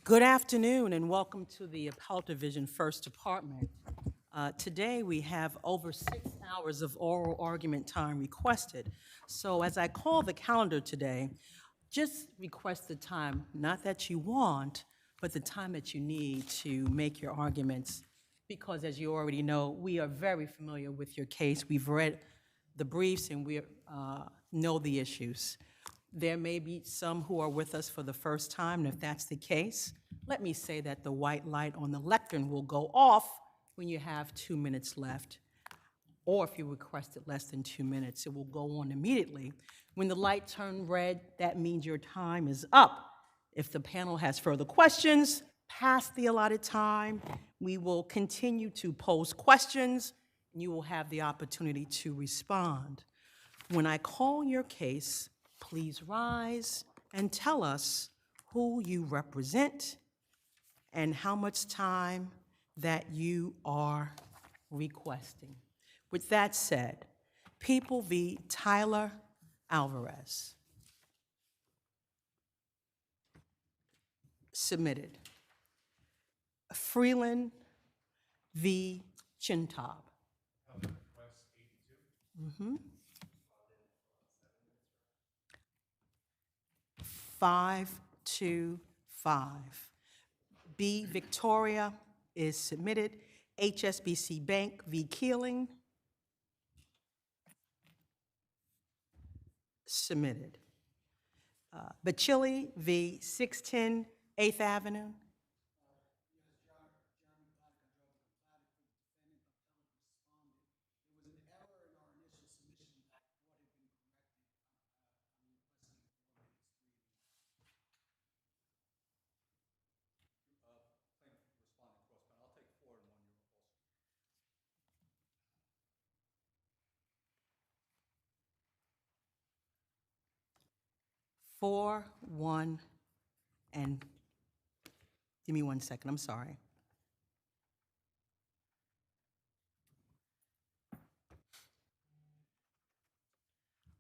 Good afternoon and welcome to the Appellate Division First Department. Today we have over 6 hours of oral argument time requested. So as I call the calendar today, just request the time, not that you want, but the time that you need to make your arguments. Because as you already know, we are very familiar with your case. We've read the briefs and we know the issues. There may be some who are with us for the first time, and if that's the case, let me say that the white light on the lectern will go off when you have 2 minutes left, or if you requested less than 2 minutes, it will go on immediately. When the light turns red, that means your time is up. If the panel has further questions past the allotted time, we will continue to pose questions, and you will have the opportunity to respond. When I call your case, please rise and tell us who you represent and how much time that you are requesting. With that said, People v. Tyler Alvarez. Submitted. Freeland v. Chint. 525. B. Victoria is submitted. HSBC Bank v. Keeling. Submitted. Bachilli v. 610 8th Avenue. Four, one, and give me 1 second, I'm sorry.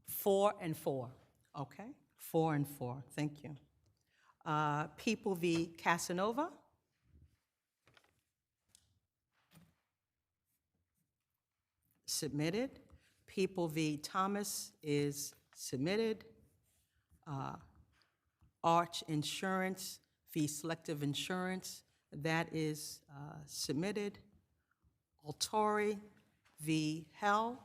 Four and four, okay? 4 and 4, thank you. People v. Casanova. Submitted. People v. Thomas is submitted. Arch Insurance v. Selective Insurance, that is submitted. Altieri v. Heil.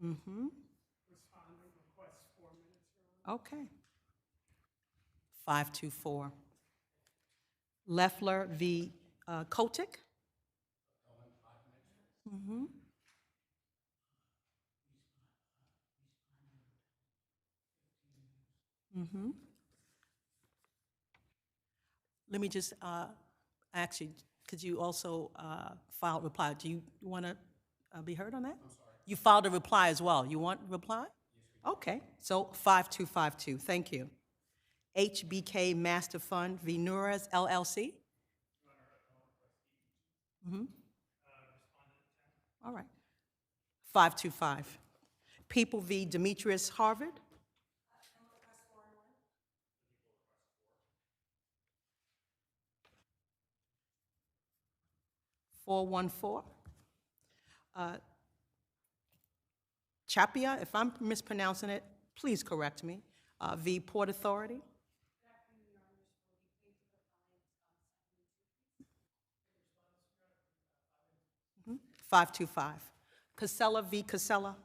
Mm-hmm. Respondent requests 4 minutes. Okay. 524. Leler v. Kotic. Mm-hmm. Mm-hmm. Let me just ask you, could you also file a reply? Do you want to be heard on that? I'm sorry. You filed a reply as well. You want reply? Yes, we do. Okay, so 5252, thank you. HBK Master Fund v. Nures, LLC. Mm-hmm. All right. 525. People v. Demetrius Harvard. 414. Chiapa, if I'm mispronouncing it, please correct me. V. Port Authority. 525. Cassella v. Cassella.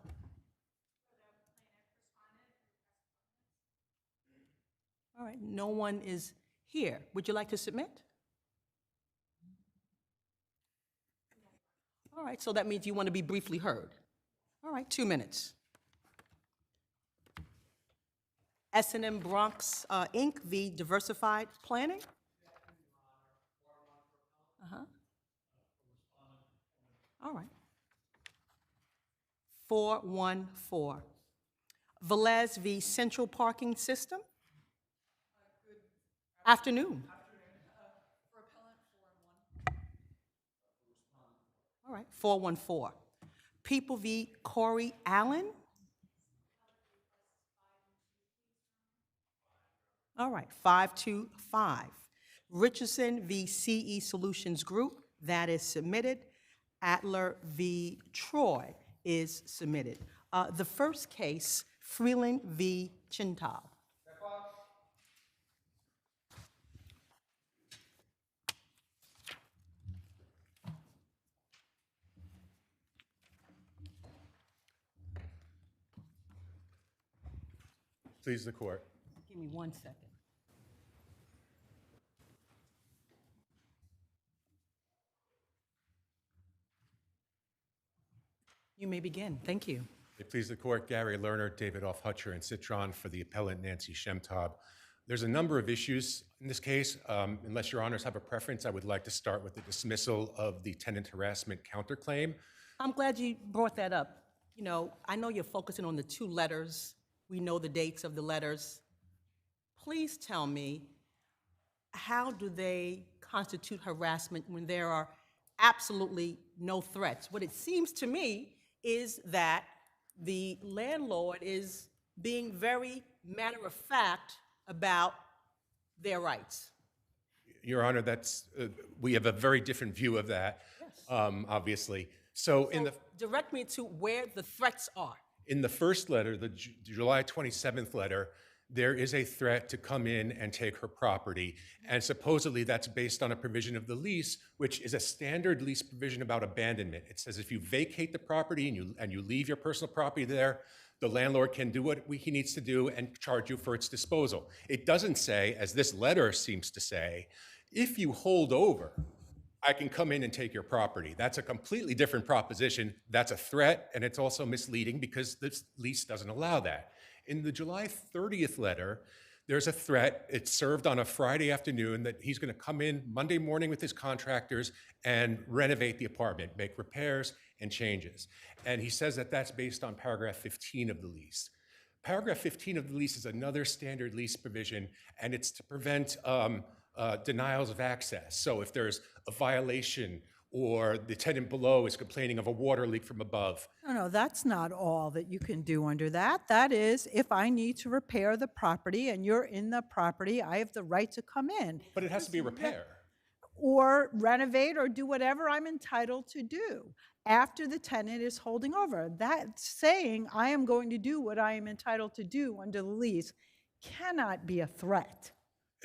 All right, no one is here. Would you like to submit? All right, so that means you want to be briefly heard. All right, 2 minutes. SNM Bronx, Inc. v. Diversified Planning. All right. 414. Valz v. Central Parking System. Good afternoon. For appellant 4 and 1. All right, 414. People v. Corey Allen. All right, 525. Richardson v. CE Solutions Group, that is submitted. Adler v. Troy is submitted. The first case, Freeland v. Chint. Please, the court. Give me 1 second. You may begin. Thank you. Please, the court. Gary Lerner, David Off Hutcher, and Citron for the appellant Nancy Shemtab. There's a number of issues in this case. Unless your honors have a preference, I would like to start with the dismissal of the tenant harassment counterclaim. I'm glad you brought that up. You know, I know you're focusing on the 2 letters. We know the dates of the letters. Please tell me, how do they constitute harassment when there are absolutely no threats? What it seems to me is that the landlord is being very matter-of-fact about their rights. Your Honor, we have a very different view of that, obviously. So direct me to where the threats are. in the first letter, the July 27th letter, there is a threat to come in and take her property. And supposedly that's based on a provision of the lease, which is a standard lease provision about abandonment. It says if you vacate the property and you leave your personal property there, the landlord can do what he needs to do and charge you for its disposal. It doesn't say, as this letter seems to say, if you hold over, I can come in and take your property. That's a completely different proposition. That's a threat, and it's also misleading because this lease doesn't allow that. In the July 30th letter, there's a threat. It's served on a Friday afternoon that he's going to come in Monday morning with his contractors and renovate the apartment, make repairs and changes. And he says that that's based on paragraph 15 of the lease. Paragraph 15 of the lease is another standard lease provision, and it's to prevent denials of access. So if there's a violation or the tenant below is complaining of a water leak from above. No, that's not all that you can do under that. That is, if I need to repair the property and you're in the property, I have the right to come in. But it has to be a repair. Or renovate or do whatever I'm entitled to do after the tenant is holding over. That saying, I am going to do what I am entitled to do under the lease cannot be a threat.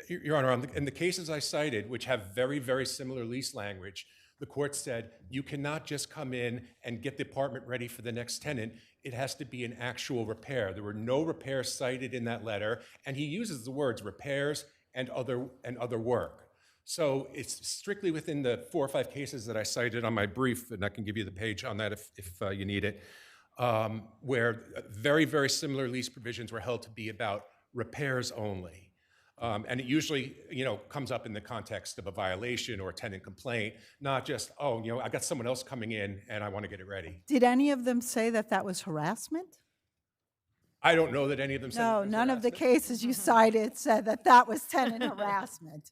Your Honor, in the cases I cited, which have very, very similar lease language, the court said you cannot just come in and get the apartment ready for the next tenant. It has to be an actual repair. There were no repairs cited in that letter, and he uses the words repairs and other work. So it's strictly within the 4 or 5 cases that I cited on my brief, and I can give you the page on that if you need it, where very, very similar lease provisions were held to be about repairs only. And it usually, comes up in the context of a violation or a tenant complaint, not just, I got someone else coming in and I want to get it ready. Did any of them say that that was harassment? I don't know that any of them said No, it was none of the harassment. cases you cited said that that was tenant harassment.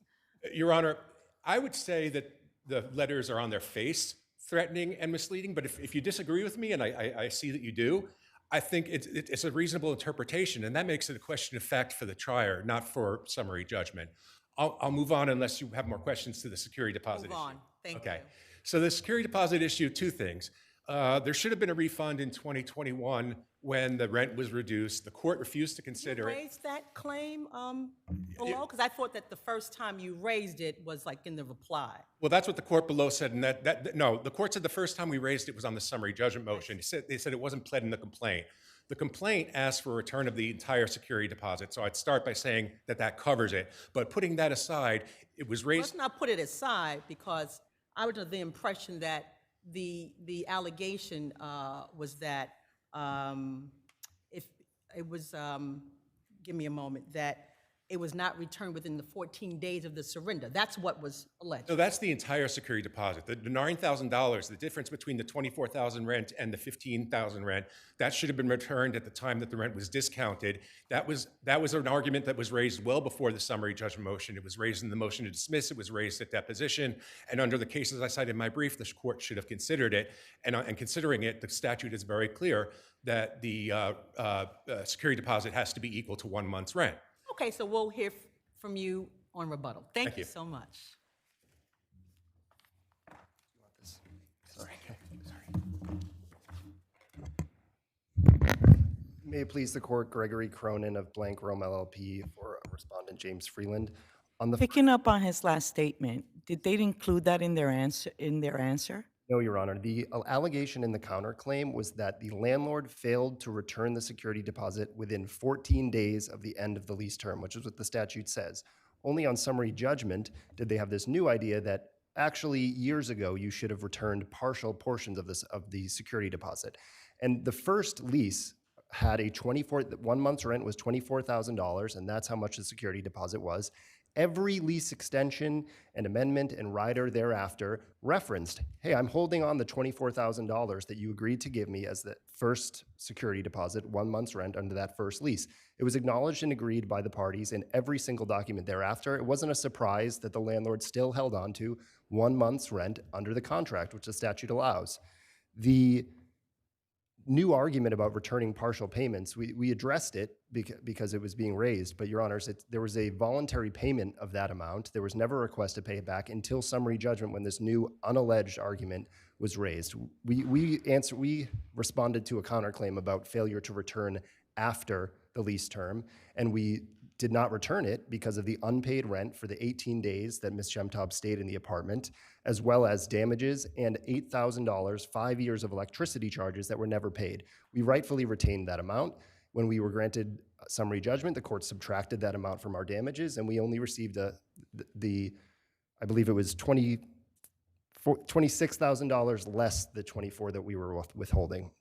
Your Honor, I would say that the letters are on their face threatening and misleading, but if you disagree with me, and I see that you do, I think it's a reasonable interpretation, and that makes it a question of fact for the trier, not for summary judgment. I'll move on unless you have more questions to the security deposit Move issue. on. Thank Okay. you. So the security deposit issue, 2 things. There should have been a refund in 2021 when the rent was reduced. The court refused to consider it. Raised that claim below? Because I thought that the first time you raised it was like in the reply. Well, that's what the court below said, and no, the court said the first time we raised it was on the summary judgment motion. They said it wasn't pled in the complaint. The complaint asked for a return of the entire security deposit, so I'd start by saying that covers it. But putting that aside, it was raised. Let's not put it aside, because I was under the impression that the allegation was that if it was, give me a moment, that it was not returned within the 14 days of the surrender. That's what was alleged. No, that's the entire security deposit. The $9,000, the difference between the $24,000 rent and the $15,000 rent, that should have been returned at the time that the rent was discounted. That was an argument that was raised well before the summary judgment motion. It was raised in the motion to dismiss. It was raised at deposition. And under the cases I cited in my brief, the court should have considered it. And considering it, the statute is very clear that the security deposit has to be equal to 1 month's rent. Okay, so we'll hear from you on rebuttal. Thank you you. so much. Sorry. May it please the court, Gregory Cronin of Blank Rome LLP for respondent James Freeland. On the Picking up on his last statement, did they include that in their answer? No, Your Honor. The allegation in the counterclaim was that the landlord failed to return the security deposit within 14 days of the end of the lease term, which is what the statute says. Only on summary judgment did they have this new idea that actually years ago you should have returned partial portions of the security deposit. And the first lease had a 1 month's rent was $24,000, and that's how much the security deposit was. Every lease extension and amendment and rider thereafter referenced, hey, I'm holding on the $24,000 that you agreed to give me as the first security deposit, 1 month's rent under that first lease. It was acknowledged and agreed by the parties in every single document thereafter. It wasn't a surprise that the landlord still held on to 1 month's rent under the contract, which the statute allows. The new argument about returning partial payments, we addressed it because it was being raised, but Your Honors, there was a voluntary payment of that amount. There was never a request to pay it back until summary judgment when this new unalleged argument was raised. We responded to a counterclaim about failure to return after the lease term, and we did not return it because of the unpaid rent for the 18 days that Ms. Shemtab stayed in the apartment, as well as damages and $8,000, 5 years of electricity charges that were never paid. We rightfully retained that amount. When we were granted summary judgment, the court subtracted that amount from our damages, and we only received I believe it was $26,000 less the $24,000 that we were withholding.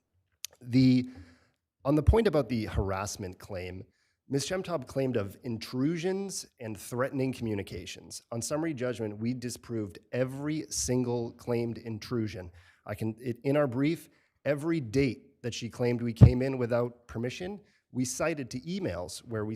On the point about the harassment claim, Ms. Shemtab claimed of intrusions and threatening communications. On summary judgment, we disproved every single claimed intrusion. In our brief, every date that she claimed we came in without permission, we cited to emails where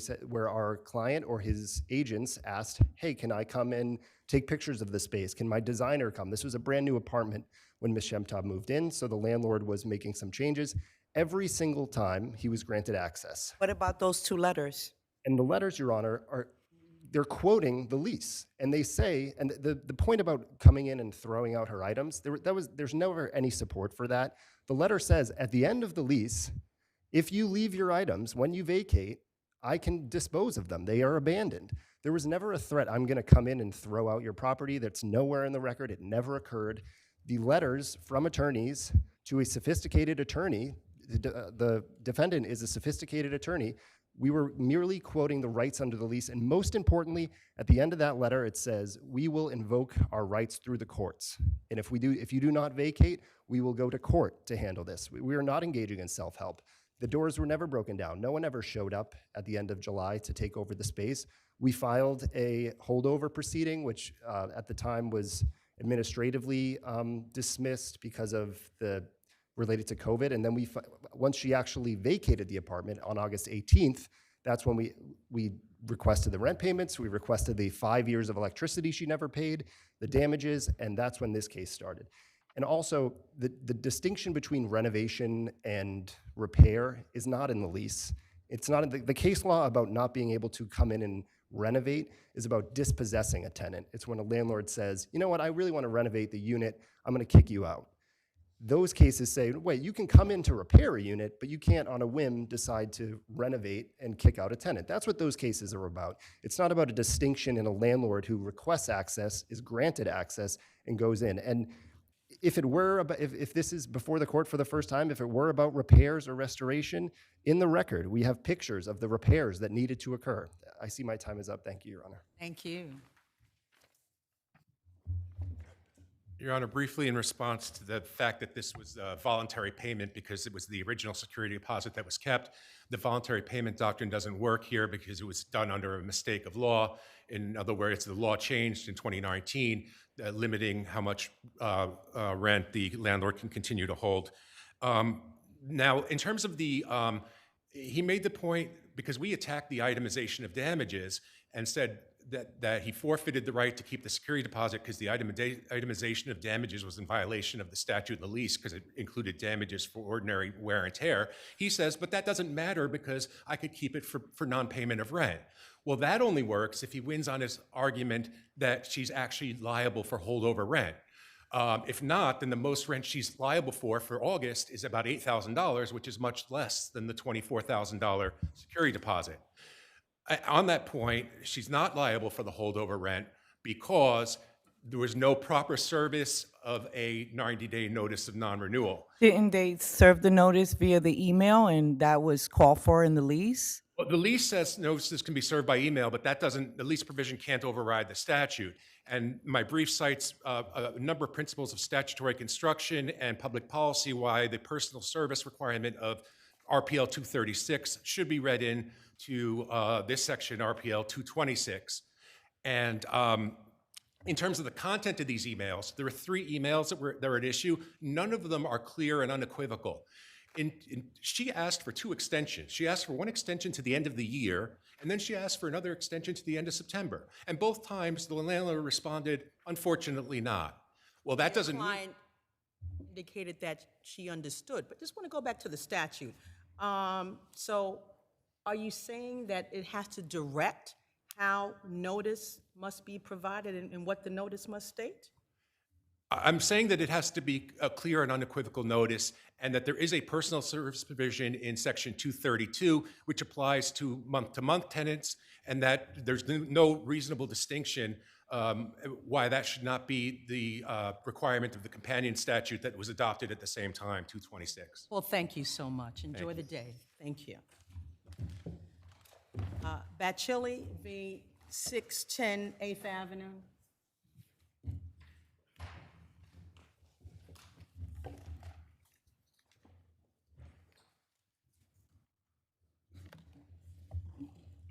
our client or his agents asked, hey, can I come and take pictures of the space? Can my designer come? This was a brand new apartment when Ms. Shemtab moved in, so the landlord was making some changes. Every single time he was granted access. What about those 2 letters? And the letters, Your Honor, they're quoting the lease. And they say, and the point about coming in and throwing out her items, there's never any support for that. The letter says, at the end of the lease, if you leave your items, when you vacate, I can dispose of them. They are abandoned. There was never a threat, I'm gonna come in and throw out your property. That's nowhere in the record. It never occurred. The letters from attorneys to a sophisticated attorney, the defendant is a sophisticated attorney. We were merely quoting the rights under the lease, and most importantly, at the end of that letter, it says, we will invoke our rights through the courts. And if you do not vacate, we will go to court to handle this. We are not engaging in self-help. The doors were never broken down. No one ever showed up at the end of July to take over the space. We filed a holdover proceeding, which at the time was administratively dismissed because of related to COVID, and then once she actually vacated the apartment on August 18th, that's when we requested the rent payments, we requested the 5 years of electricity she never paid, the damages, and that's when this case started. And also, the distinction between renovation and repair is not in the lease. It's not in the case law about not being able to come in and renovate is about dispossessing a tenant. It's when a landlord says, you know what, I really want to renovate the unit, I'm going to kick you out. Those cases say, wait, you can come in to repair a unit, but you can't on a whim decide to renovate and kick out a tenant. That's what those cases are about. It's not about a distinction in a landlord who requests access, is granted access, and goes in. And if it were about, if this is before the court for the first time, if it were about repairs or restoration, in the record, we have pictures of the repairs that needed to occur. I see my time is up. Thank you, Your Honor. Thank you. Your Honor, briefly in response to the fact that this was a voluntary payment because it was the original security deposit that was kept, the voluntary payment doctrine doesn't work here because it was done under a mistake of law. In other words, the law changed in 2019, limiting how much rent the landlord can continue to hold. Now, in terms of he made the point, because we attacked the itemization of damages and said that he forfeited the right to keep the security deposit because the itemization of damages was in violation of the statute of the lease because it included damages for ordinary wear and tear. He says, but that doesn't matter because I could keep it for non-payment of rent. Well, that only works if he wins on his argument that she's actually liable for holdover rent. If not, then the most rent she's liable for August is about $8,000, which is much less than the $24,000 security deposit. On that point, she's not liable for the holdover rent because there was no proper service of a 90-day notice of non-renewal. Didn't they serve the notice via the email and that was called for in the lease? Well, the lease says notices can be served by email, but that doesn't, the lease provision can't override the statute. And my brief cites a number of principles of statutory construction and public policy why the personal service requirement of RPL 236 should be read in to this section, RPL 226. And in terms of the content of these emails, there are 3 emails that are at issue. None of them are clear and unequivocal. She asked for 2 extensions. She asked for one extension to the end of the year, and then she asked for another extension to the end of September. And both times, the landlord responded, unfortunately not. Well, that doesn't mean... Client indicated that she understood, but just want to go back to the statute. So are you saying that it has to direct how notice must be provided and what the notice must state? I'm saying that it has to be a clear and unequivocal notice, and that there is a personal service provision in section 232, which applies to month-to-month tenants, and that there's no reasonable distinction why that should not be the requirement of the companion statute that was adopted at the same time, 226. Well, thank you so much. Enjoy the day. Thank you. Bachilli v. 610 8th Avenue.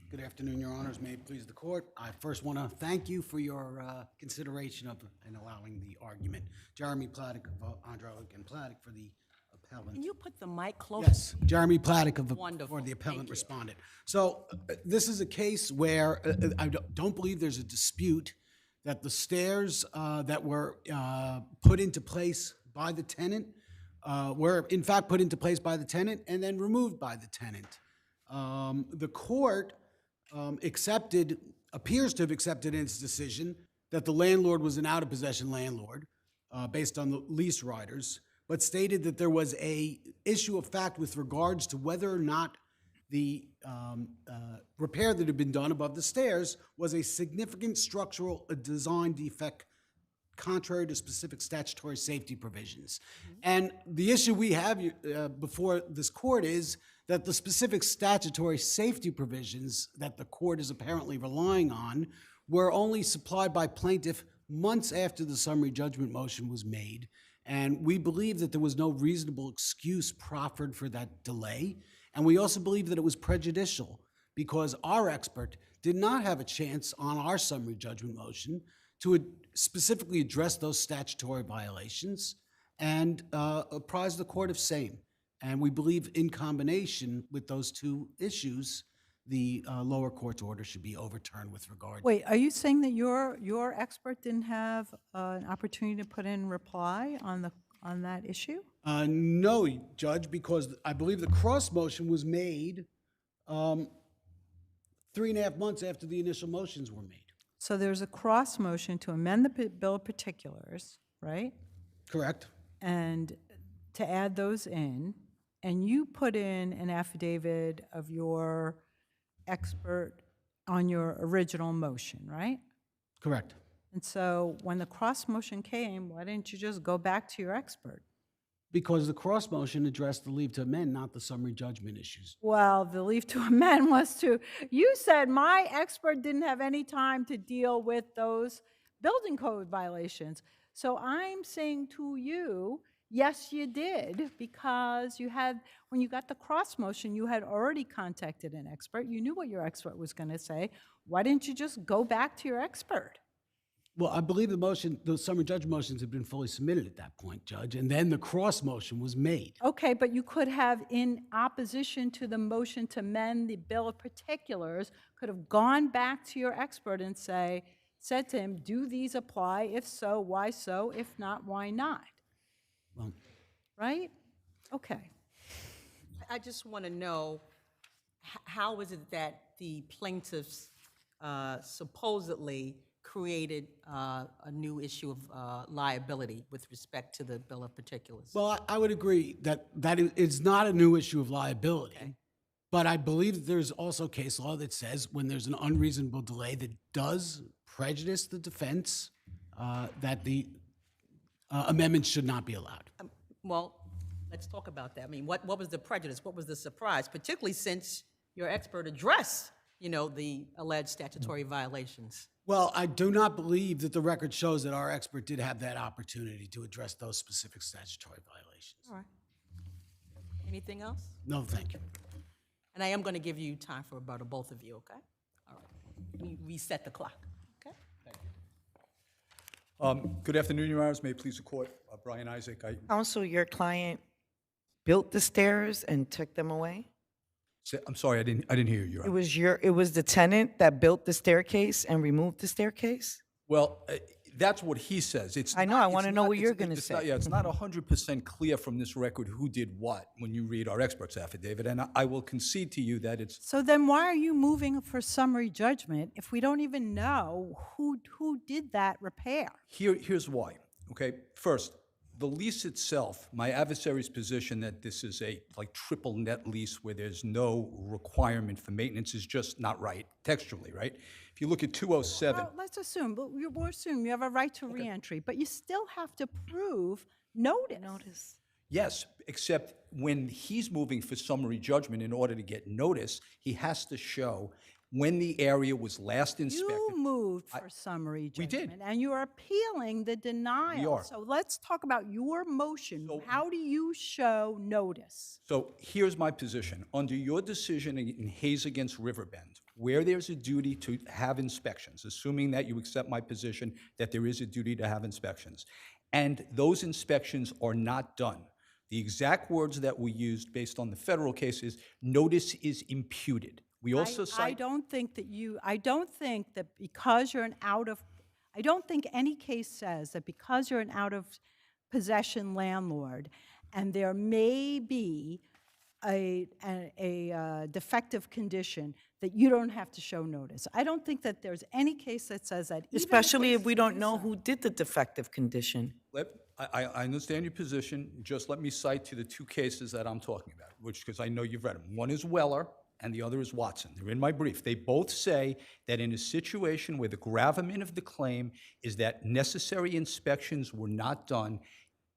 Good afternoon, Your Honors. May it please the court. I first want to thank you for your consideration of and allowing the argument. Jeremy Platic of Andrelic and Platic for the appellant. Can you put the mic closer? Yes, Jeremy Platic of Wonderful. for the appellant Thank you. responded. So this is a case where I don't believe there's a dispute that the stairs that were put into place by the tenant were in fact put into place by the tenant and then removed by the tenant. The court appears to have accepted in its decision that the landlord was an out-of-possession landlord based on the lease riders, but stated that there was a issue of fact with regards to whether or not the repair that had been done above the stairs was a significant structural design defect contrary to specific statutory safety provisions. And the issue we have before this court is that the specific statutory safety provisions that the court is apparently relying on were only supplied by plaintiff months after the summary judgment motion was made. And we believe that there was no reasonable excuse proffered for that delay. And we also believe that it was prejudicial because our expert did not have a chance on our summary judgment motion to specifically address those statutory violations and apprise the court of same. And we believe in combination with those 2 issues, the lower court's order should be overturned with regard. Wait, are you saying that your expert didn't have an opportunity to put in reply on that issue? No, Judge, because I believe the cross motion was made 3.5 months after the initial motions were made. So there's a cross motion to amend the bill of particulars, right? Correct. And to add those in, and you put in an affidavit of your expert on your original motion, right? Correct. And so when the cross motion came, why didn't you just go back to your expert? Because the cross motion addressed the leave to amend, not the summary judgment issues. Well, the leave to amend was you said my expert didn't have any time to deal with those building code violations. So I'm saying to you, yes, you did, because when you got the cross motion, you had already contacted an expert. You knew what your expert was going to say. Why didn't you just go back to your expert? Well, I believe the summary judgment motions had been fully submitted at that point, Judge, and then the cross motion was made. Okay, but you could have, in opposition to the motion to amend the bill of particulars, could have gone back to your expert and said to him, do these apply? If so, why so? If not, why not? Well, right? Okay. I just want to know, how is it that the plaintiff's supposedly created a new issue of liability with respect to the bill of particulars. Well, I would agree that it's not a new issue of liability. But I believe that there's also case law that says when there's an unreasonable delay that does prejudice the defense, that the amendment should not be allowed. Well, let's talk about that. I mean, what was the prejudice? What was the surprise? Particularly since your expert addressed, the alleged statutory violations. Well, I do not believe that the record shows that our expert did have that opportunity to address those specific statutory violations. All right. Anything else? No, thank you. And I am going to give you time for rebuttal, both of you, okay? All right. We reset the clock, okay? Good afternoon, Your Honors. May it please the court. Brian Isaac. Counsel, your client built the stairs and took them away? I'm sorry, I didn't hear you, Your Honor. It was the tenant that built the staircase and removed the staircase? Well, that's what he says. I know, I wanna know what you're gonna say. Yeah, it's not 100% clear from this record who did what when you read our expert's affidavit, and I will concede to you that it's. So then why are you moving for summary judgment if we don't even know who did that repair? Here's why, okay? First, the lease itself, my adversary's position that this is a triple net lease where there's no requirement for maintenance is just not right, textually, right? If you look at 207. Well, let's assume, but we'll assume you have a right to reentry, but you still have to prove notice. Yes, except when he's moving for summary judgment in order to get notice, he has to show when the area was last inspected. You moved for summary we judgment. did. And you're appealing the denial. We are. So let's talk about your motion. How do you show notice? So here's my position. Under your decision in Hayes against Riverbend, where there's a duty to have inspections, assuming that you accept my position that there is a duty to have inspections, and those inspections are not done, the exact words that we used based on the federal case is notice is imputed. We also I don't think that because you're I don't think any case says that because you're an out of possession landlord and there may be a defective condition that you don't have to show notice. I don't think that there's any case that says that. Especially if we don't know who did the defective condition. I understand your position. Just let me cite to the two cases that I'm talking about, because I know you've read them. One is Weller, and the other is Watson. They're in my brief. They both say that in a situation where the gravamen of the claim is that necessary inspections were not done,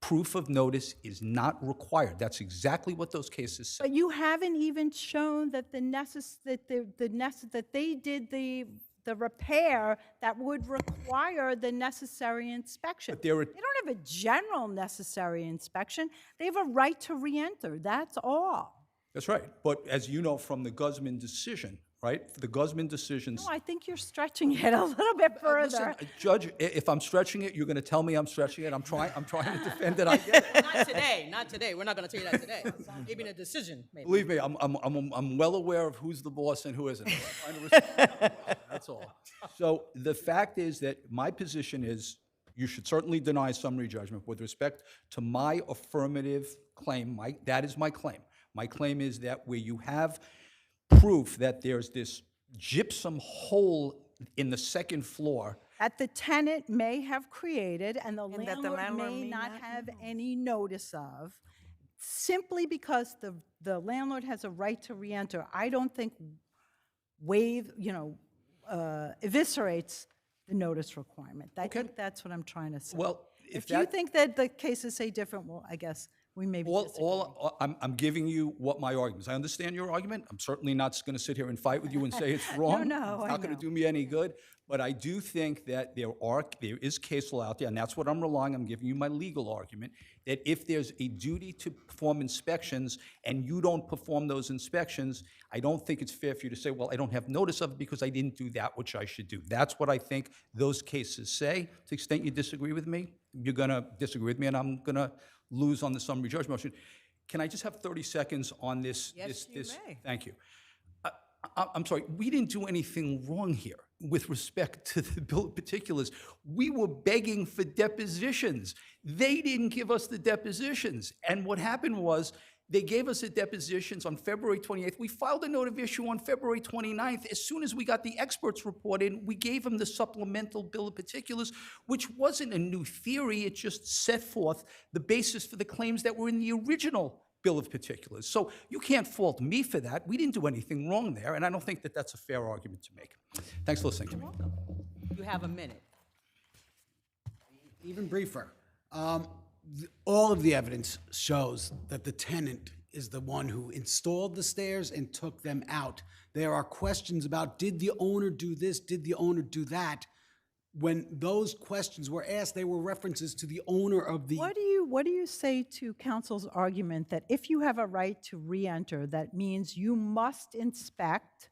proof of notice is not required. That's exactly what those cases say. But you haven't even shown that that they did the repair that would require the necessary inspection. They don't have a general necessary inspection. They have a right to reenter. That's all. That's right. But as you know from the Guzman decision, right? The Guzman decisions. No, I think you're stretching it a little bit further. Listen, Judge, if I'm stretching it, you're going to tell me I'm stretching it. I'm trying to defend it. I get it. Not today. We're not going to tell you that today. Maybe in a decision, maybe. Believe me, I'm well aware of who's the boss and who isn't. I'm trying to respect. That's all. So the fact is that my position is you should certainly deny summary judgment with respect to my affirmative claim. That is my claim. My claim is that where you have proof that there's this gypsum hole in the second floor that the tenant may have created and the landlord may not have any notice of, simply because the landlord has a right to reenter, I don't think eviscerates the notice requirement. I think that's what I'm trying to say. Well, if you think that the cases say different, well, I guess we may be disagreeing. I'm giving you what my argument is. I understand your argument. I'm certainly not going to sit here and fight with you and say it's wrong. No, it's not going to do me any good. But I do think that there is case law out there, and that's what I'm relying on. I'm giving you my legal argument, that if there's a duty to perform inspections and you don't perform those inspections, I don't think it's fair for you to say, well, I don't have notice of it because I didn't do that which I should do. That's what I think those cases say. To the extent you disagree with me, you're going to disagree with me, and I'm going to lose on the summary judgment motion. Can I just have 30 seconds on this? Yes, you may. Thank you. I'm sorry, we didn't do anything wrong here with respect to the bill of particulars. We were begging for depositions. They didn't give us the depositions. And what happened was They gave us the depositions on February 28th. We filed a note of issue on February 29th. As soon as we got the experts report in, we gave them the supplemental bill of particulars, which wasn't a new theory. It just set forth the basis for the claims that were in the original bill of particulars. So you can't fault me for that. We didn't do anything wrong there, and I don't think that that's a fair argument to make. Thanks for listening to me. You have a minute. Even briefer. All of the evidence shows that the tenant is the one who installed the stairs and took them out. There are questions about, did the owner do this? Did the owner do that? When those questions were asked, they were references to the owner of the... What do you say to counsel's argument that if you have a right to re-enter, that means you must inspect,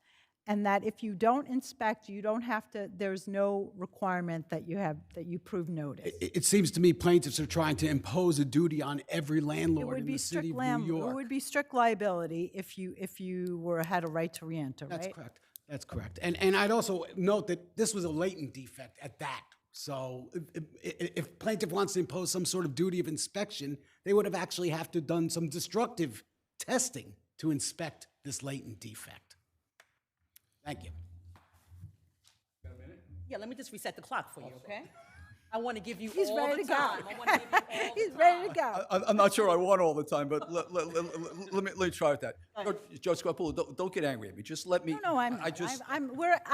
and that if you don't inspect, you don't have to, there's no requirement that you prove notice? It seems to me plaintiffs are trying to impose a duty on every landlord in the city of New York. It would be strict liability if you had a right to re-enter, right? That's correct. That's correct. And I'd also note that this was a latent defect at that. So if plaintiff wants to impose some sort of duty of inspection, they would have actually have to done some destructive testing to inspect this latent defect. Thank you. Yeah, let me just reset the clock for you, okay? I want to give you He's all ready the to go. time. I want to give you all He's the ready to time. go. I'm not sure I want all the time, but let me try with that. Judge Scarpullo, don't get angry at me. Just let me. No, I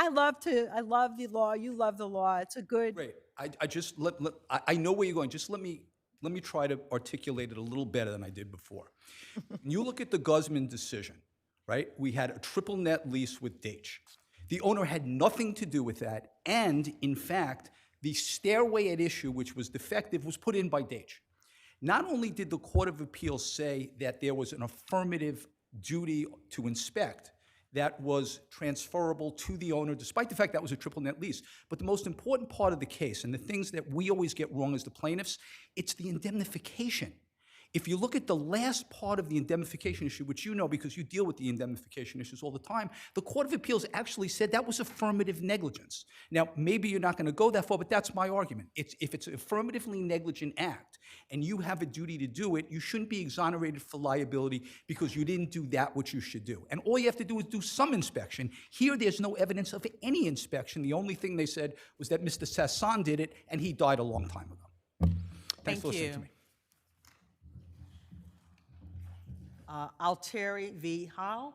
love the law. You love the law. It's a good. Great. I know where you're going. Just let me try to articulate it a little better than I did before. When you look at the Guzman decision, right? We had a triple net lease with Deitch. The owner had nothing to do with that, and in fact, the stairway at issue, which was defective, was put in by Deitch. Not only did the Court of Appeals say that there was an affirmative duty to inspect that was transferable to the owner, despite the fact that was a triple net lease, but the most important part of the case, and the things that we always get wrong as the plaintiffs, it's the indemnification. If you look at the last part of the indemnification issue, which you know because you deal with the indemnification issues all the time, the Court of Appeals actually said that was affirmative negligence. Now, maybe you're not going to go that far, but that's my argument. If it's an affirmatively negligent act and you have a duty to do it, you shouldn't be exonerated for liability because you didn't do that which you should do. And all you have to do is do some inspection. Here, there's no evidence of any inspection. The only thing they said was that Mr. Sasson did it, and he died a long time ago. Thanks for listening to me. Altieri v. Howe.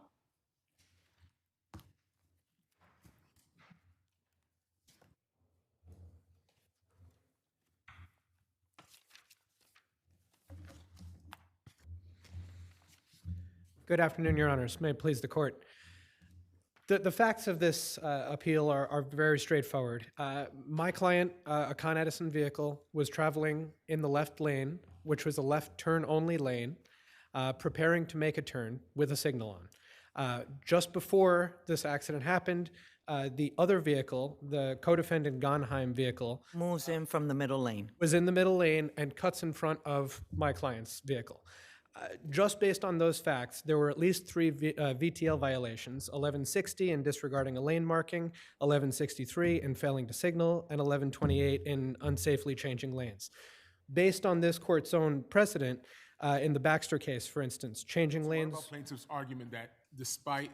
Good afternoon, Your Honors. May it please the court. The facts of this appeal are very straightforward. My client, a Con Edison vehicle, was traveling in the left lane, which was a left turn-only lane, preparing to make a turn with a signal on. Just before this accident happened, the other vehicle, the co-defendant Gonheim vehicle, Moves in from the middle lane. was in the middle lane and cuts in front of my client's vehicle. Just based on those facts, there were at least 3 VTL violations: 1160 in disregarding a lane marking, 1163 in failing to signal, and 1128 in unsafely changing lanes. Based on this court's own precedent, in the Baxter case, for instance, changing lanes. What about plaintiff's argument that despite,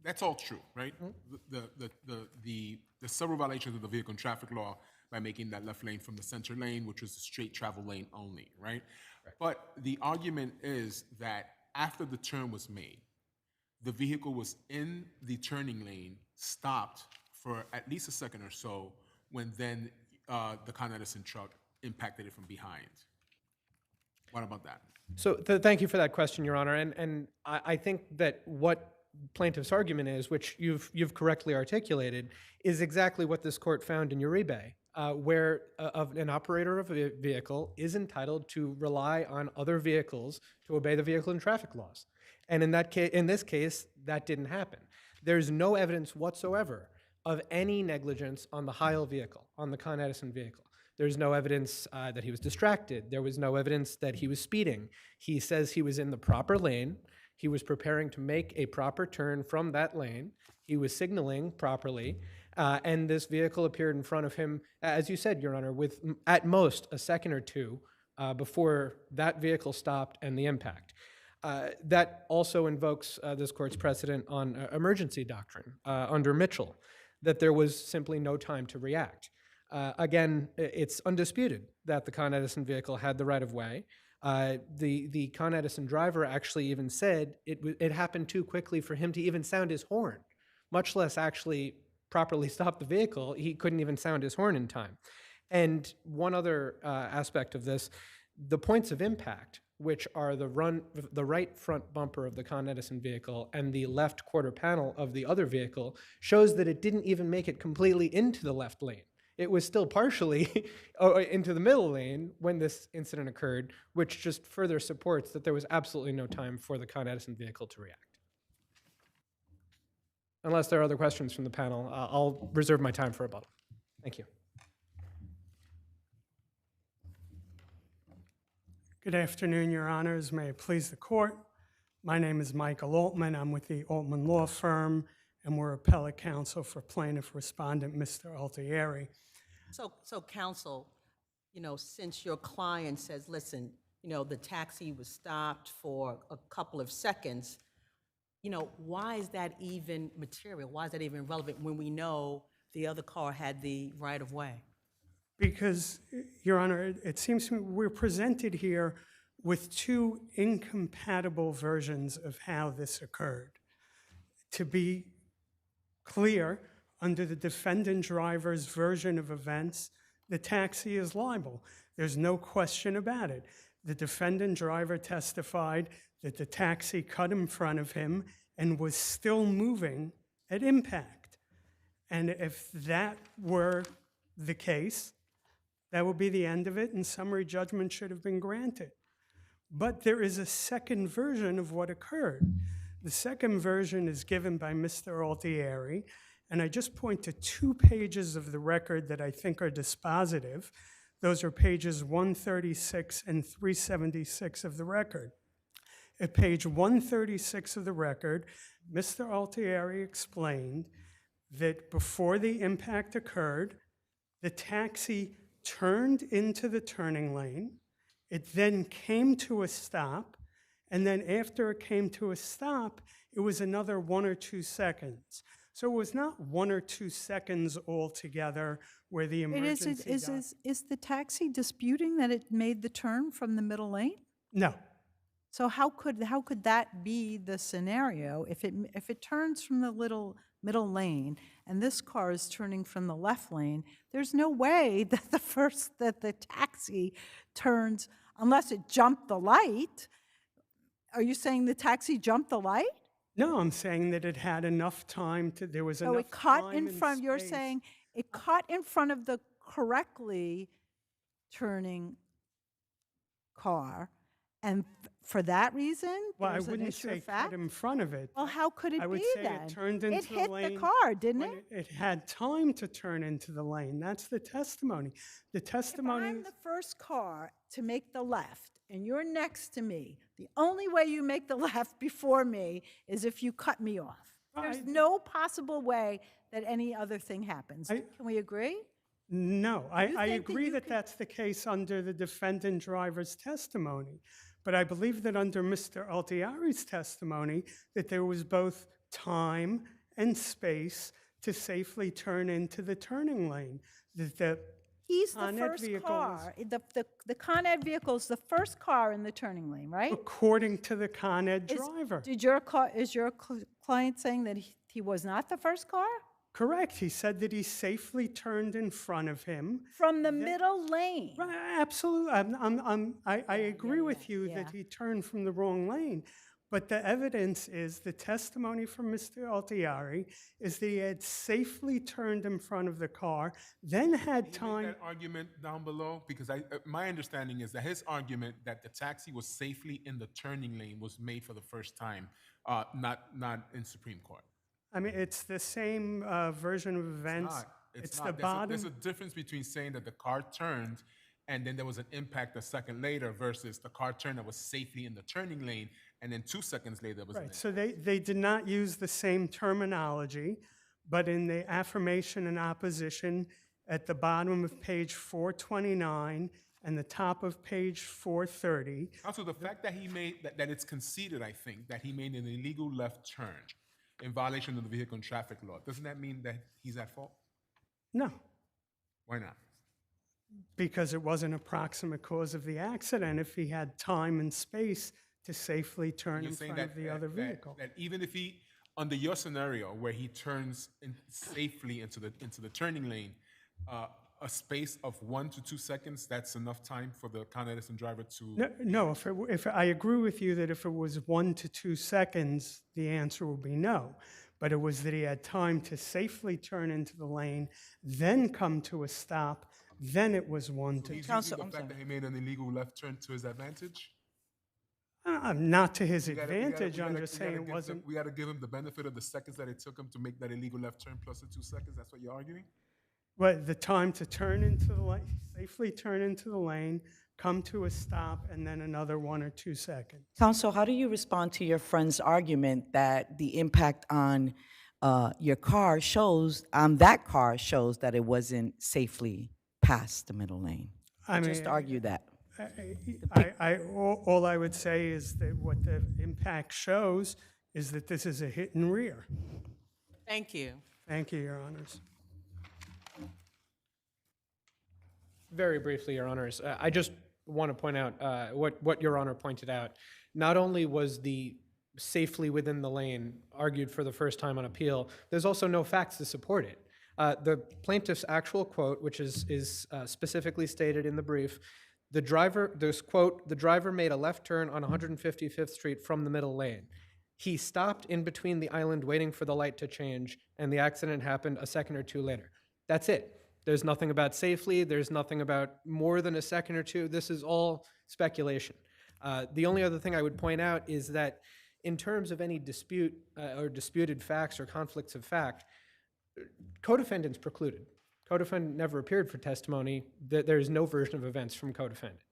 that's all true, right? The several violations of the vehicle and traffic law by making that left lane from the center lane, which was a straight travel lane only, right? But the argument is that after the turn was made, the vehicle was in the turning lane, stopped for at least a second or so, when then the Con Edison truck impacted it from behind. What about that? So thank you for that question, Your Honor. And I think that what plaintiff's argument is, which you've correctly articulated, is exactly what this court found in Uribe, where an operator of a vehicle is entitled to rely on other vehicles to obey the vehicle and traffic laws. And in this case, that didn't happen. There's no evidence whatsoever of any negligence on the Heil vehicle, on the Con Edison vehicle. There's no evidence that he was distracted. There was no evidence that he was speeding. He says he was in the proper lane. He was preparing to make a proper turn from that lane. He was signaling properly. And this vehicle appeared in front of him, as you said, Your Honor, with at most a second or two before that vehicle stopped and the impact. That also invokes this court's precedent on emergency doctrine under Mitchell, that there was simply no time to react. Again, it's undisputed that the Con Edison vehicle had the right of way. The Con Edison driver actually even said it happened too quickly for him to even sound his horn, much less actually properly stop the vehicle. He couldn't even sound his horn in time. And one other aspect of this, the points of impact, which are the right front bumper of the Con Edison vehicle and the left quarter panel of the other vehicle, shows that it didn't even make it completely into the left lane. It was still partially into the middle lane when this incident occurred, which just further supports that there was absolutely no time for the Con Edison vehicle to react. Unless there are other questions from the panel, I'll reserve my time for rebuttal. Thank you. Good afternoon, Your Honors. May it please the court. My name is Michael Altman. I'm with the Altman Law Firm, and we're appellate counsel for plaintiff respondent Mr. Altieri. So counsel, since your client says, listen, the taxi was stopped for a couple of seconds, why is that even material? Why is that even relevant when we know the other car had the right of way? Because, Your Honor, it seems to me we're presented here with two incompatible versions of how this occurred. To be clear, under the defendant driver's version of events, the taxi is liable. There's no question about it. The defendant driver testified that the taxi cut in front of him and was still moving at impact. And if that were the case, that would be the end of it, and summary judgment should have been granted. But there is a second version of what occurred. The second version is given by Mr. Altieri, and I just point to 2 pages of the record that I think are dispositive. Those are pages 136 and 376 of the record. At page 136 of the record, Mr. Altieri explained that before the impact occurred, the taxi turned into the turning lane. It then came to a stop, and then after it came to a stop, it was another 1 or 2 seconds. So it was not 1 or 2 seconds altogether where the emergency Is the taxi disputing that it made the turn from the middle lane? No. So how could that be the scenario if it turns from the middle lane and this car is turning from the left lane? There's no way that the taxi turns unless it jumped the light. Are you saying the taxi jumped the light? No, I'm saying that it had enough time to, there was enough So it caught time in and front, you're space. saying it caught in front of the correctly turning car, and for that reason, Well, I there's an wouldn't issue say of fact? cut in front of it. Well, how could it I would be say then? it turned into It hit the lane the car, didn't when it? it had time to turn into the lane. That's the testimony. The testimony If I'm is, the first car to make the left and you're next to me, the only way you make the left before me is if you cut me off. There's no possible way that any other thing happens. Can we agree? no, You I think that agree you that could- that's the case under the defendant driver's testimony. But I believe that under Mr. Altieri's testimony, that there was both time and space to safely turn into the turning lane. He's the Con Ed first vehicle car. The Con Ed vehicle is the first car in the turning lane, right? according to the Con Ed driver. Is your client saying that he was not the first car? Correct. He said that he safely turned in front of him. From the middle lane. Right, absolutely. I agree with you yeah. that he turned from the wrong lane. But the evidence is, the testimony from Mr. Altieri is that he had safely turned in front of the car, then had Can you make time. that argument down below? Because my understanding is that his argument that the taxi was safely in the turning lane was made for the first time, not in Supreme Court. I mean, it's the same version of events. It's the not. bottom. There's a difference between saying that the car turned and then there was an impact a second later versus the car turned that was safely in the turning lane and then 2 seconds later there was an Right, impact. so they did not use the same terminology, but in the affirmation and opposition at the bottom of page 429 and the top of page 430. Also, the fact that he made, that it's conceded, I think, that he made an illegal left turn in violation of the vehicle and traffic law, doesn't that mean that he's at fault? No, Why not? because it wasn't a proximate cause of the accident if he had time and space to safely turn You're in saying front of the other vehicle. that even if he, under your scenario where he turns safely into the turning lane, a space of 1 to 2 seconds, that's enough time for the Con Edison driver to. No, if I agree with you that if it was 1 to 2 seconds, the answer would be no. But it was that he had time to safely turn into the lane, then come to a stop, then it was 1 to 2. He's Counsel, using I'm the fact that he made an illegal left turn to his advantage. Not to his We gotta- advantage, we I'm gotta- just we gotta saying it give wasn't. We got to give him the benefit of the seconds that it took him to make that illegal left turn plus the 2 seconds. That's what you're arguing. But the time to turn into the lane, safely turn into the lane, come to a stop, and then another 1 or 2 seconds. Counsel, how do you respond to your friend's argument that the impact on your car shows, that it wasn't safely past the middle lane? I Just mean, argue that. all I would say is that what the impact shows is that this is a hit and rear. Thank you. Thank you, Your Honors. Very briefly, Your Honors, I just want to point out what Your Honor pointed out. Not only was the safely within the lane argued for the first time on appeal, there's also no facts to support it. The plaintiff's actual quote, which is specifically stated in the brief, there's quote, "The driver made a left turn on 155th Street from the middle lane. He stopped in between the island waiting for the light to change, and the accident happened a second or two later." That's it. There's nothing about safely. There's nothing about more than a second or two. This is all speculation. The only other thing I would point out is that in terms of any dispute or disputed facts or conflicts of fact, co-defendant's precluded. Co-defendant never appeared for testimony. There is no version of events from co-defendant.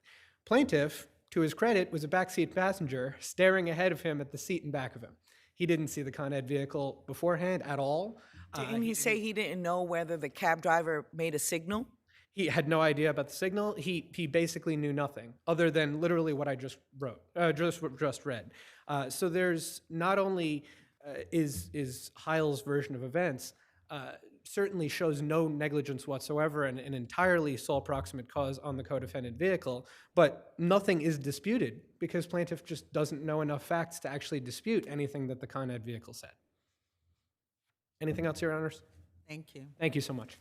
Plaintiff, to his credit, was a backseat passenger staring ahead of him at the seat in back of him. He didn't see the Con Ed vehicle beforehand at all. Didn't he say he didn't know whether the cab driver made a signal? He had no idea about the signal. He basically knew nothing other than literally what I just read. So there's not only is Heil's version of events certainly shows no negligence whatsoever and an entirely sole proximate cause on the co-defendant vehicle, but nothing is disputed because plaintiff just doesn't know enough facts to actually dispute anything that the Con Ed vehicle said. Anything else, Your Honors? Thank you. Thank you so much.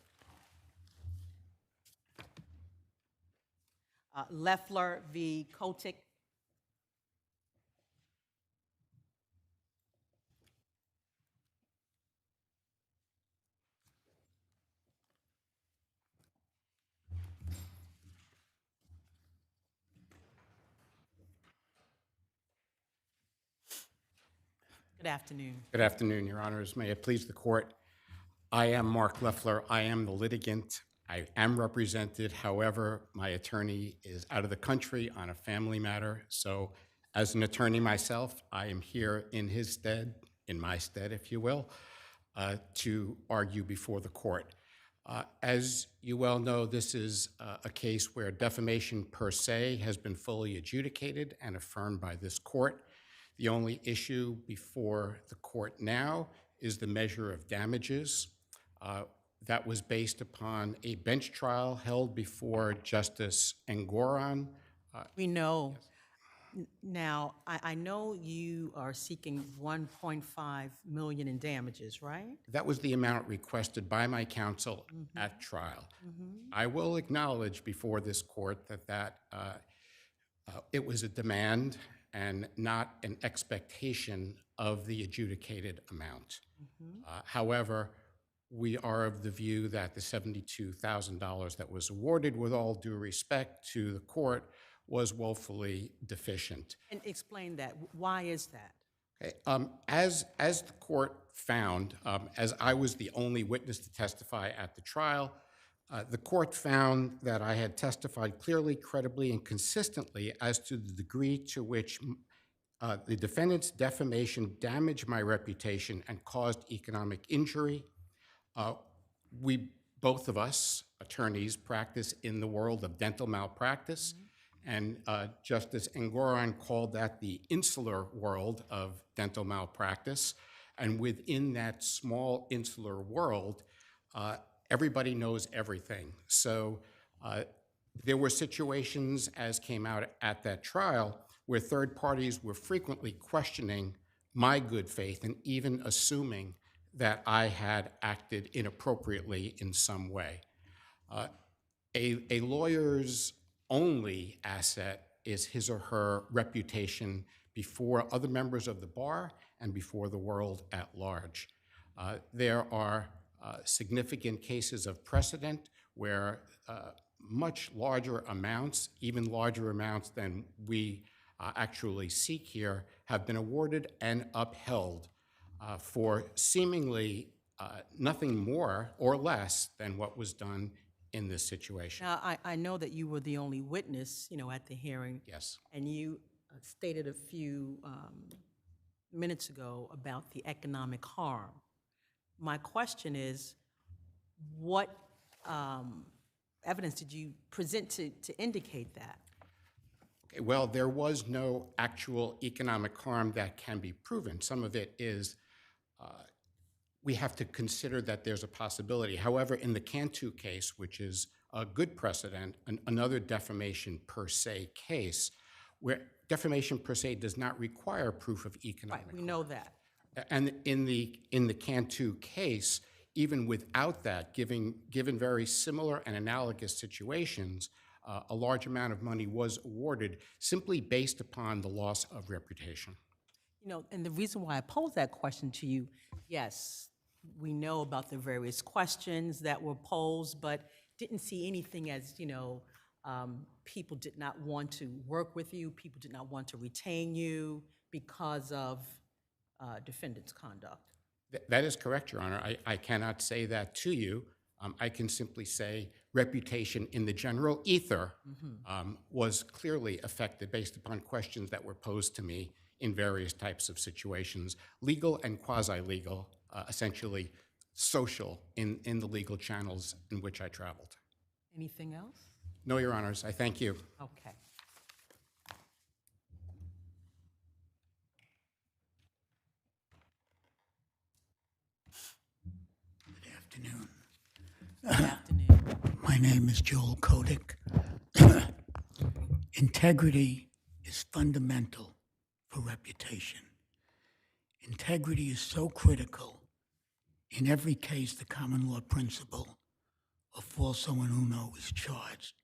Leler v. Kotic. Good afternoon. Good afternoon, Your Honors. May it please the court. I am Mark Leler. I am the litigant. I am represented. However, my attorney is out of the country on a family matter. So as an attorney myself, I am here in his stead, in my stead, if you will, to argue before the court. As you well know, this is a case where defamation per se has been fully adjudicated and affirmed by this court. The only issue before the court now is the measure of damages. That was based upon a bench trial held before Justice Engoron. We know. Now, I know you are seeking $1.5 million in damages, right? That was the amount requested by my counsel at trial. I will acknowledge before this court that it was a demand and not an expectation of the adjudicated amount. However, we are of the view that the $72,000 that was awarded, with all due respect to the court, was woefully deficient. And explain that. Why is that? Okay. As the court found, as I was the only witness to testify at the trial, the court found that I had testified clearly, credibly, and consistently as to the degree to which the defendant's defamation damaged my reputation and caused economic injury. We both of us, attorneys, practice in the world of dental malpractice. And Justice Engoron called that the insular world of dental malpractice. And within that small insular world, everybody knows everything. So there were situations, as came out at that trial, where third parties were frequently questioning my good faith and even assuming that I had acted inappropriately in some way. A lawyer's only asset is his or her reputation before other members of the bar and before the world at large. There are significant cases of precedent where much larger amounts, even larger amounts than we actually seek here, have been awarded and upheld for seemingly nothing more or less than what was done in this situation. Now, I know that you were the only witness, at the hearing. Yes. And you stated a few minutes ago about the economic harm. My question is, what evidence did you present to indicate that? Okay, well, there was no actual economic harm that can be proven. Some of it is we have to consider that there's a possibility. However, in the Cantu case, which is a good precedent, another defamation per se case, where defamation per se does not require proof of economic Right, we know that. And in the Cantu case, even without that, given very similar and analogous situations, a large amount of money was awarded simply based upon the loss of reputation. And the reason why I posed that question to you, yes, we know about the various questions that were posed, but didn't see anything as, people did not want to work with you, people did not want to retain you because of defendant's conduct. That is correct, Your Honor. I cannot say that to you. I can simply say reputation in the general ether was clearly affected based upon questions that were posed to me in various types of situations, legal and quasi-legal, essentially social in the legal channels in which I traveled. Anything else? No, Your Honors, I thank you. Okay. Good afternoon. Good afternoon. My name is Joel Kotic. Integrity is fundamental for reputation. Integrity is so critical. In every case, the common law principle of falso in uno is charged.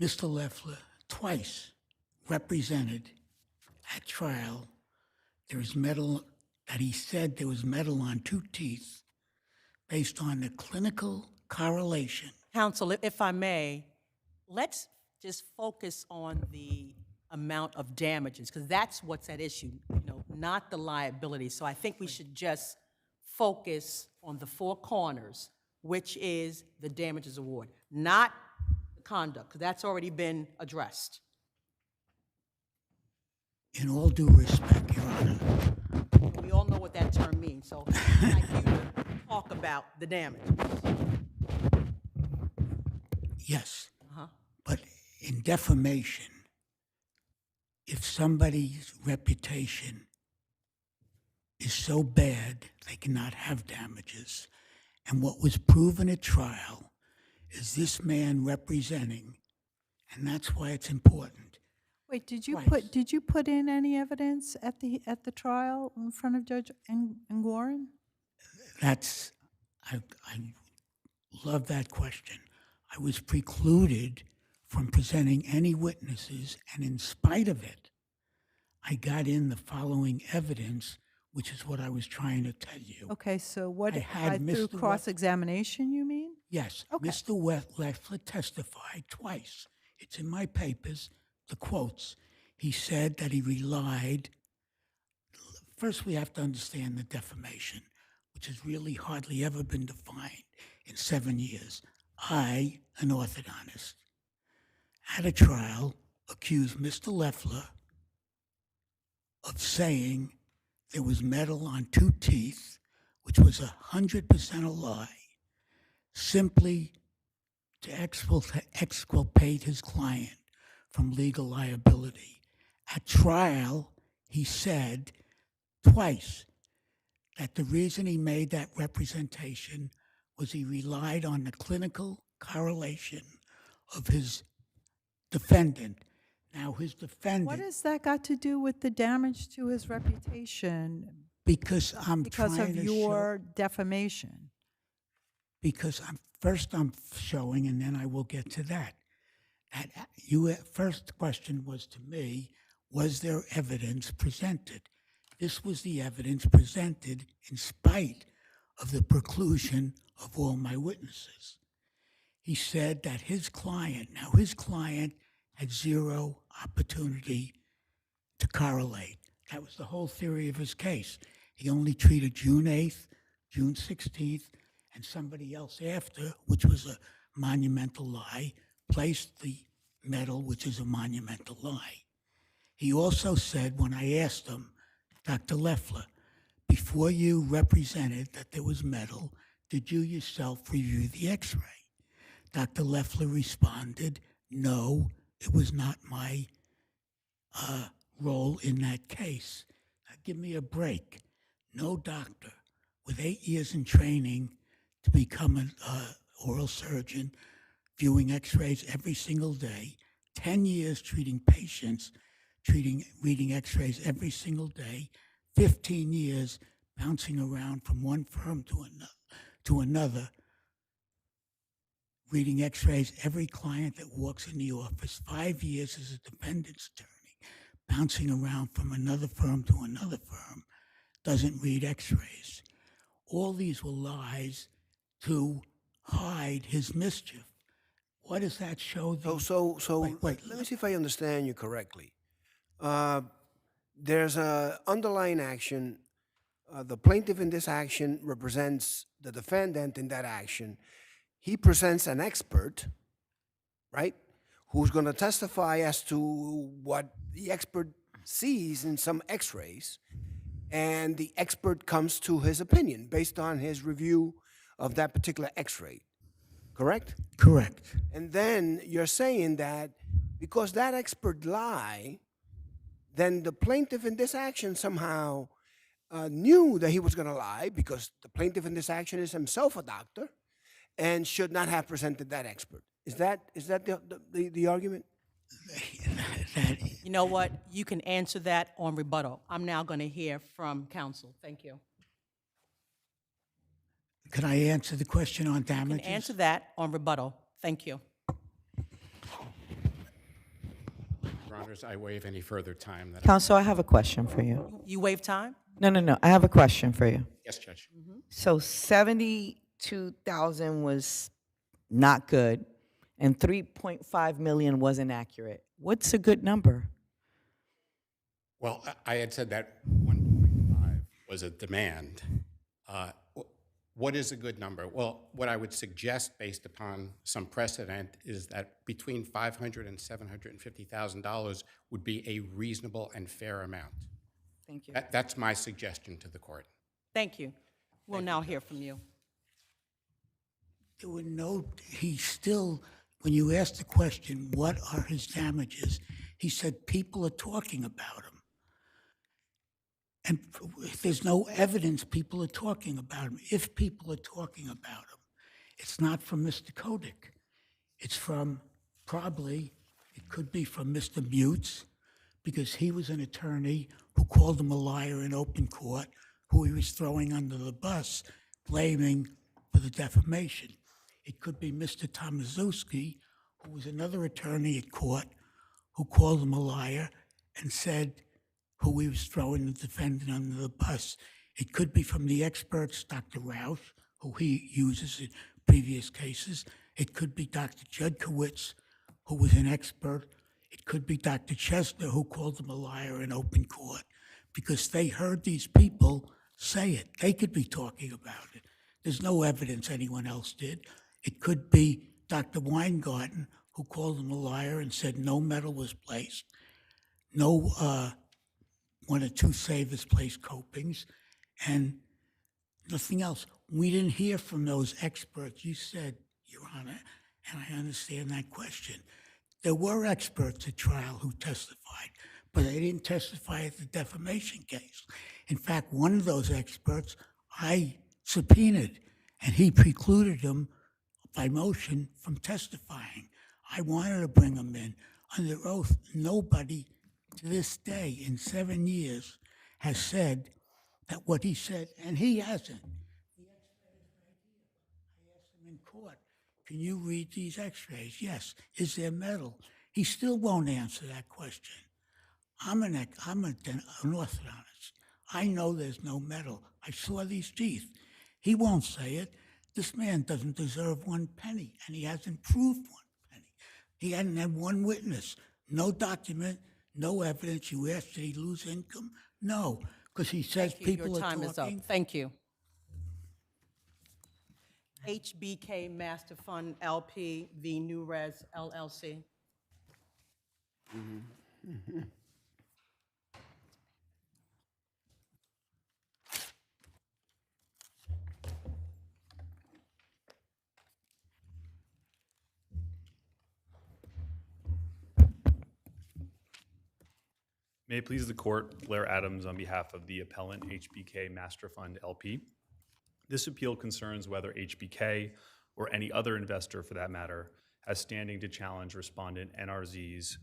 Mr. Loeffler twice represented at trial there is metal, that he said there was metal on 2 teeth based on the clinical correlation. Counsel, if I may, let's just focus on the amount of damages, because that's what's at issue, not the liability. So I think we should just focus on the 4 corners, which is the damages award, not the conduct, because that's already been addressed. In all due respect, Your Honor, We all know what that term means, so I'd like you to talk about the damages. yes, Uh-huh. but in defamation, if somebody's reputation is so bad they cannot have damages, and what was proven at trial is this man representing, and that's why it's important. Wait, did you Twice. put in any evidence at the trial in front of Judge Engoron? That's, I love that question. I was precluded from presenting any witnesses, and in spite of it, I got in the following evidence, which is what I was trying to tell you. Okay, so what, I had through Mr. cross-examination, you mean? Yes, Okay. Mr. Loeffler testified twice. It's in my papers, the quotes. He said that he relied, first we have to understand the defamation, which has really hardly ever been defined in 7 years. I, an orthodontist, at a trial, accused Mr. Loeffler of saying there was metal on 2 teeth, which was 100% a lie. simply to exculpate his client from legal liability. At trial, he said twice that the reason he made that representation was he relied on the clinical correlation of his defendant. Now, his defendant... What has that got to do with the damage to his reputation Because I'm because trying of to your defamation? Because I'm showing, and then I will get to that. First question was to me, was there evidence presented? This was the evidence presented in spite of the preclusion of all my witnesses. He said that his client had zero opportunity to correlate. That was the whole theory of his case. He only treated June 8th, June 16th, and somebody else after, which was a monumental lie, placed the medal, which is a monumental lie. He also said, when I asked him, Dr. Loeffler, before you represented that there was metal, did you yourself review the x-ray? Dr. Loeffler responded, no, it was not my role in that case. Now, give me a break. No doctor with 8 years in training to become an oral surgeon, viewing x-rays every single day, 10 years treating patients, reading x-rays every single day, 15 years bouncing around from one firm to another, reading x-rays every client that walks in the office, 5 years as a defendant's attorney, bouncing around from another firm to another firm, doesn't read x-rays. All these were lies to hide his mischief. What does that show? Wait, let me see if I understand you correctly. There's an underlying action. The plaintiff in this action represents the defendant in that action. He presents an expert, right, who's going to testify as to what the expert sees in some x-rays, and the expert comes to his opinion based on his review of that particular x-ray, correct? Correct. And then you're saying that because that expert lied, then the plaintiff in this action somehow knew that he was going to lie, because the plaintiff in this action is himself a doctor and should not have presented that expert. Is that the argument? You know what? You can answer that on rebuttal. I'm now going to hear from counsel. Thank you. Can I answer the question on damages? You can answer that on rebuttal. Thank you. Your Honors, I waive any further time that Counsel, I have a question for you. You waive time? No. I have a question for you. Yes, Judge. So 72,000 was not good, and 3.5 million wasn't accurate. What's a good number? Well, I had said that 1.5 was a demand. What is a good number? Well, what I would suggest, based upon some precedent, is that between $500,000 and $750,000 would be a reasonable and fair amount. Thank you. That's my suggestion to the court. Thank you. We'll now hear from you. There were when you asked the question, what are his damages? He said, people are talking about him. And if there's no evidence people are talking about him, if people are talking about him, it's not from Mr. Kotic. It's from it could be from Mr. Mutz, because he was an attorney who called him a liar in open court, who he was throwing under the bus, blaming for the defamation. It could be Mr. Tomaszewski, who was another attorney at court, who called him a liar and said who he was throwing the defendant under the bus. It could be from the experts, Dr. Rausch, who he uses in previous cases. It could be Dr. Judkowitz, who was an expert. It could be Dr. Chester, who called him a liar in open court, because they heard these people say it. They could be talking about it. There's no evidence anyone else did. It could be Dr. Weingarten, who called him a liar and said no medal was placed, no one or two savers placed copings, and nothing else. we didn't hear from those experts. You said, Your Honor, and I understand that question. There were experts at trial who testified, but they didn't testify at the defamation case. In fact, one of those experts I subpoenaed, and he precluded him by motion from testifying. I wanted to bring him in under oath. Nobody to this day in 7 years has said that what he said, and he hasn't. The expert is right here. I asked him in court, can you read these x-rays? Yes. Is there metal? He still won't answer that question. I'm an orthodontist. I know there's no metal. I saw these teeth. He won't say it. This man doesn't deserve 1 penny, and he hasn't proved 1 penny. He hadn't had 1 witness, no document, no evidence. You asked, did he lose income? No, because he says people are talking. Your time is up. Thank you. HBK Master Fund LP v. New Res LLC. May it please the court, Blair Adams on behalf of the appellant HBK Master Fund LP. This appeal concerns whether HBK, or any other investor for that matter, has standing to challenge respondent NRZ's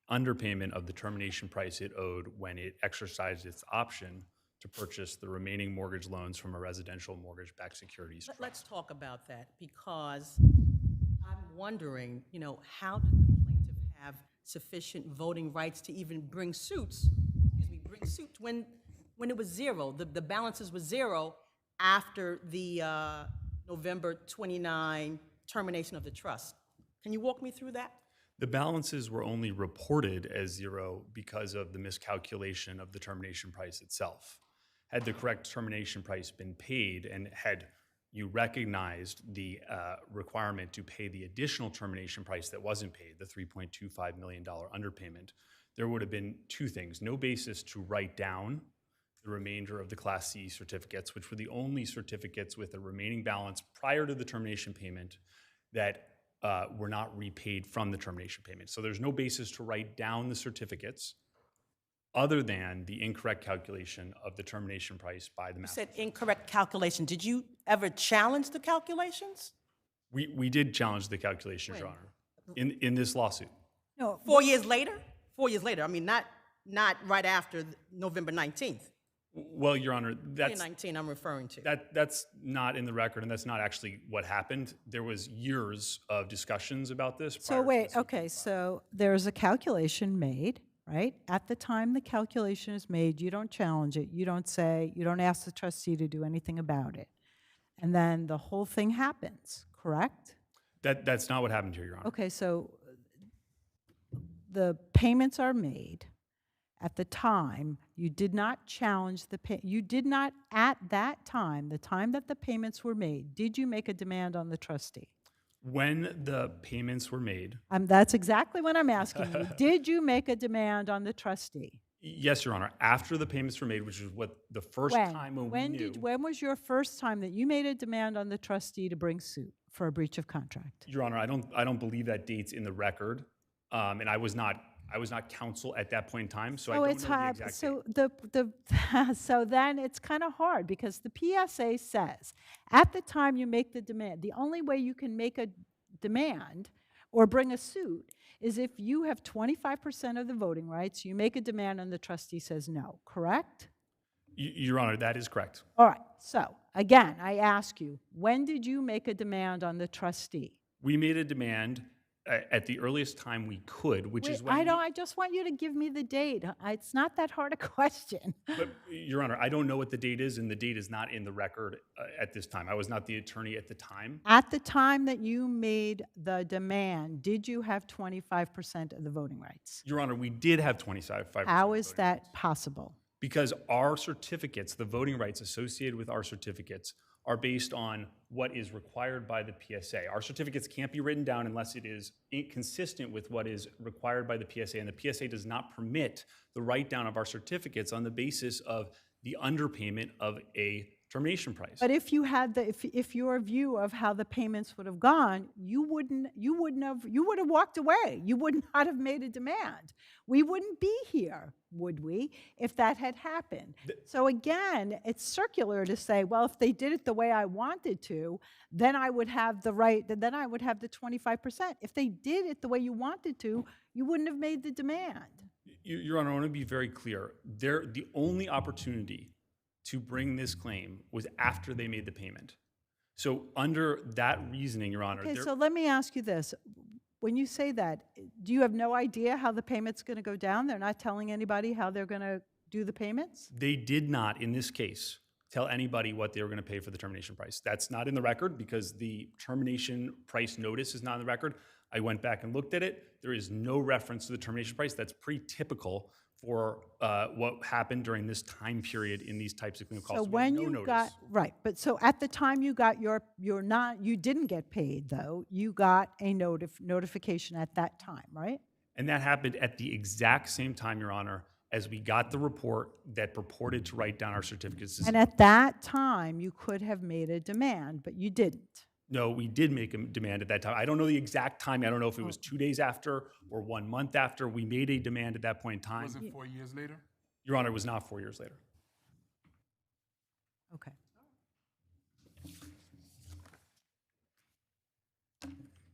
underpayment of the termination price it owed when it exercised its option to purchase the remaining mortgage loans from a residential mortgage-backed securities trust. Let's talk about that, because I'm wondering, how did the plaintiff have sufficient voting rights to even bring suits when it was zero? The balances were zero after the November 29 termination of the trust. Can you walk me through that? The balances were only reported as zero because of the miscalculation of the termination price itself. Had the correct termination price been paid, and had you recognized the requirement to pay the additional termination price that wasn't paid, the $3.25 million underpayment, there would have been 2 things. No basis to write down the remainder of the Class C certificates, which were the only certificates with a remaining balance prior to the termination payment that were not repaid from the termination payment. So there's no basis to write down the certificates other than the incorrect calculation of the termination price by the master. You said incorrect calculation. Did you ever challenge the calculations? We did challenge the calculations, Your Honor, in this lawsuit. No. 4 years later? 4 years later. I mean, not right after November 19th. Well, Your Honor, that's 2019 I'm referring to. That's not in the record, and that's not actually what happened. There was years of discussions about this. So wait, okay, so there's a calculation made, right? At the time the calculation is made, you don't challenge it. You don't say, you don't ask the trustee to do anything about it. And then the whole thing happens, correct? That's not what happened here, Your Honor. Okay, so the payments are made. At the time, you did not challenge the pay. You did not, at that time, the time that the payments were made, did you make a demand on the trustee? When the payments were made. That's exactly what I'm asking you. Did you make a demand on the trustee? Yes, Your Honor. After the payments were made, which is what the first time when we knew. When was your first time that you made a demand on the trustee to bring suit for a breach of contract? Your Honor, I don't believe that date's in the record, and I was not counsel at that point in time, so I don't know the exact date. So then it's kind of hard, because the PSA says at the time you make the demand, the only way you can make a demand or bring a suit is if you have 25% of the voting rights, you make a demand and the trustee says no, correct? Your Honor, that is correct. All right, so again, I ask you, when did you make a demand on the trustee? We made a demand at the earliest time we could, which is when I just want you to give me the date. It's not that hard a question. But, Your Honor, I don't know what the date is, and the date is not in the record at this time. I was not the attorney at the time. At the time that you made the demand, did you have 25% of the voting rights? Your Honor, we did have 25%. How is that possible? Because our certificates, the voting rights associated with our certificates, are based on what is required by the PSA. Our certificates can't be written down unless it is inconsistent with what is required by the PSA, and the PSA does not permit the write down of our certificates on the basis of the underpayment of a termination price. But if you had if your view of how the payments would have gone, you would have walked away. You would not have made a demand. We wouldn't be here, would we, if that had happened? So again, it's circular to say, well, if they did it the way I wanted to, then I would have the right, then I would have the 25%. If they did it the way you wanted to, you wouldn't have made the demand. Your Honor, I want to be very clear. The only opportunity to bring this claim was after they made the payment. So under that reasoning, Your Honor. Okay, so let me ask you this. When you say that, do you have no idea how the payment's going to go down? They're not telling anybody how they're going to do the payments? They did not, in this case, tell anybody what they were going to pay for the termination price. That's not in the record because the termination price notice is not in the record. I went back and looked at it. There is no reference to the termination price. That's pretty typical for what happened during this time period in these types of claim calls. So when you got, right, but so at the time you got you didn't get paid though, you got a notification at that time, right? And that happened at the exact same time, Your Honor, as we got the report that purported to write down our certificates. And at that time, you could have made a demand, but you didn't. No, we did make a demand at that time. I don't know the exact time. I don't know if it was 2 days after or 1 month after. We made a demand at that point in time. Was it 4 years later? Your Honor, it was not 4 years later. Okay.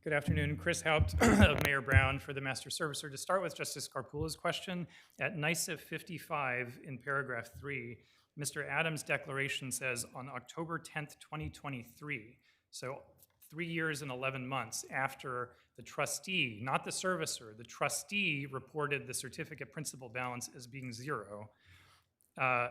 Good afternoon. Chris Haupt of Mayor Brown for the Master Servicer. To start with Justice Scarpulla's question, at NYSIF 55 in paragraph 3, Mr. Adams' declaration says on October 10th, 2023, so 3 years and 11 months after the trustee, not the servicer, the trustee reported the certificate principal balance as being zero. I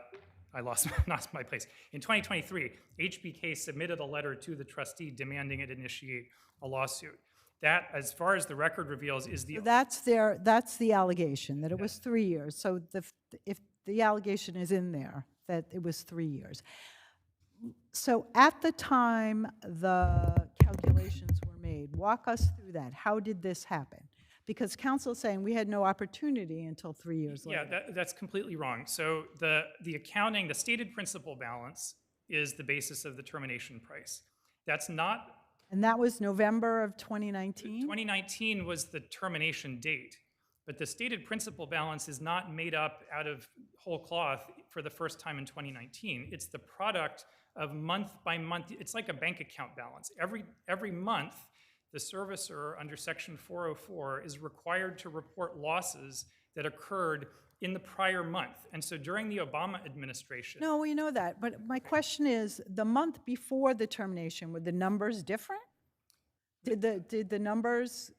lost my place. In 2023, HBK submitted a letter to the trustee demanding it initiate a lawsuit. That, as far as the record reveals, is the... That's the allegation, that it was 3 years. So if the allegation is in there, that it was 3 years. So at the time the calculations were made, walk us through that. How did this happen? Because counsel is saying we had no opportunity until 3 years later. Yeah, that's completely wrong. So the accounting, the stated principal balance is the basis of the termination price. That's not... And that was November of 2019? 2019 was the termination date. But the stated principal balance is not made up out of whole cloth for the first time in 2019. It's the product of month by month. It's like a bank account balance. Every month, the servicer under Section 404 is required to report losses that occurred in the prior month. And so during the Obama administration... No, we know that. But my question is, the month before the termination, were the numbers different? Did the numbers...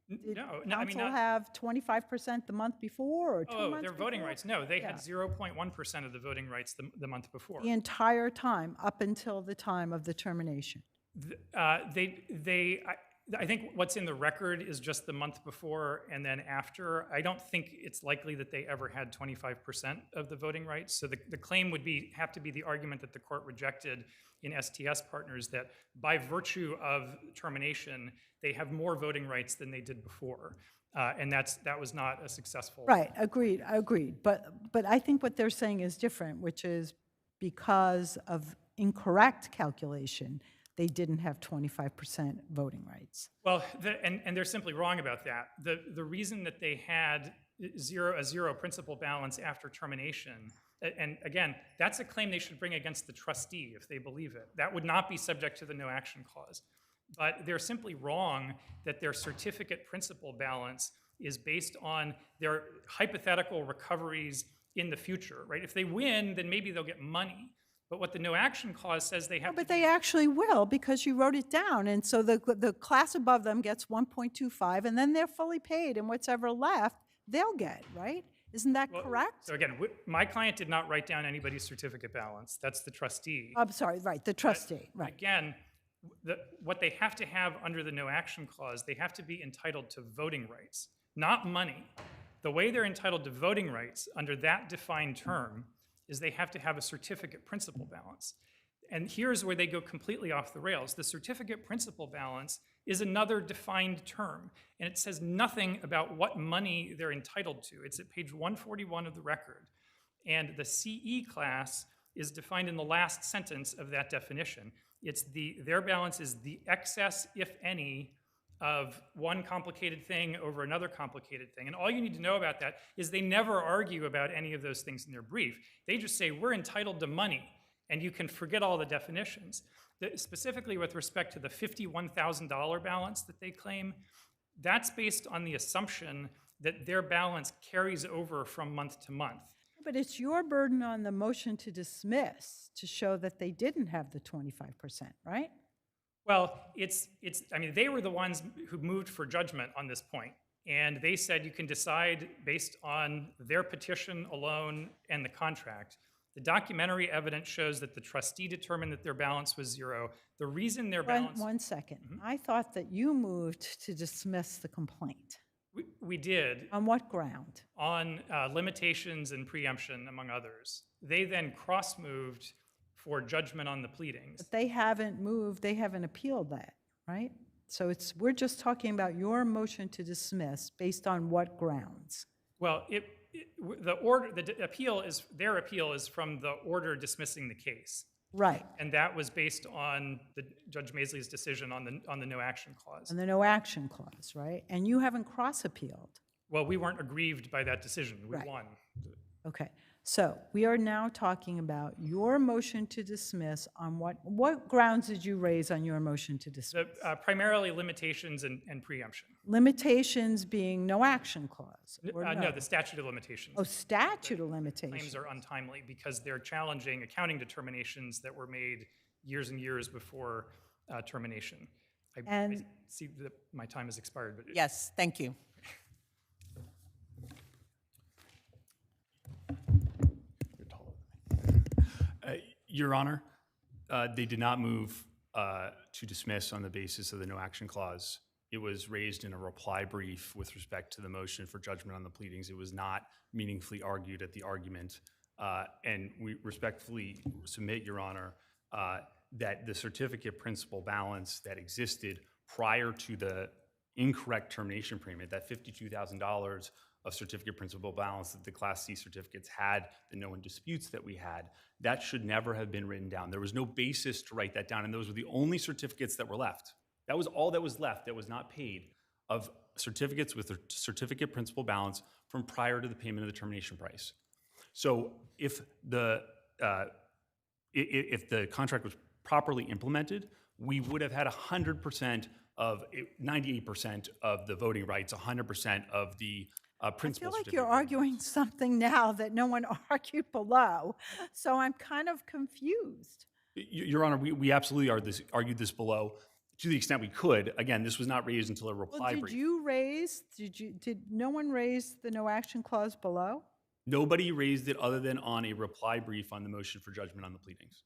Did counsel have 25% the month before or 2 months their before? voting rights. No, they had 0.1% of the voting rights the month before. The entire time, up until the time of the termination. I think what's in the record is just the month before and then after. I don't think it's likely that they ever had 25% of the voting rights. So the claim would have to be the argument that the court rejected in STS Partners, that by virtue of termination, they have more voting rights than they did before. And that was not a successful... Right, agreed. But I think what they're saying is different, which is because of incorrect calculation, they didn't have 25% voting rights. Well, and they're simply wrong about that. The reason that they had a zero principal balance after termination, and again, that's a claim they should bring against the trustee if they believe it. That would not be subject to the no action clause. But they're simply wrong that their certificate principal balance is based on their hypothetical recoveries in the future, right? If they win, then maybe they'll get money. But what the no action clause says they have But they actually will, because you wrote it down. And so the class above them gets 1.25, and then they're fully paid, and whatever left, they'll get, right? Isn't that correct? So again, my client did not write down anybody's certificate balance. That's the trustee. I'm sorry, right, the trustee, right. Again, what they have to have under the no action clause, they have to be entitled to voting rights, not money. The way they're entitled to voting rights under that defined term is they have to have a certificate principal balance. And here's where they go completely off the rails. The certificate principal balance is another defined term, and it says nothing about what money they're entitled to. It's at page 141 of the record. And the CE class is defined in the last sentence of that definition. It's their balance is the excess, if any, of one complicated thing over another complicated thing. And all you need to know about that is they never argue about any of those things in their brief. They just say, we're entitled to money, and you can forget all the definitions. Specifically with respect to the $51,000 balance that they claim, that's based on the assumption that their balance carries over from month to month. But it's your burden on the motion to dismiss to show that they didn't have the 25%, right? Well, I mean, they were the ones who moved for judgment on this point, and they said you can decide based on their petition alone and the contract. The documentary evidence shows that the trustee determined that their balance was zero. The reason their balance... One second. I thought that you moved to dismiss the complaint. We did. On what ground? On limitations and preemption, among others. They then cross-moved for judgment on the pleadings. But they haven't moved, they haven't appealed that, right? So we're just talking about your motion to dismiss based on what grounds? Well, their appeal is from the order dismissing the case. Right. And that was based on Judge Maisley's decision on the no action clause. On the no action clause, right? And you haven't cross-appealed. Well, we weren't aggrieved by that decision. We won. Okay. So we are now talking about your motion to dismiss on what grounds did you raise on your motion to dismiss? Primarily limitations and preemption. Limitations being no action clause? No, the statute of limitations. Oh, statute of limitations. Claims are untimely because they're challenging accounting determinations that were made years and years before termination. I see that my time has expired. But yes, thank you. Your Honor, they did not move to dismiss on the basis of the no action clause. It was raised in a reply brief with respect to the motion for judgment on the pleadings. It was not meaningfully argued at the argument. And we respectfully submit, Your Honor, that the certificate principal balance that existed prior to the incorrect termination premium, that $52,000 of certificate principal balance that the Class C certificates had, that no one disputes that we had, that should never have been written down. There was no basis to write that down, and those were the only certificates that were left. That was all that was left that was not paid of certificates with a certificate principal balance from prior to the payment of the termination price. So if the contract was properly implemented, we would have had 100% of 98% of the voting rights, 100% of the principal. I feel like you're arguing something now that no one argued below, so I'm kind of confused. Your Honor, we absolutely argued this below to the extent we could. Again, this was not raised until a reply brief. Did no one raise the no action clause below? Nobody raised it other than on a reply brief on the motion for judgment on the pleadings.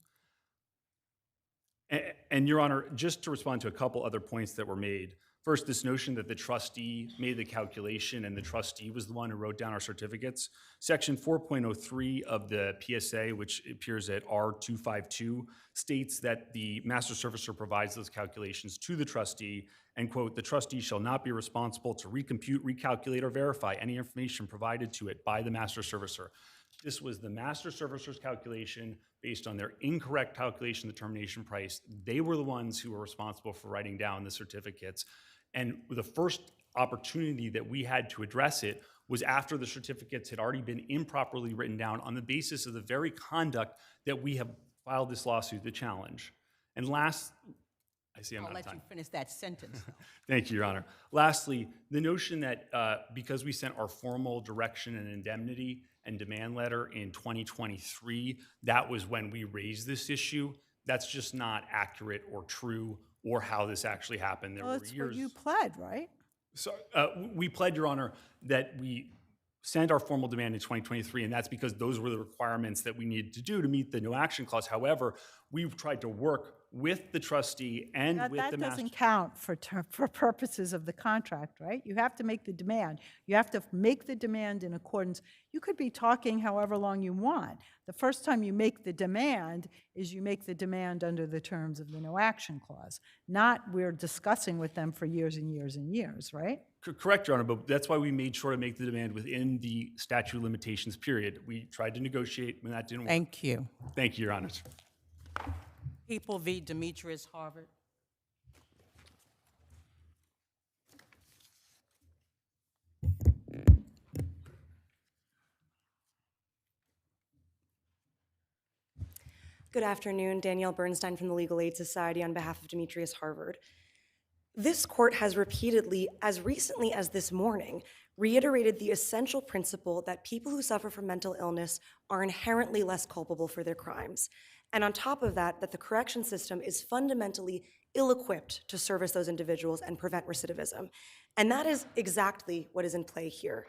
And Your Honor, just to respond to a couple other points that were made. First, this notion that the trustee made the calculation and the trustee was the one who wrote down our certificates. Section 4.03 of the PSA, which appears at R252, states that the master servicer provides those calculations to the trustee and, quote, the trustee shall not be responsible to recompute, recalculate, or verify any information provided to it by the master servicer. This was the master servicer's calculation based on their incorrect calculation of the termination price. They were the ones who were responsible for writing down the certificates. And the first opportunity that we had to address it was after the certificates had already been improperly written down on the basis of the very conduct that we have filed this lawsuit to challenge. And last, I see I'm out of time. I'll let you finish that sentence. Thank you, Your Honor. Lastly, the notion that because we sent our formal direction and indemnity and demand letter in 2023, that was when we raised this issue. That's just not accurate or true or how this actually happened. There were That's years. what you pled, right? So we pled, Your Honor, that we sent our formal demand in 2023, and that's because those were the requirements that we needed to do to meet the no action clause. However, we've tried to work with the trustee and with That the master. doesn't count for purposes of the contract, right? You have to make the demand. You have to make the demand in accordance. You could be talking however long you want. The first time you make the demand is you make the demand under the terms of the no action clause, not we're discussing with them for years and years and years, right? Correct, Your Honor, but that's why we made sure to make the demand within the statute of limitations period. We tried to negotiate when that didn't work. Thank you. Thank you, Your Honor. People v. Demetrius Harvard. Good afternoon, Danielle Bernstein from the Legal Aid Society on behalf of Demetrius Harvard. This court has repeatedly, as recently as this morning, reiterated the essential principle that people who suffer from mental illness are inherently less culpable for their crimes. And on top of that, that the correction system is fundamentally ill-equipped to service those individuals and prevent recidivism. And that is exactly what is in play here.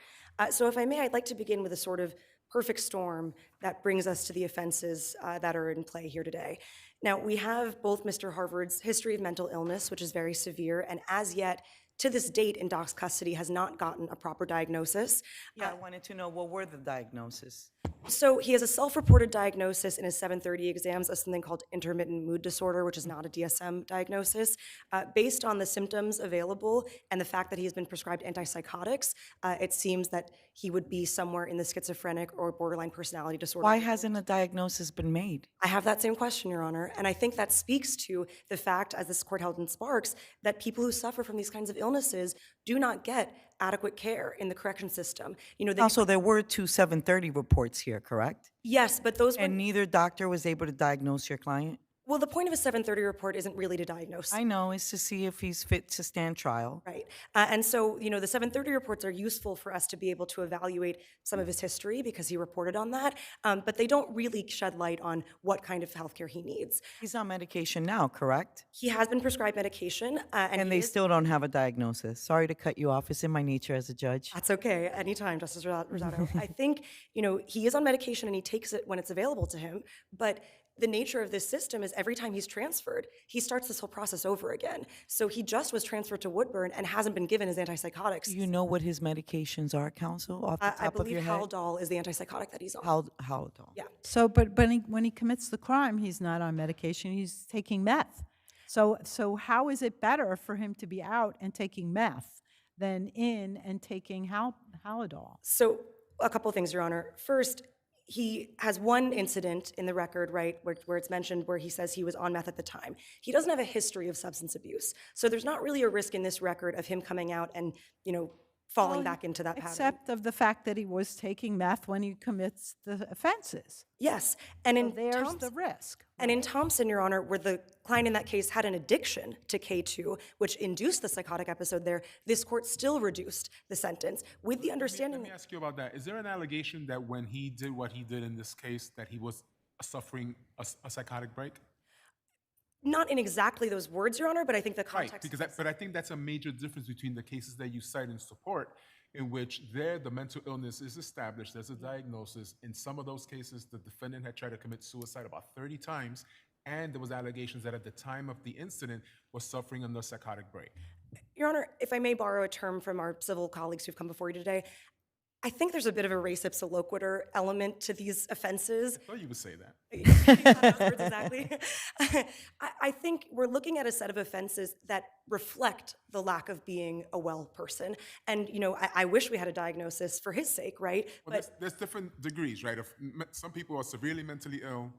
So if I may, I'd like to begin with a sort of perfect storm that brings us to the offenses that are in play here today. Now, we have both Mr. Harvard's history of mental illness, which is very severe, and as yet, to this date, in Doc's custody, has not gotten a proper diagnosis. Yeah, I wanted to know, what were the diagnoses? So he has a self-reported diagnosis in his 730 exams of something called intermittent mood disorder, which is not a DSM diagnosis. Based on the symptoms available and the fact that he has been prescribed antipsychotics, it seems that he would be somewhere in the schizophrenic or borderline personality disorder. Why hasn't a diagnosis been made? I have that same question, Your Honor, and I think that speaks to the fact, as this court held in Sparks, that people who suffer from these kinds of illnesses do not get adequate care in the correction system. You know, Also, there were 2 730 reports here, correct? yes, but those were, And neither doctor was able to diagnose your client? well, the point of a 730 report isn't really to diagnose. I know, it's to see if he's fit to stand trial. Right. And so, you know, the 730 reports are useful for us to be able to evaluate some of his history because he reported on that, but they don't really shed light on what kind of healthcare he needs. He's on medication now, correct? He has been prescribed medication, And he they is- still don't have a diagnosis. Sorry to cut you off. It's in my nature as a judge. That's okay, anytime, Justice Rosado. I think, you know, he is on medication and he takes it when it's available to him, but the nature of this system is every time he's transferred, he starts this whole process over again. So he just was transferred to Woodburn and hasn't been given his antipsychotics. Do you know what his medications are, counsel, off the I top of your believe head? Haldol is the antipsychotic that he's on. Haldol. Yeah. So, but when he commits the crime, he's not on medication, he's taking meth. So how is it better for him to be out and taking meth than in and taking Haldol? So a couple of things, Your Honor. First, he has one incident in the record, right, where it's mentioned where he says he was on meth at the time. He doesn't have a history of substance abuse. So there's not really a risk in this record of him coming out and, you know, falling back into that pattern. Except of the fact that he was taking meth when he commits the offenses. Yes, and in there's Thompson, the risk. And in Thompson, Your Honor, where the client in that case had an addiction to K2, which induced the psychotic episode there, this court still reduced the sentence with the understanding Let me ask you about that. Is there an allegation that when he did what he did in this case, that he was suffering a psychotic break? not in exactly those words, Your Honor, but I think the context. Right, because but I think that's a major difference between the cases that you cite in support, in which there the mental illness is established, there's a diagnosis. In some of those cases, the defendant had tried to commit suicide about 30 times, and there was allegations that at the time of the incident was suffering under psychotic break. Your Honor, if I may borrow a term from our civil colleagues who've come before you today, I think there's a bit of a res ipsa loquitur element to these offenses. I thought you would say that. Exactly. I think we're looking at a set of offenses that reflect the lack of being a well person. And, you know, I wish we had a diagnosis for his sake, right? Well, there's different degrees, right? Some people are severely mentally ill.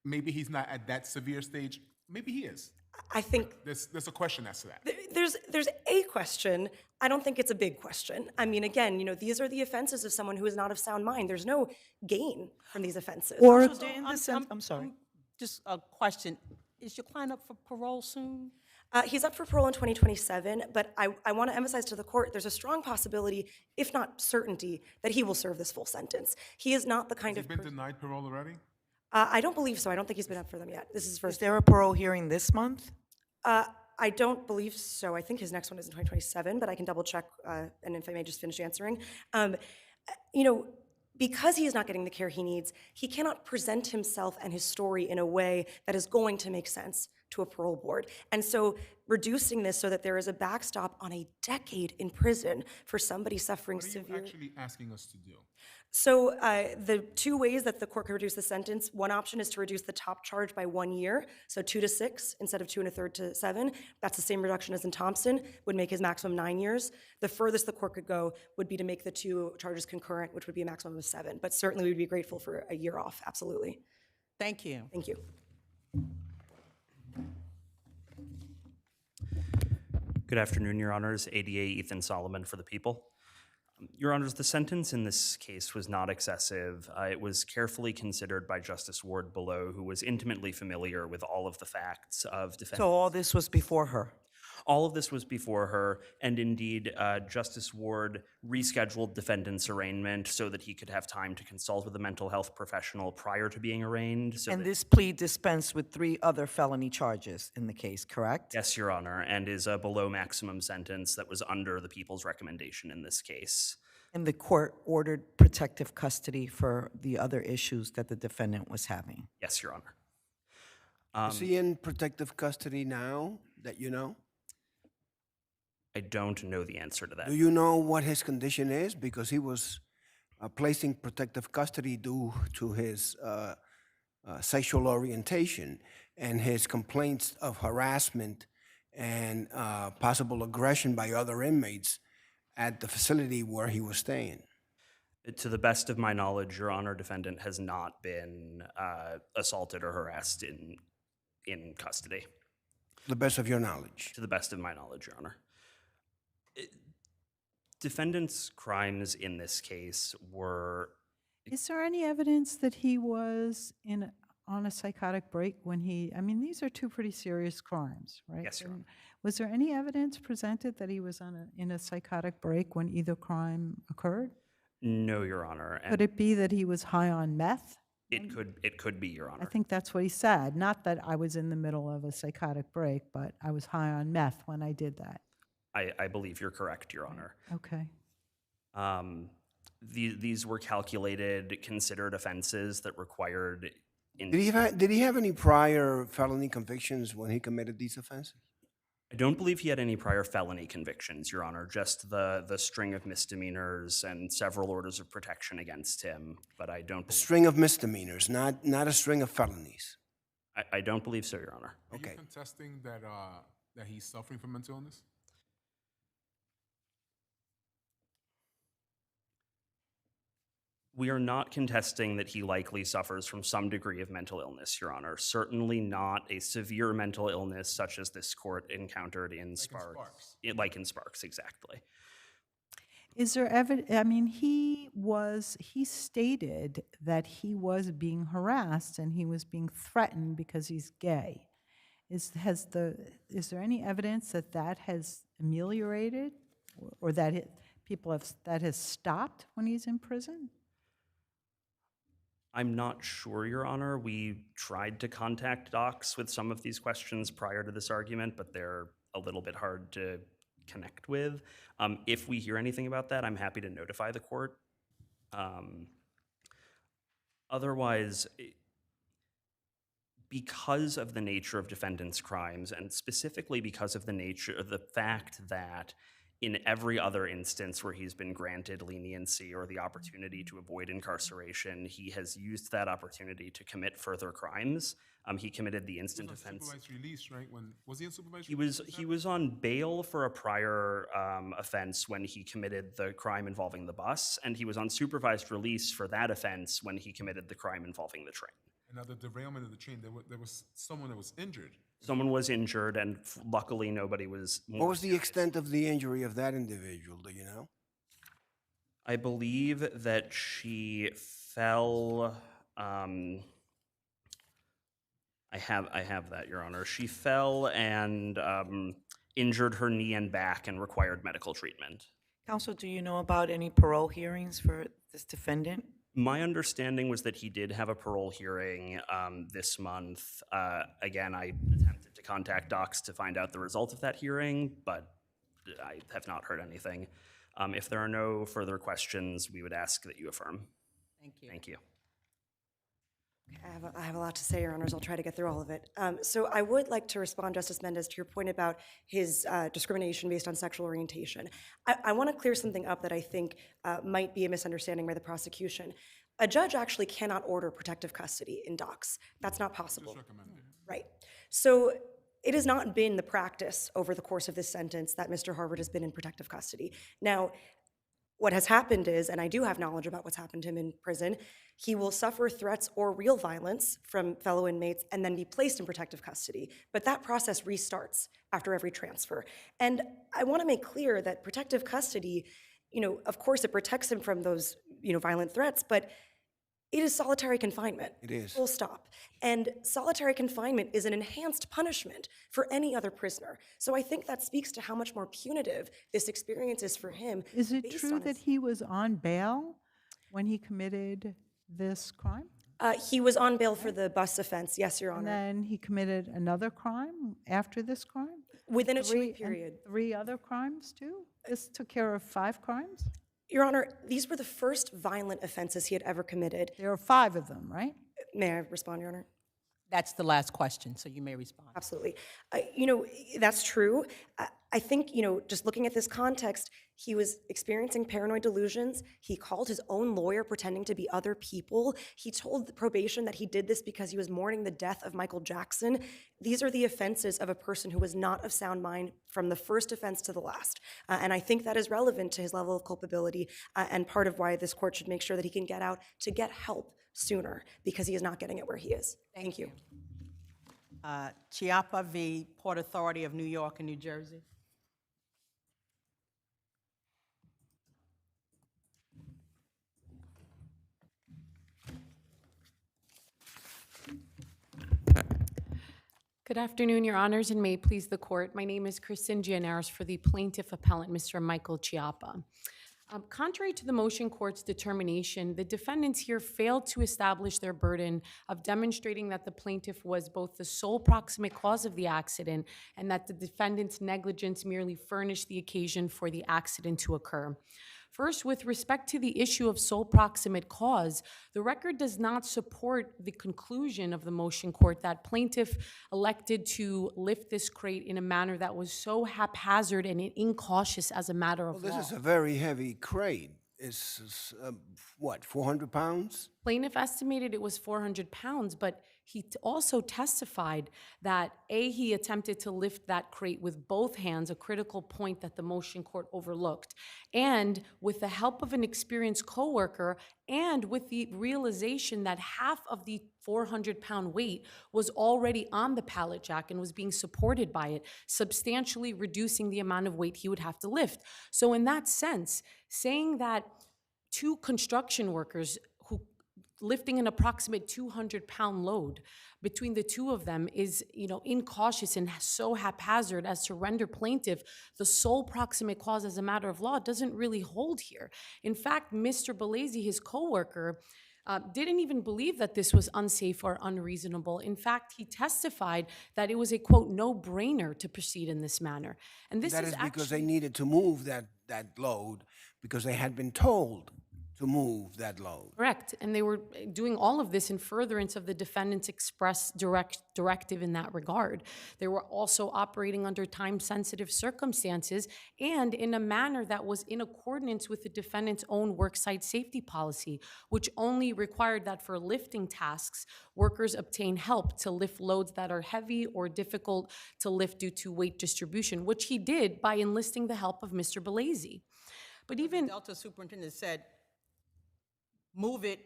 Maybe he's not at that severe stage. Maybe he is. I think there's a question as to that. There's a question. I don't think it's a big question. I mean, again, you know, these are the offenses of someone who is not of sound mind. There's no gain from these offenses. Or I'm sorry. Just a question. Is your client up for parole soon? He's up for parole in 2027, but I want to emphasize to the court, there's a strong possibility, if not certainty, that he will serve this full sentence. He is not the kind of Has he been denied parole already? I don't believe so. I don't think he's been up for them yet. This is his first. Is there a parole hearing this month? I don't believe so. I think his next one is in 2027, but I can double check, and if I may just finish answering. You know, because he is not getting the care he needs, he cannot present himself and his story in a way that is going to make sense to a parole board. And so reducing this so that there is a backstop on a decade in prison for somebody suffering What are you severe... actually asking us to do? So the two ways that the court could reduce the sentence, one option is to reduce the top charge by 1 year, so 2 to 6 instead of 2 1/3 to 7. That's the same reduction as in Thompson, would make his maximum 9 years. The furthest the court could go would be to make the two charges concurrent, which would be a maximum of 7. But certainly we'd be grateful for a year off, absolutely. Thank you. Thank you. Good afternoon, Your Honors. ADA Ethan Solomon for the people. Your Honors, the sentence in this case was not excessive. It was carefully considered by Justice Ward below, who was intimately familiar with all of the facts of defense. So all this was before her? All of this was before her, and indeed, Justice Ward rescheduled defendant's arraignment so that he could have time to consult with a mental health professional prior to being arraigned. So And this plea dispensed with 3 other felony charges in the case, correct? Yes, Your Honor, and is a below maximum sentence that was under the people's recommendation in this case. And the court ordered protective custody for the other issues that the defendant was having? Yes, Your Honor. Is he in protective custody now that you know? I don't know the answer to that. Do you know what his condition is? Because he was placing protective custody due to his sexual orientation and his complaints of harassment and possible aggression by other inmates at the facility where he was staying. To the best of my knowledge, Your Honor, defendant has not been assaulted or harassed in custody. To the best of your knowledge? To the best of my knowledge, Your Honor. Defendant's crimes in this case were... Is there any evidence that he was on a psychotic break when he, I mean, these are 2 pretty serious crimes, right? Yes, Your Honor. Was there any evidence presented that he was in a psychotic break when either crime occurred? No, Your Honor. Could it be that he was high on meth? It could be, Your Honor. I think that's what he said. Not that I was in the middle of a psychotic break, but I was high on meth when I did that. I believe you're correct, Your Honor. Okay. These were calculated, considered offenses that required... Did he have any prior felony convictions when he committed these offenses? I don't believe he had any prior felony convictions, Your Honor, just the string of misdemeanors and several orders of protection against him, but I don't believe... A string of misdemeanors, not a string of felonies. I don't believe so, Your Honor. Are you contesting that he's suffering from mental illness? We are not contesting that he likely suffers from some degree of mental illness, Your Honor. Certainly not a severe mental illness such as this court encountered in Sparks. Like in Sparks, exactly. Is there evidence, I mean, he stated that he was being harassed and he was being threatened because he's gay. Is there any evidence that that has ameliorated or that that has stopped when he's in prison? I'm not sure, Your Honor. We tried to contact docs with some of these questions prior to this argument, but they're a little bit hard to connect with. If we hear anything about that, I'm happy to notify the court. Otherwise, because of the nature of defendant's crimes, and specifically because of the fact that in every other instance where he's been granted leniency or the opportunity to avoid incarceration, he has used that opportunity to commit further crimes. He committed the instant offense. Supervised release, right? Was he in supervised release? He was on bail for a prior offense when he committed the crime involving the bus, and he was on supervised release for that offense when he committed the crime involving the train. And now the derailment of the train, there was someone that was injured. Someone was injured, and luckily nobody was. What was the extent of the injury of that individual? Do you know? I believe that she fell. I have that, Your Honor. She fell and injured her knee and back and required medical treatment. Counsel, do you know about any parole hearings for this defendant? My understanding was that he did have a parole hearing this month. Again, I attempted to contact docs to find out the result of that hearing, but I have not heard anything. If there are no further questions, we would ask that you affirm. Thank you. Thank you. I have a lot to say, Your Honors. I'll try to get through all of it. So I would like to respond, Justice Mendez, to your point about his discrimination based on sexual orientation. I want to clear something up that I think might be a misunderstanding by the prosecution. A judge actually cannot order protective custody in docs. That's not possible. Right. So it has not been the practice over the course of this sentence that Mr. Harvard has been in protective custody. Now, what has happened is, and I do have knowledge about what's happened to him in prison, he will suffer threats or real violence from fellow inmates and then be placed in protective custody. But that process restarts after every transfer. And I want to make clear that protective custody, of course it protects him from those, violent threats, but it is solitary confinement. It is. Full stop. And solitary confinement is an enhanced punishment for any other prisoner. So I think that speaks to how much more punitive this experience is for him. Is it based true on that his- he was on bail when he committed this crime? He was on bail for the bus offense, yes, Your And Honor. then he committed another crime after this crime? Within a 2 Three- week period. and 3 other crimes too? This took care of 5 crimes? Your Honor, these were the first violent offenses he had ever committed. There are 5 of them, right? May I respond, Your Honor? That's the last question, so you may respond. Absolutely. That's true. I think, just looking at this context, he was experiencing paranoid delusions. He called his own lawyer pretending to be other people. He told the probation that he did this because he was mourning the death of Michael Jackson. These are the offenses of a person who was not of sound mind from the first offense to the last. And I think that is relevant to his level of culpability and part of why this court should make sure that he can get out to get help sooner because he is not getting it where he is. Thank you. Chiapa v. Port Authority of New York and New Jersey. Good afternoon, Your Honors, and may it please the Court. My name is Kristen Gianaris for the plaintiff appellant, Mr. Michael Chiapa. Contrary to the motion court's determination, the defendants here failed to establish their burden of demonstrating that the plaintiff was both the sole proximate cause of the accident and that the defendant's negligence merely furnished the occasion for the accident to occur. First, with respect to the issue of sole proximate cause, the record does not support the conclusion of the motion court that plaintiff elected to lift this crate in a manner that was so haphazard and incautious as a matter of Well, law. this is a very heavy crate. It's, what, 400 pounds? Plaintiff estimated it was 400 pounds, but he also testified that he attempted to lift that crate with both hands, a critical point that the motion court overlooked, and with the help of an experienced coworker, and with the realization that half of the 400-pound weight was already on the pallet jack and was being supported by it, substantially reducing the amount of weight he would have to lift. So in that sense, saying that 2 construction workers who lifting an approximate 200-pound load between the 2 of them is, incautious and so haphazard as to render plaintiff the sole proximate cause as a matter of law doesn't really hold here. In fact, Mr. Bellesi, his coworker, didn't even believe that this was unsafe or unreasonable. In fact, he testified that it was a, quote, no-brainer to proceed in this manner. And this That is is because actually they needed to move that load because they had been told to move that load. correct. And they were doing all of this in furtherance of the defendant's express directive in that regard. They were also operating under time-sensitive circumstances and in a manner that was in accordance with the defendant's own worksite safety policy, which only required that for lifting tasks, workers obtain help to lift loads that are heavy or difficult to lift due to weight distribution, which he did by enlisting the help of Mr. Bellesi. But even Delta superintendent said, move it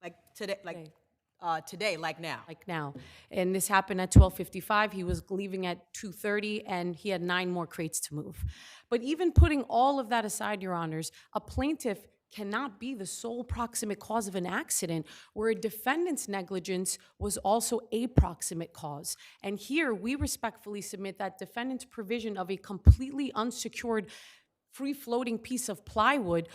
like today, like now. like now. And this happened at 12:55. He was leaving at 2:30, and he had 9 more crates to move. But even putting all of that aside, Your Honors, a plaintiff cannot be the sole proximate cause of an accident where a defendant's negligence was also a proximate cause. And here, we respectfully submit that defendant's provision of a completely unsecured free-floating piece of plywood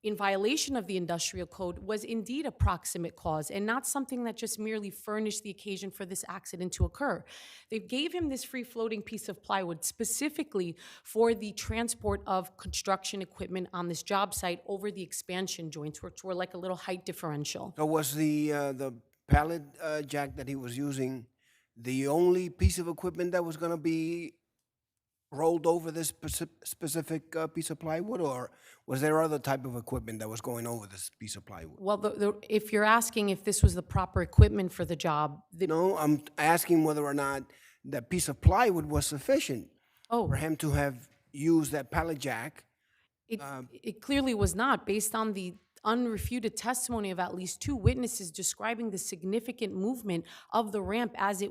in violation of the industrial code was indeed a proximate cause and not something that just merely furnished the occasion for this accident to occur. They gave him this free-floating piece of plywood specifically for the transport of construction equipment on this job site over the expansion joints, which were like a little height differential. So was the pallet jack that he was using the only piece of equipment that was going to be rolled over this specific piece of plywood, or was there other type of equipment that was going over this piece of plywood? Well, if you're asking if this was the proper equipment for the job, No, I'm asking whether or not that piece of plywood was sufficient for him to have used that pallet jack. It clearly was not, based on the unrefuted testimony of at least 2 witnesses describing the significant movement of the ramp as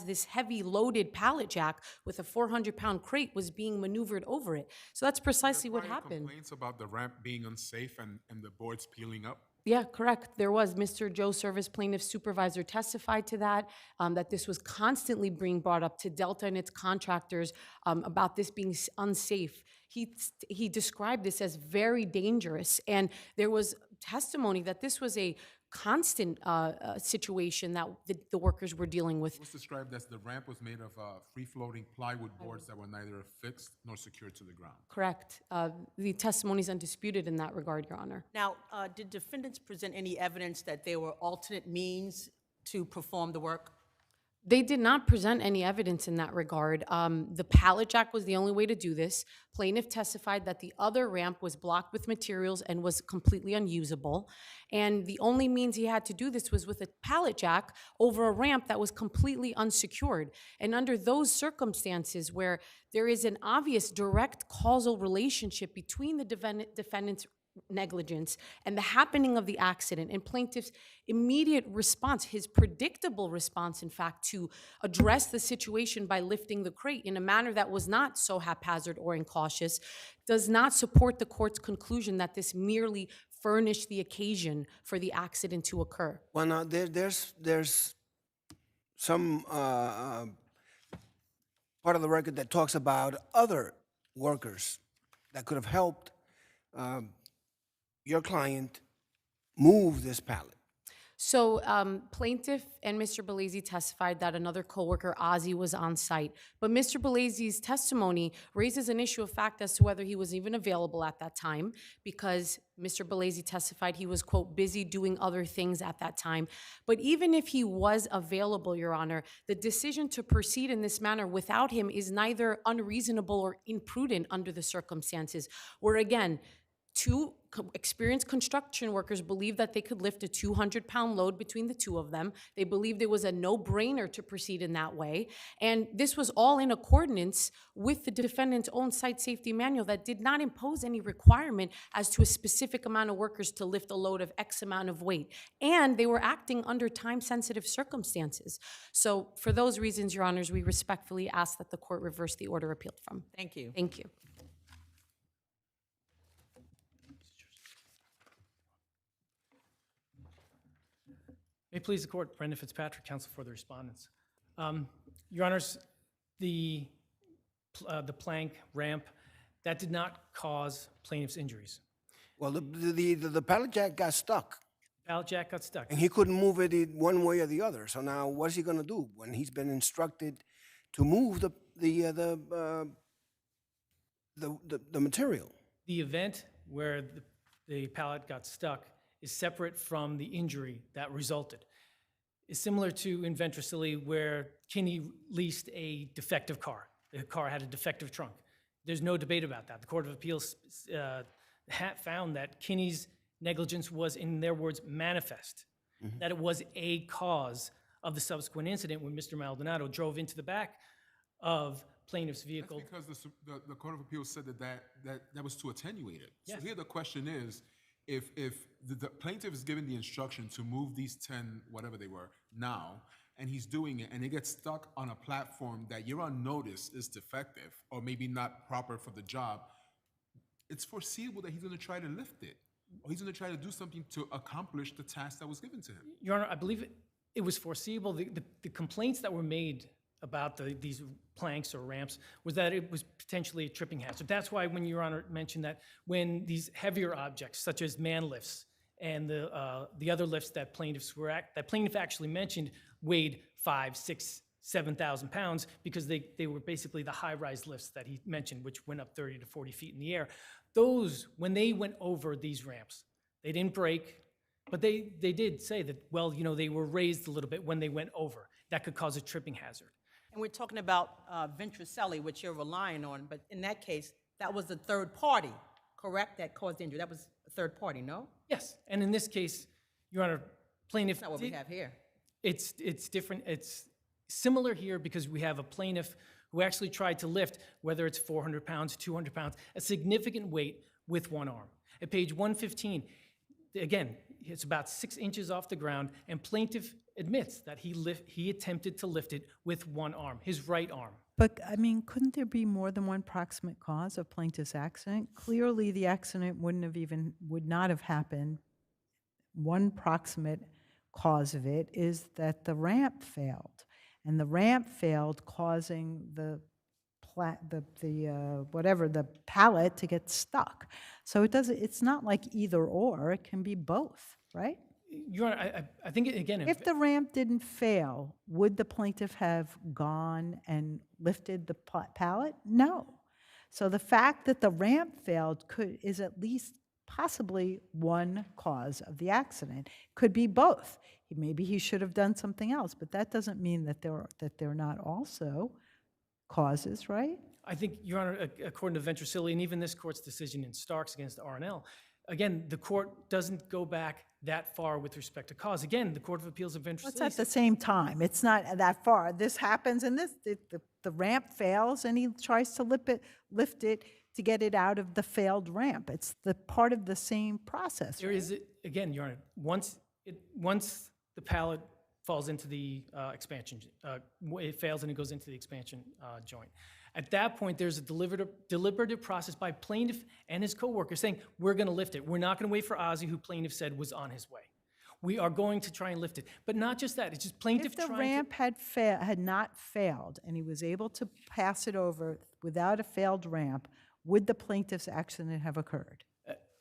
this heavy loaded pallet jack with a 400-pound crate was being maneuvered over it. So that's precisely what happened. Complaints about the ramp being unsafe and the boards peeling up? Yeah, correct. There was. Mr. Joe Service, plaintiff's supervisor, testified to that, that this was constantly being brought up to Delta and its contractors about this being unsafe. He described this as very dangerous, and there was testimony that this was a constant situation that the workers were dealing with. It was described as the ramp was made of free-floating plywood boards that were neither affixed nor secured to the ground. Correct. The testimony is undisputed in that regard, Your Honor. Now, did defendants present any evidence that there were alternate means to perform the work? They did not present any evidence in that regard. The pallet jack was the only way to do this. Plaintiff testified that the other ramp was blocked with materials and was completely unusable. And the only means he had to do this was with a pallet jack over a ramp that was completely unsecured. And under those circumstances where there is an obvious direct causal relationship between the defendant's negligence and the happening of the accident and plaintiff's immediate response, his predictable response, in fact, to address the situation by lifting the crate in a manner that was not so haphazard or incautious, does not support the court's conclusion that this merely furnished the occasion for the accident to occur. Well, now, there's some part of the record that talks about other workers that could have helped your client move this pallet. So plaintiff and Mr. Bellesi testified that another coworker, Ozzy, was on site. But Mr. Bellesi's testimony raises an issue of fact as to whether he was even available at that time, because Mr. Bellesi testified he was, quote, busy doing other things at that time. But even if he was available, Your Honor, the decision to proceed in this manner without him is neither unreasonable or imprudent under the circumstances, where, again, 2 experienced construction workers believed that they could lift a 200-pound load between the 2 of them. They believed it was a no-brainer to proceed in that way. And this was all in accordance with the defendant's own site safety manual that did not impose any requirement as to a specific amount of workers to lift a load of X amount of weight. And they were acting under time-sensitive circumstances. So for those reasons, Your Honors, we respectfully ask that the court reverse the order appealed from. Thank you. Thank you. May it please the court, Brendan Fitzpatrick, counsel for the respondents. Your Honors, the plank ramp, that did not cause plaintiff's injuries. Well, the pallet jack got stuck. Pallet jack got stuck. And he couldn't move it one way or the other. So now what's he going to do when he's been instructed to move the material? The event where the pallet got stuck is separate from the injury that resulted. It's similar to in Ventricilli where Kinney leased a defective car. The car had a defective trunk. There's no debate about that. The Court of Appeals found that Kinney's negligence was, in their words, manifest, that it was a cause of the subsequent incident when Mr. Maldonado drove into the back of plaintiff's vehicle. That's because the Court of Appeals said that was too attenuated. Yes. So here the question is, if the plaintiff is given the instruction to move these 10, whatever they were, now, and he's doing it, and it gets stuck on a platform that you're on notice is defective, or maybe not proper for the job, it's foreseeable that he's going to try to lift it, or he's going to try to do something to accomplish the task that was given to him. Your Honor, I believe it was foreseeable. The complaints that were made about these planks or ramps was that it was potentially a tripping hazard. That's why when Your Honor mentioned that when these heavier objects, such as man lifts and the other lifts that plaintiff actually mentioned weighed 5, 6, 7,000 pounds because they were basically the high-rise lifts that he mentioned, which went up 30 to 40 feet in the air. Those, when they went over these ramps, they didn't break, but they did say that, well, you know, they were raised a little bit when they went over. That could cause a tripping hazard. And we're talking about Ventricelli, which you're relying on, but in that case, that was the third party, correct, that caused injury? That was a third party, no? Yes, and in this case, Your Honor, plaintiff... That's not what we have here. It's different. It's similar here because we have a plaintiff who actually tried to lift, whether it's 400 pounds, 200 pounds, a significant weight with one arm. At page 115, again, it's about 6 inches off the ground, and plaintiff admits that he attempted to lift it with one arm, his right arm. But, I mean, couldn't there be more than one proximate cause of plaintiff's accident? Clearly, the accident would not have happened. One proximate cause of it is that the ramp failed. And the ramp failed, causing the pallet to get stuck. So it's not like either or, it can be both, right? Your Honor, I think, again... If the ramp didn't fail, would the plaintiff have gone and lifted the pallet? No. So the fact that the ramp failed is at least possibly one cause of the accident. Could be both. Maybe he should have done something else, but that doesn't mean that they're not also causes, right? I think, Your Honor, according to Ventricelli, and even this court's decision in Starks against R&L, again, the court doesn't go back that far with respect to cause. Again, the Court of Appeals of Ventricelli... It's at the same time. It's not that far. This happens, and the ramp fails, and he tries to lift it to get it out of the failed ramp. It's the part of the same process. There is, again, Your Honor, once the pallet falls into the expansion, it fails and it goes into the expansion joint. At that point, there's a deliberative process by plaintiff and his coworker saying, we're going to lift it. We're not going to wait for Ozzie, who plaintiff said was on his way. We are going to try and lift it. But not just that, it's just plaintiff If the ramp had not failed and he was able to pass it over without a failed ramp, would the plaintiff's accident have occurred?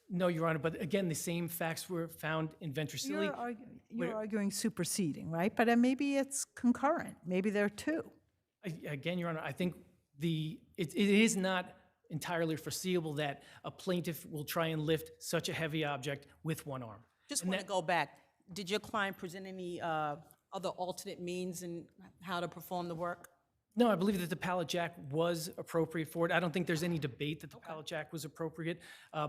No, Your Honor, but again, the same facts were found in Ventricelli. You're arguing superseding, right? But maybe it's concurrent. Maybe there are two. Again, Your Honor, I think it is not entirely foreseeable that a plaintiff will try and lift such a heavy object with one arm. Just want to go back. Did your client present any other alternate means in how to perform the work? No, I believe that the pallet jack was appropriate for it. I don't think there's any debate that the pallet jack was appropriate.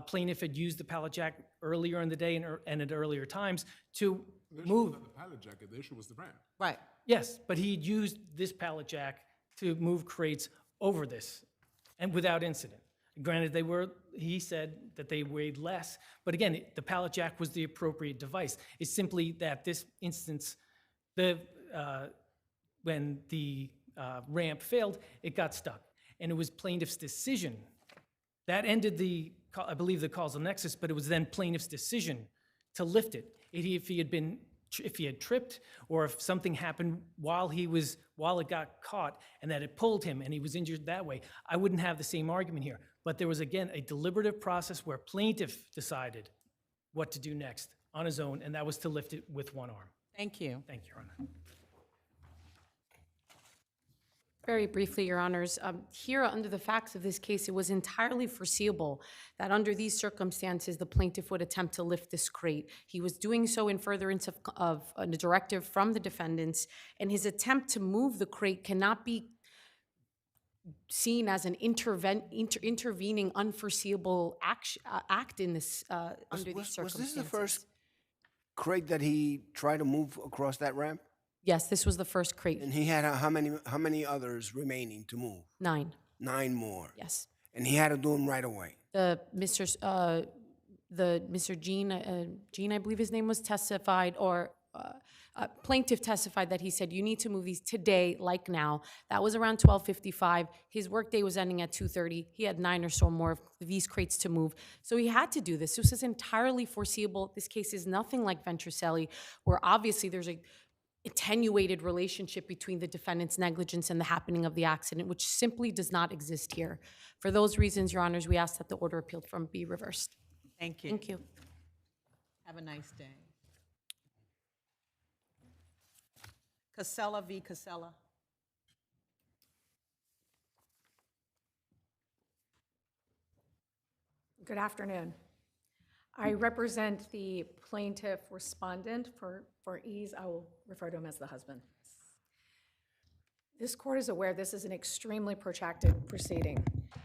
Plaintiff had used the pallet jack earlier in the day and at earlier times to move. The pallet jack, the issue was the ramp. Right. Yes, but he used this pallet jack to move crates over this and without incident. Granted, he said that they weighed less, but again, the pallet jack was the appropriate device. It's simply that this instance, when the ramp failed, it got stuck. And it was plaintiff's decision. That ended I believe the causal nexus, but it was then plaintiff's decision to lift it. If he had tripped, or if something happened while it got caught and that it pulled him and he was injured that way, I wouldn't have the same argument here. But there was, again, a deliberative process where plaintiff decided what to do next on his own, and that was to lift it with one arm. Thank you. Thank you, Your Honor. Very briefly, Your Honors, here under the facts of this case, it was entirely foreseeable that under these circumstances, the plaintiff would attempt to lift this crate. He was doing so in furtherance of a directive from the defendants, and his attempt to move the crate cannot be seen as an intervening, unforeseeable act in this under these circumstances. Was this the first crate that he tried to move across that ramp? Yes, this was the first crate. And he had how many others remaining to move? 9. 9 more. Yes. And he had to do them right away. Mr. Gene, I believe his name was, testified, or plaintiff testified that he said, you need to move these today, like now. That was around 12:55. His workday was ending at 2:30. He had 9 or so more of these crates to move. So he had to do this. This is entirely foreseeable. This case is nothing like Ventricelli, where obviously there's a attenuated relationship between the defendant's negligence and the happening of the accident, which simply does not exist here. For those reasons, Your Honors, we ask that the order appealed from be reversed. Thank you. Thank you. Have a nice day. Cassella v. Cassella. Good afternoon. I represent the plaintiff respondent. For ease, I will refer to him as the husband. This court is aware this is an extremely protracted proceeding.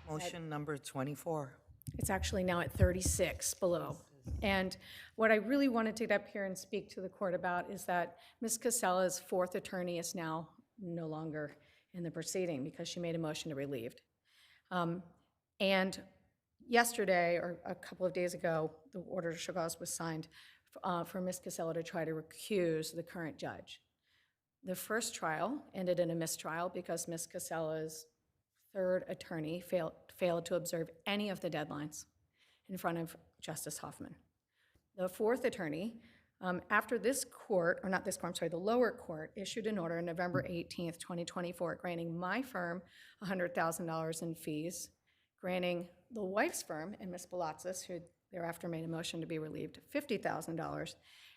Motion number 24. It's actually now at 36 below. And what I really wanted to get up here and speak to the court about is that Ms. Cassella's fourth attorney is now no longer in the proceeding because she made a motion to be relieved. And yesterday, or a couple of days ago, the order to show cause was signed for Ms. Cassella to try to recuse the current judge. The first trial ended in a mistrial because Ms. Cassella's third attorney failed to observe any of the deadlines in front of Justice Hoffman. The fourth attorney, after this court, or not this court, I'm sorry, the lower court issued an order on November 18th, 2024, granting my firm $100,000 in fees, granting the wife's firm and Ms. Balatzis, who thereafter made a motion to be relieved, $50,000,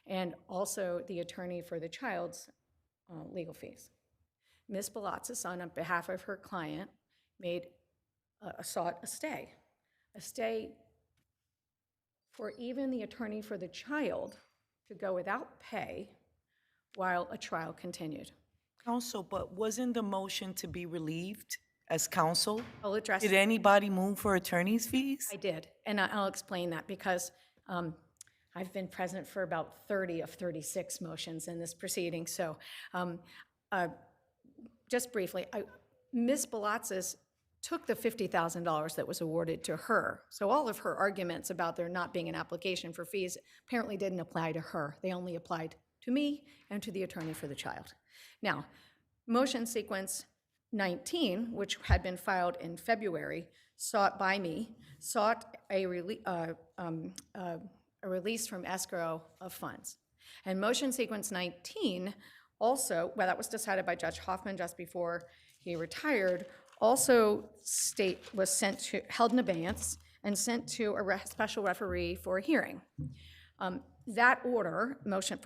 and also the attorney for the child's legal fees. Ms. Balatzis, on behalf of her client, sought a stay for even the attorney for the child to go without pay while a trial continued. Counsel, but wasn't the motion to be relieved as counsel? I'll address Did anybody move for attorney's fees? I did, and I'll explain that because I've been present for about 30 of 36 motions in this proceeding. So just briefly, Ms. Balatzis took the $50,000 that was awarded to her. So all of her arguments about there not being an application for fees apparently didn't apply to her. They only applied to me and to the attorney for the child. Now, motion sequence 19, which had been filed in February, sought a release from escrow of funds. And motion sequence 19 also, well, that was decided by Judge Hoffman just before he retired, also was held in abeyance and sent to a special referee for a hearing. That order, motion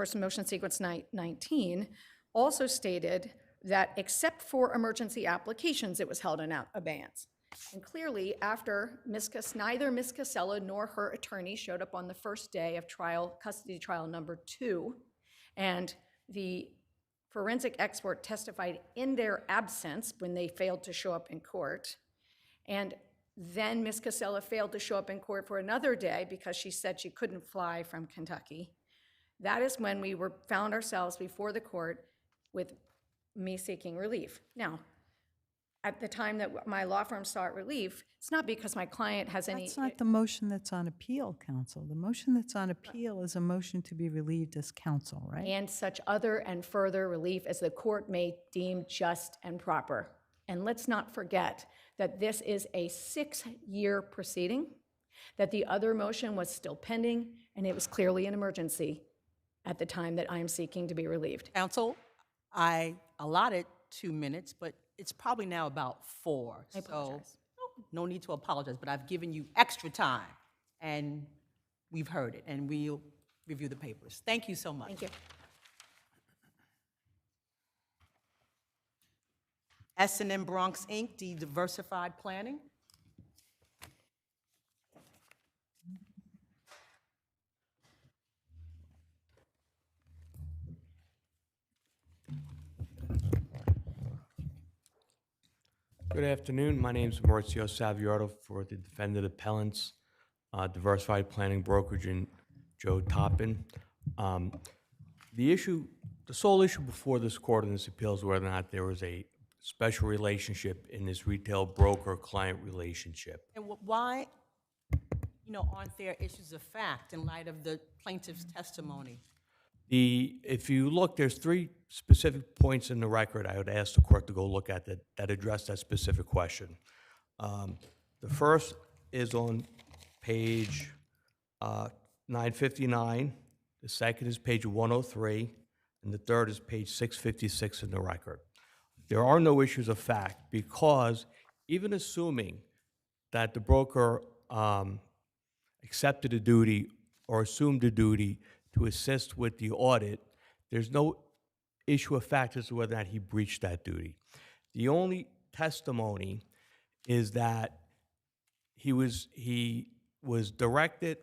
sequence 19, also stated that except for emergency applications, it was held in abeyance. And clearly, after neither Ms. Cassella nor her attorney showed up on the first day of custody trial number 2, and the forensic expert testified in their absence when they failed to show up in court, and then Ms. Cassella failed to show up in court for another day because she said she couldn't fly from Kentucky. That is when we found ourselves before the court with me seeking relief. Now, at the time that my law firm sought relief, it's not because my client has any... That's not the motion that's on appeal, counsel. The motion that's on appeal is a motion to be relieved as counsel, right? And such other and further relief as the court may deem just and proper. And let's not forget that this is a 6-year proceeding, that the other motion was still pending, and it was clearly an emergency at the time that I am seeking to be relieved. Counsel, I allotted 2 minutes, but it's probably now about 4. I apologize. So no need to apologize, but I've given you extra time, and we've heard it, and we'll review the papers. Thank you so much. Thank you. SNM Bronx, Inc., Diversified Planning. Good afternoon. My name is Maurizio Saviardo for the defendant appellants, Diversified Planning Brokerage, and Joe Toppin. The sole issue before this court in this appeal is whether or not there was a special relationship in this retail broker-client relationship. And why, aren't there issues of fact in light of the plaintiff's testimony? If you look, there's 3 specific points in the record I would ask the court to go look at that address that specific question. The first is on page 959. The second is page 103. and the third is page 656 in the record. There are no issues of fact because even assuming that the broker accepted a duty or assumed a duty to assist with the audit, there's no issue of fact as to whether or not he breached that duty. The only testimony is that he was directed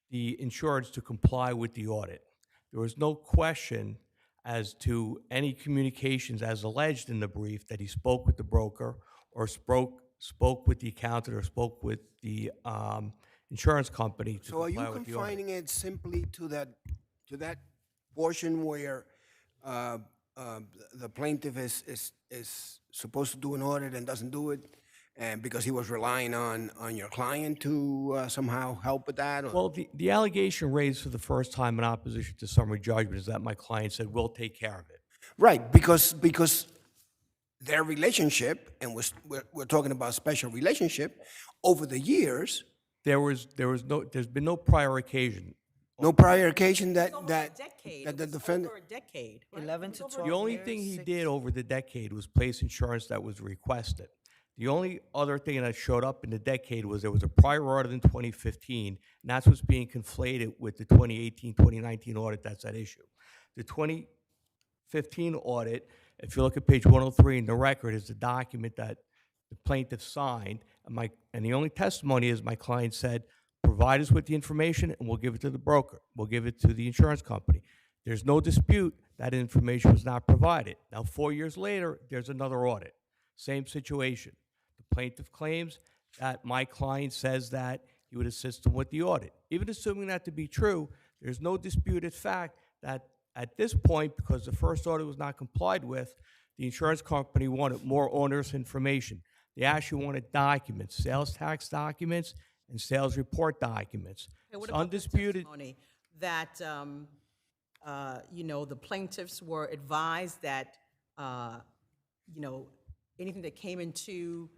the insurance to comply with the audit. There was no question as to any communications as alleged in the brief that he spoke with the broker or spoke with the accountant or spoke with the insurance company to So are you comply with the audit. confining it simply to that portion where the plaintiff is supposed to do an audit and doesn't do it, and because he was relying on your client to somehow help with that? Or? Well, the allegation raised for the first time in opposition to summary judgment is that my client said, we'll take care of it. Right, because their relationship, and we're talking about special relationship, over the years. There's been no prior occasion. No prior occasion that the defendant. Over a decade. Right? 11 to 12 The only years, thing he 6 did over the decade was place insurance that was requested. The only other thing that showed up in the decade was there was a prior audit in 2015, and that's what's being conflated with the 2018, 2019 audit that's at issue. The 2015 audit, if you look at page 103 in the record, is the document that the plaintiff signed, and the only testimony is my client said, provide us with the information and we'll give it to the broker. We'll give it to the insurance company. There's no dispute that information was not provided. Now, 4 years later, there's another audit. Same situation. The plaintiff claims that my client says that he would assist him with the audit. Even assuming that to be true, there's no disputed fact that at this point, because the first audit was not complied with, the insurance company wanted more onerous information. They actually wanted documents, sales tax documents and sales report documents. Okay, what It's about the undisputed. testimony that the plaintiffs were advised that anything that came into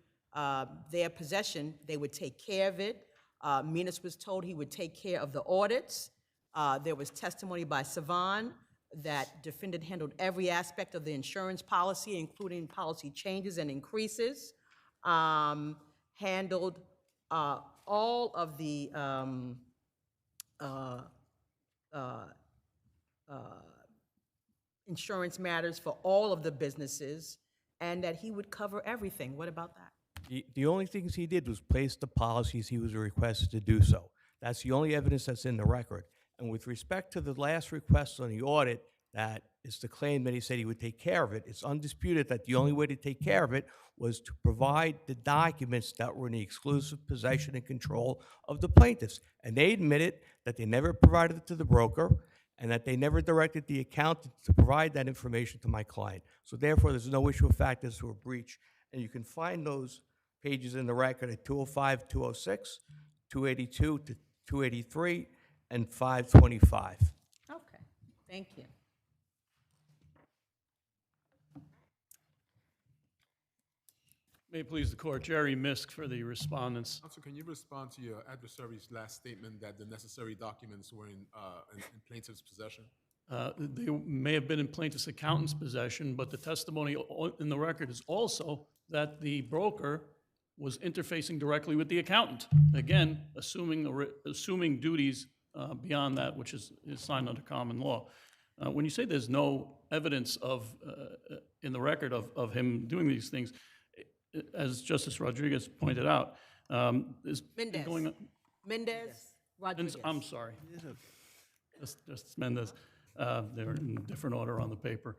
their possession, they would take care of it. Minas was told he would take care of the audits. There was testimony by Savan that defendant handled every aspect of the insurance policy, including policy changes and increases, handled all of the insurance matters for all of the businesses, and that he would cover everything. What about that? The only things he did was place the policies he was requested to do so. That's the only evidence that's in the record. And with respect to the last request on the audit, that is the claim that he said he would take care of it, it's undisputed that the only way to take care of it was to provide the documents that were in the exclusive possession and control of the plaintiffs. And they admitted that they never provided it to the broker and that they never directed the accountant to provide that information to my client. So therefore, there's no issue of fact as to a breach. And you can find those pages in the record at 205, 206, 282 to 283, and 525. Okay, thank you. May it please the court, Jerry Misk for the respondents. Also, can you respond to your adversary's last statement that the necessary documents were in plaintiff's possession? They may have been in plaintiff's accountant's possession, but the testimony in the record is also that the broker was interfacing directly with the accountant. Again, assuming duties beyond that, which is signed under common law. When you say there's no evidence in the record of him doing these things, as Justice Rodriguez pointed out, is Mendez. going on. Mendez, Rodriguez. I'm sorry. Justice Mendez. They're in different order on the paper.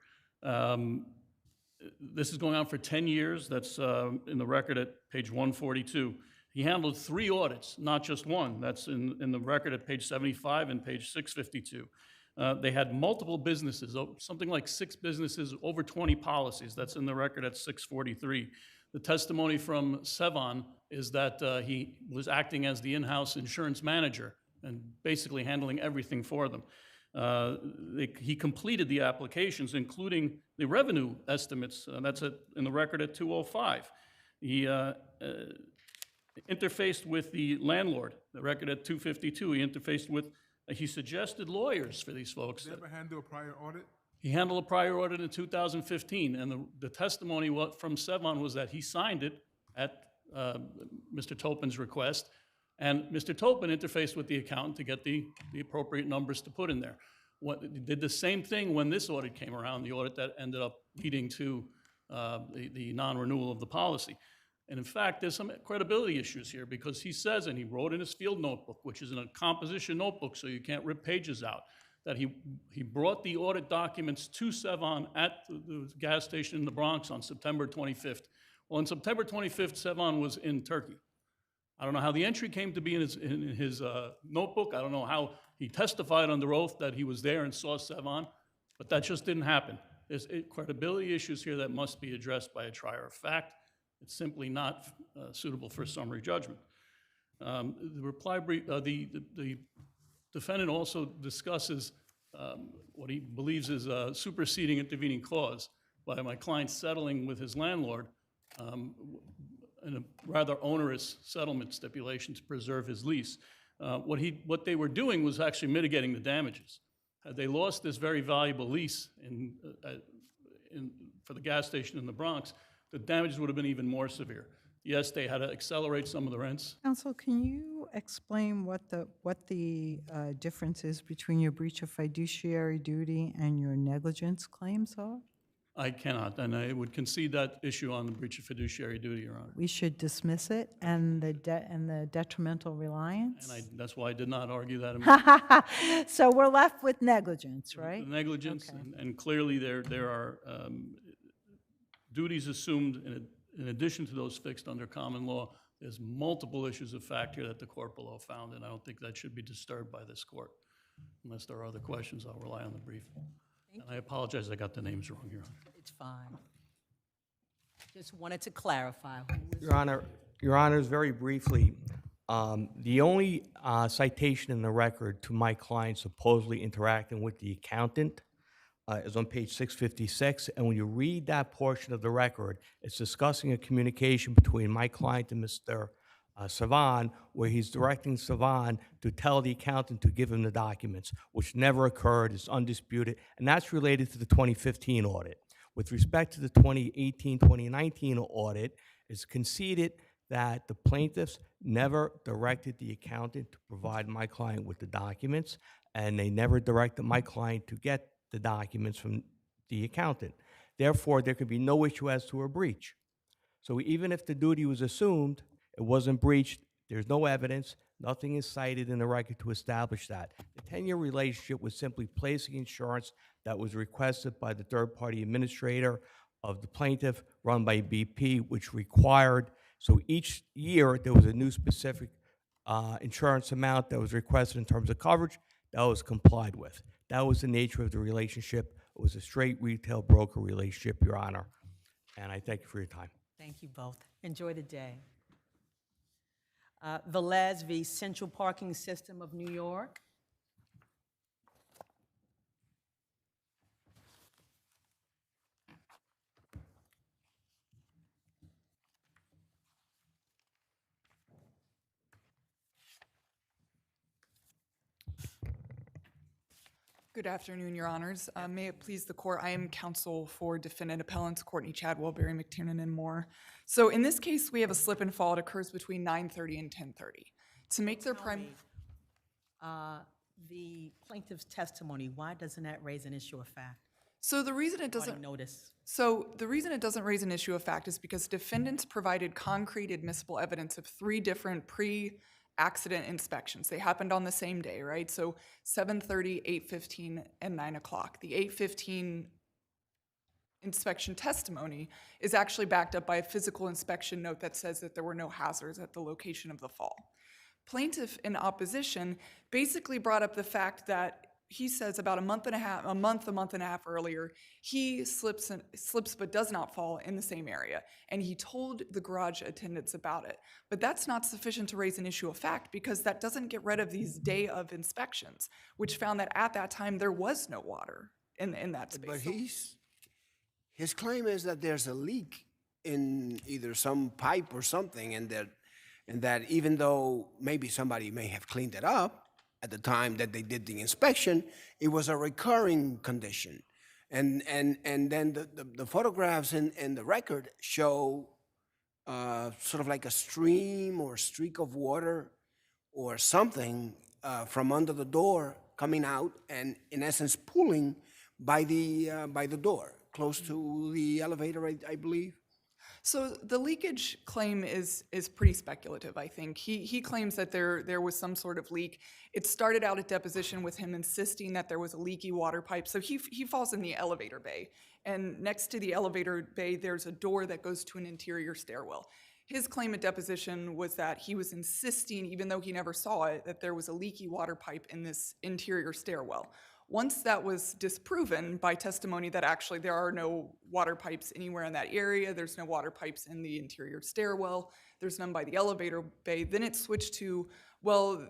This is going on for 10 years. That's in the record at page 142. He handled 3 audits, not just one. That's in the record at page 75 and page 652. They had multiple businesses, something like 6 businesses, over 20 policies. That's in the record at 643. The testimony from Sevan is that he was acting as the in-house insurance manager and basically handling everything for them. He completed the applications, including the revenue estimates. That's in the record at 205. He interfaced with the landlord, the record at 252. He interfaced with He suggested lawyers for these folks. Did they ever handle a prior audit? He handled a prior audit in 2015, and the testimony from Sevon was that he signed it at Mr. Topin's request, and Mr. Topin interfaced with the accountant to get the appropriate numbers to put in there. Did the same thing when this audit came around, the audit that ended up leading to the non-renewal of the policy. And in fact, there's some credibility issues here because he says, and he wrote in his field notebook, which is in a composition notebook so you can't rip pages out, that he brought the audit documents to Sevon at the gas station in the Bronx on September 25th. Well, on September 25th, Sevon was in Turkey. I don't know how the entry came to be in his notebook. I don't know how he testified under oath that he was there and saw Sevon, but that just didn't happen. There's credibility issues here that must be addressed by a trier of fact. It's simply not suitable for summary judgment. The reply brief, the defendant also discusses what he believes is a superseding intervening clause by my client settling with his landlord in a rather onerous settlement stipulation to preserve his lease. What they were doing was actually mitigating the damages. Had they lost this very valuable lease for the gas station in the Bronx, the damages would have been even more severe. Yes, they had to accelerate some of the rents. Counsel, can you explain what the difference is between your breach of fiduciary duty and your negligence claims are? I cannot, and I would concede that issue on the breach of fiduciary duty, Your Honor. We should dismiss it and the detrimental reliance? And that's why I did not argue that. So we're left with negligence, right? The negligence, Okay. and clearly there are duties assumed in addition to those fixed under common law. There's multiple issues of fact here that the court below found, and I don't think that should be disturbed by this court. Unless there are other questions, I'll rely on the brief. And I apologize, I got the names wrong, Your Honor. It's fine. Just wanted to clarify. Your Honors, very briefly, the only citation in the record to my client supposedly interacting with the accountant is on page 656, and when you read that portion of the record, it's discussing a communication between my client and Mr. Sevon, where he's directing Sevon to tell the accountant to give him the documents, which never occurred, it's undisputed, and that's related to the 2015 audit. With respect to the 2018-2019 audit, it's conceded that the plaintiffs never directed the accountant to provide my client with the documents, and they never directed my client to get the documents from the accountant. Therefore, there could be no issue as to a breach. So even if the duty was assumed, it wasn't breached, there's no evidence, nothing is cited in the record to establish that. The 10-year relationship was simply placing insurance that was requested by the third-party administrator of the plaintiff, run by BP, which required, so each year there was a new specific insurance amount that was requested in terms of coverage that was complied with. That was the nature of the relationship. It was a straight retail broker relationship, Your Honor. And I thank you for your time. Thank you both. Enjoy the day. Valz v. Central Parking System of New York. Good afternoon, Your Honors. May it please the court, I am counsel for defendant appellants Courtney Chadwell, Barry McTiernan, and more. So in this case, we have a slip and fall. It occurs between 9:30 and 10:30. To make their The plaintiff's testimony, why doesn't that raise an issue of fact? So the reason it doesn't raise an issue of fact is because defendants provided concrete admissible evidence of 3 different pre-accident inspections. They happened on the same day, right? So 7:30, 8:15, and 9 o'clock. The 8:15 inspection testimony is actually backed up by a physical inspection note that says that there were no hazards at the location of the fall. Plaintiff in opposition basically brought up the fact that he says about a month and a half earlier, he slips but does not fall in the same area. And he told the garage attendants about it. But that's not sufficient to raise an issue of fact because that doesn't get rid of these day of inspections, which found that at that time there was no water in that space. But his claim is that there's a leak in either some pipe or something, and that even though maybe somebody may have cleaned it up at the time that they did the inspection, it was a recurring condition. And then the photographs in the record show sort of like a stream or streak of water or something from under the door coming out and in essence pooling by the door, close to the elevator, I believe. So the leakage claim is pretty speculative, I think. He claims that there was some sort of leak. It started out at deposition with him insisting that there was a leaky water pipe. So he falls in the elevator bay. And next to the elevator bay, there's a door that goes to an interior stairwell. His claim at deposition was that he was insisting, even though he never saw it, that there was a leaky water pipe in this interior stairwell. Once that was disproven by testimony that actually there are no water pipes anywhere in that area, there's no water pipes in the interior stairwell, there's none by the elevator bay, then it switched to, well,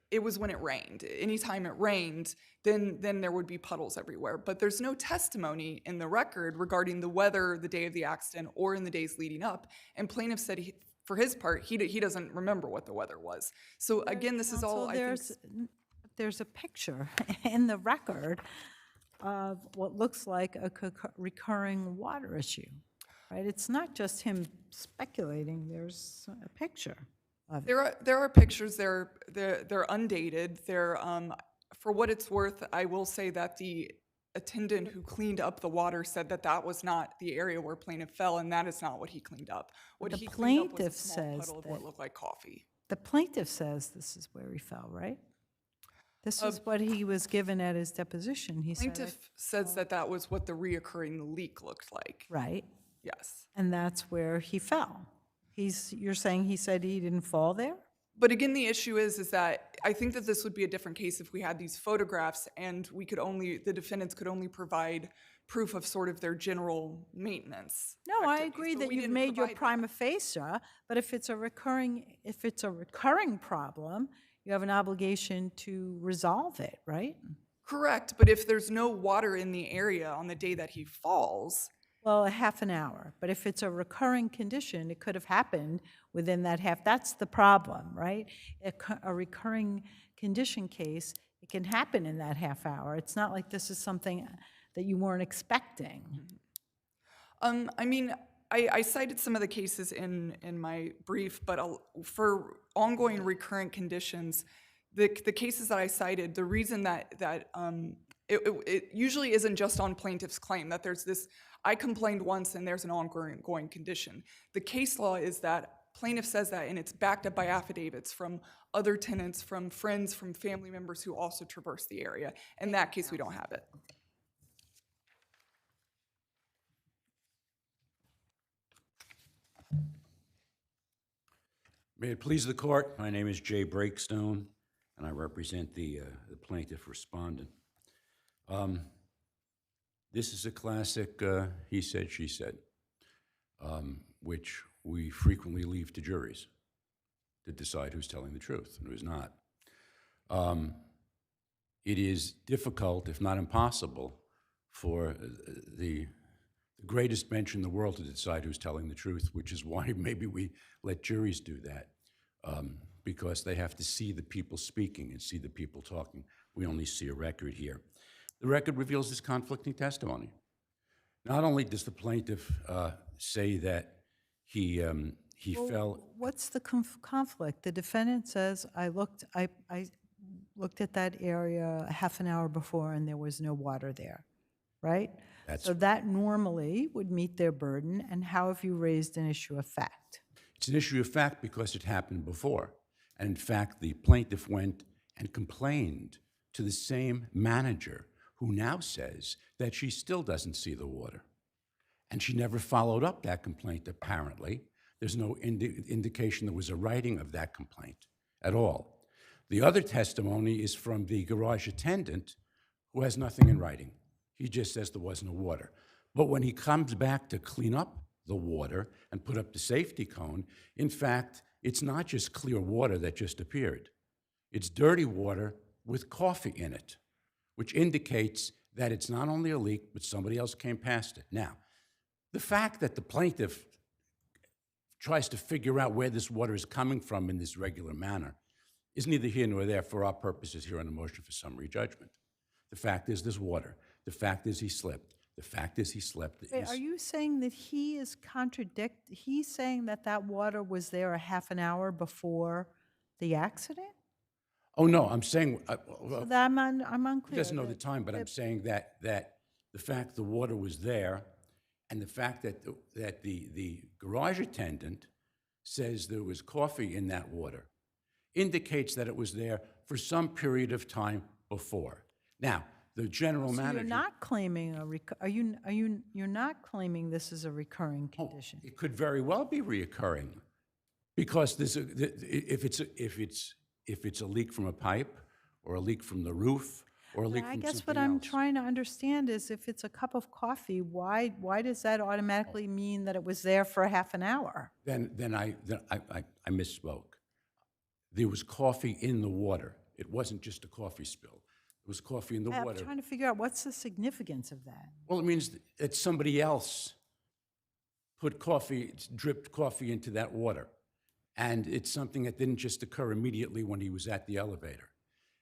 it was when it rained. Anytime it rained, then there would be puddles everywhere. But there's no testimony in the record regarding the weather the day of the accident or in the days leading up. And plaintiff said for his part, he doesn't remember what the weather was. So again, this is all, I think... There's a picture in the record of what looks like a recurring water issue, right? It's not just him speculating. There's a picture of it. There are pictures. They're undated. They're for what it's worth, I will say that the attendant who cleaned up the water said that that was not the area where plaintiff fell, and that is not what he cleaned up. What he cleaned up was a small puddle of what looked like coffee. The plaintiff says this is where he fell, right? This is what he was given at his deposition. He Plaintiff says that that was what the reoccurring leak looked like. Right. Yes. And that's where he fell. You're saying he said he didn't fall there? But again, the issue is that I think that this would be a different case if we had these photographs and the defendants could only provide proof of sort of their general maintenance. No, I agree that you've made your prima facie, but if it's a recurring problem, you have an obligation to resolve it, right? Correct, but if there's no water in the area on the day that he falls... Well, a half an hour, but if it's a recurring condition, it could have happened within that half. That's the problem, right? A recurring condition case, it can happen in that half hour. It's not like this is something that you weren't expecting. I mean, I cited some of the cases in my brief, but for ongoing recurrent conditions, the cases that I cited, the reason that it usually isn't just on plaintiff's claim, that there's this, I complained once and there's an ongoing condition. The case law is that plaintiff says that, and it's backed up by affidavits from other tenants, from friends, from family members who also traverse the area. In that case, we don't have it. May it please the court, my name is Jay Breakstone, and I represent the plaintiff respondent. This is a classic he said, she said, which we frequently leave to juries to decide who's telling the truth and who's not. It is difficult, if not impossible, for the greatest bench in the world to decide who's telling the truth, which is why maybe we let juries do that, because they have to see the people speaking and see the people talking. We only see a record here. The record reveals this conflicting testimony. Not only does the plaintiff say that he fell... What's the conflict? The defendant says, I looked at that area a half an hour before and there was no water there, right? So that normally would meet their burden, and how have you raised an issue of fact? It's an issue of fact because it happened before. And in fact, the plaintiff went and complained to the same manager who now says that she still doesn't see the water. And she never followed up that complaint, apparently. There's no indication there was a writing of that complaint at all. The other testimony is from the garage attendant who has nothing in writing. He just says there was no water. But when he comes back to clean up the water and put up the safety cone, in fact, it's not just clear water that just appeared. It's dirty water with coffee in it, which indicates that it's not only a leak, but somebody else came past it. Now, the fact that the plaintiff tries to figure out where this water is coming from in this regular manner is neither here nor there for our purposes here on the motion for summary judgment. The fact is there's water. The fact is he slipped. The fact is he slept. Wait, are you saying that he is he's saying that that water was there a half an hour before the accident? Oh, no, I'm saying, So that I'm unclear. he doesn't know the time, but I'm saying that the fact the water was there and the fact that the garage attendant says there was coffee in that water indicates that it was there for some period of time before. Now, the general manager. You're not claiming you're not claiming this is a recurring condition. It could very well be reoccurring, because if it's a leak from a pipe, or a leak from the roof, or a leak I from guess something what I'm else. trying to understand is if it's a cup of coffee, why does that automatically mean that it was there for a half an hour? Then I misspoke. There was coffee in the water. It wasn't just a coffee spill. There was coffee in the I'm water. trying to figure out what's the significance of that. Well, it means that somebody else dripped coffee into that water. And it's something that didn't just occur immediately when he was at the elevator.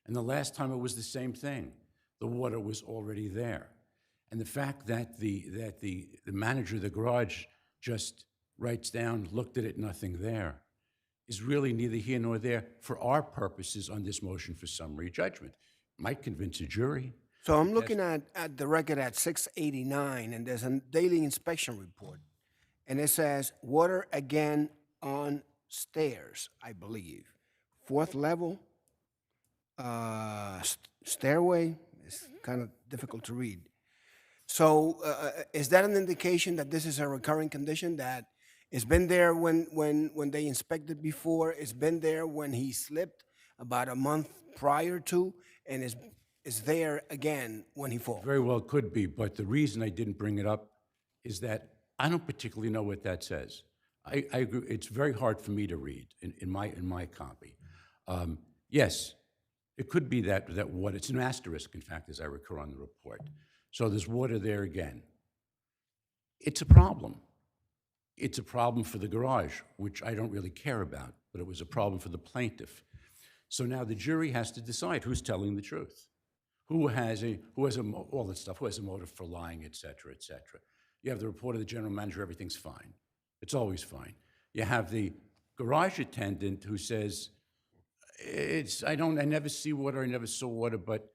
And the last time it was the same thing. The water was already there. And the fact that the manager of the garage just writes down, looked at it, nothing there, is really neither here nor there for our purposes on this motion for summary judgment. Might convince a jury. So I'm looking at the record at 689, and there's a daily inspection report. And it says, water again on stairs, I believe. 4th level, stairway. It's kind of difficult to read. So is that an indication that this is a recurring condition, that it's been there when they inspected before, it's been there when he slipped about a month prior to, and is there again when he falls? Very well could be, but the reason I didn't bring it up is that I don't particularly know what that says. I agree. It's very hard for me to read in my copy. Yes, it could be that water. It's an asterisk, in fact, as I recur on the report. So there's water there again. It's a problem. It's a problem for the garage, which I don't really care about, but it was a problem for the plaintiff. So now the jury has to decide who's telling the truth, who has all that stuff, who has a motive for lying, et cetera, et cetera. You have the report of the general manager, everything's fine. It's always fine. You have the garage attendant who says, I never see water, I never saw water, but